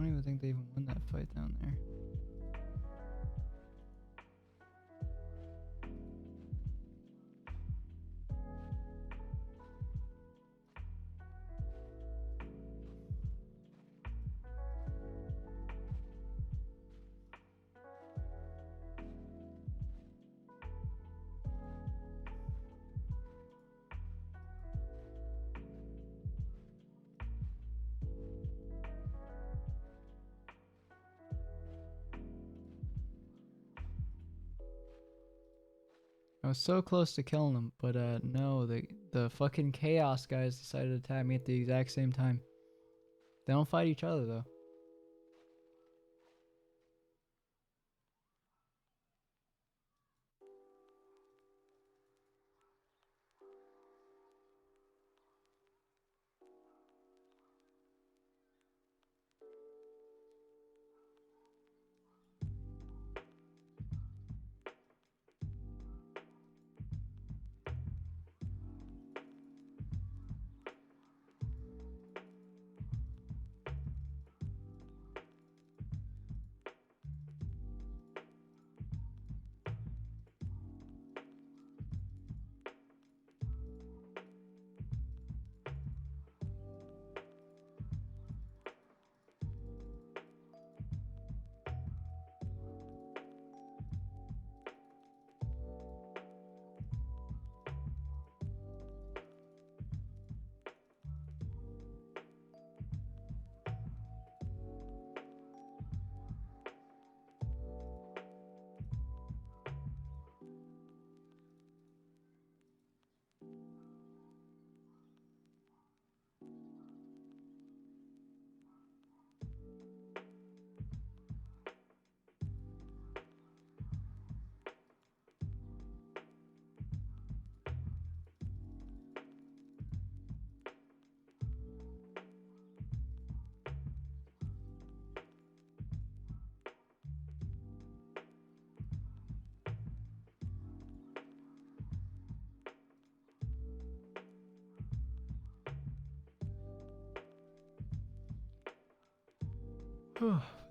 I don't even think they even won that fight down there. I was so close to killing them, but no, the fucking chaos guys decided to attack me at the exact same time. They don't fight each other though.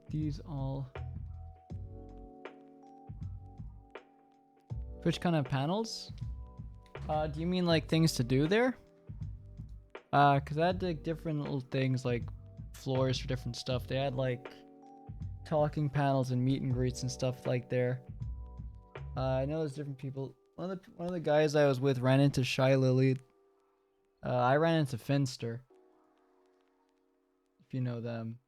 These all. Which kind of panels? Do you mean like things to do there? Cause I had like different little things like floors for different stuff. They had like talking panels and meet and greets and stuff like there. I know there's different people. One of the guys I was with ran into Shy Lily. I ran into Finster. If you know them.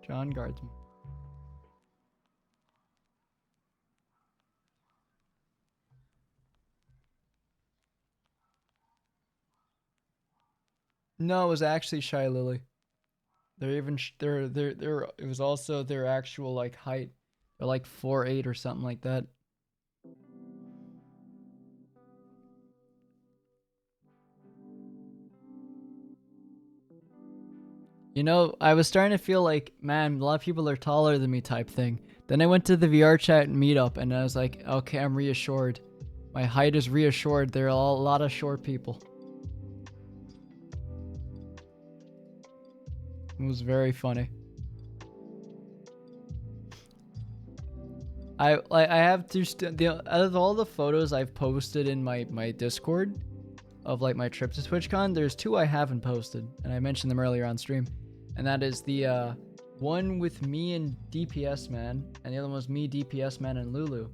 John Guardsman. No, it was actually Shy Lily. They're even they're it was also their actual like height. They're like 4'8" or something like that. You know, I was starting to feel like, man, a lot of people are taller than me type thing. Then I went to the VR chat meetup and I was like, okay, I'm reassured. My height is reassured. There are a lot of short people. It was very funny. I have to out of all the photos I've posted in my Discord of like my trip to TwitchCon, there's two I haven't posted, and I mentioned them earlier on stream, and that is the one with me and DPS Man, and the other one was me, DPS Man, and Lulu.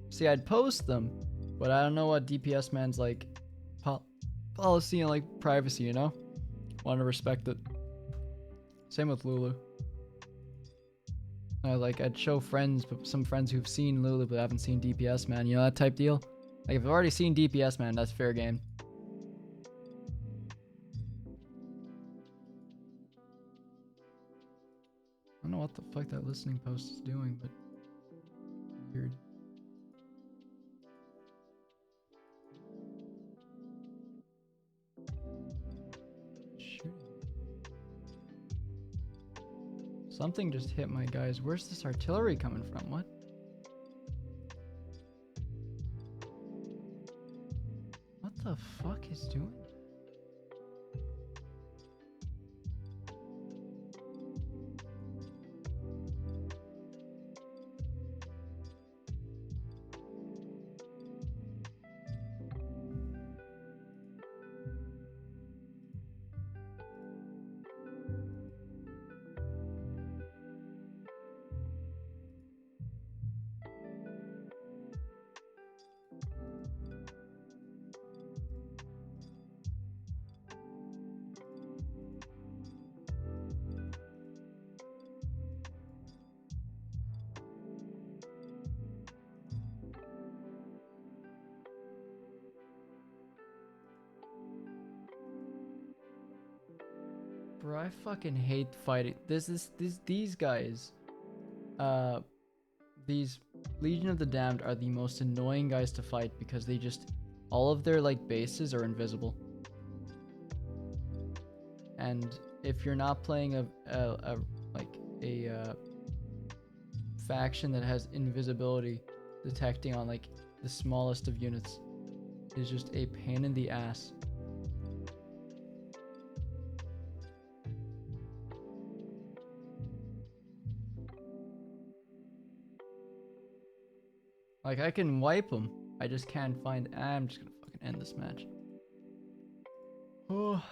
See, I'd post them, but I don't know what DPS Man's like policy and like privacy, you know? Want to respect it. Same with Lulu. Like I'd show friends, but some friends who've seen Lulu but haven't seen DPS Man, you know, that type deal. Like if I've already seen DPS Man, that's fair game. I don't know what the fuck that listening post is doing, but weird. Something just hit my guys. Where's this artillery coming from? What? What the fuck is doing? Bro, I fucking hate fighting. These guys, these Legion of the Damned are the most annoying guys to fight because they just, all of their like bases are invisible. And if you're not playing a faction that has invisibility detecting on like the smallest of units, is just a pain in the ass. Like, I can wipe them. I just can't find... I'm just gonna fucking end this match. Oh,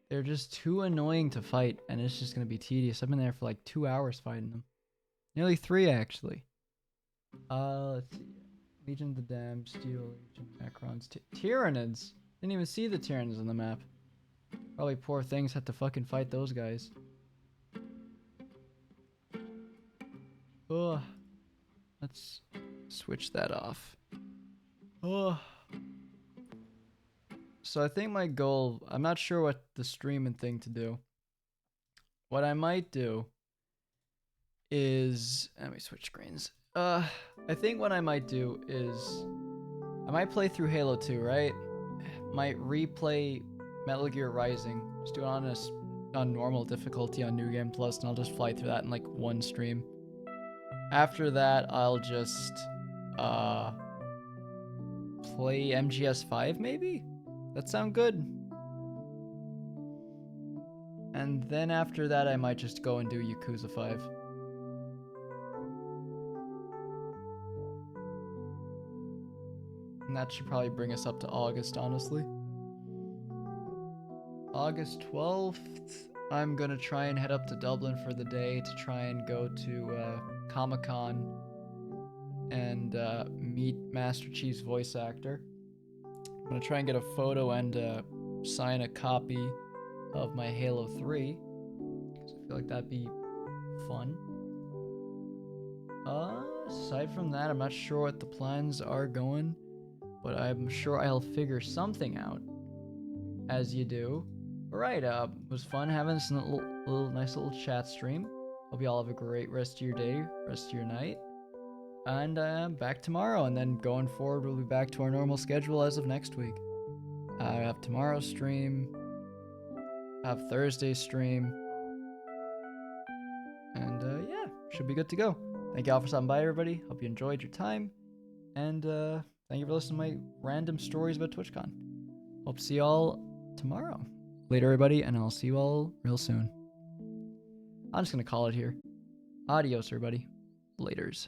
they're just too annoying to fight, and it's just gonna be tedious. I've been there for like 2 hours fighting them. Nearly 3, actually. Let's see. Legion of the Damned, Steel Legion, Necrons, Tyranids. Didn't even see the Tyranids on the map. Probably poor things had to fucking fight those guys. Oh, let's switch that off. Oh. So I think my goal, I'm not sure what the streaming thing to do. What I might do is, let me switch screens. I think what I might do is, I might play through Halo 2, right? Might replay Metal Gear Rising, just do it on normal difficulty on New Game Plus, and I'll just fly through that in like one stream. After that, I'll just play MGS5 maybe? That sound good? And then after that, I might just go and do Yakuza 5. And that should probably bring us up to August, honestly. August 12th, I'm gonna try and head up to Dublin for the day to try and go to Comic-Con and meet Master Chief's voice actor. I'm gonna try and get a photo and sign a copy of my Halo 3, because I feel like that'd be fun. Aside from that, I'm not sure what the plans are going. but I'm sure I'll figure something out, as you do. Alright, it was fun having this nice little chat stream. Hope you all have a great rest of your day, rest of your night. And back tomorrow, and then going forward, we'll be back to our normal schedule as of next week. I have tomorrow's stream, I have Thursday's stream, and yeah, should be good to go. Thank you all for stopping by, everybody. Hope you enjoyed your time, and thank you for listening to my random stories about TwitchCon. Hope to see you all tomorrow. Later, everybody, and I'll see you all real soon. I'm just gonna call it here. Adios, everybody. Laters.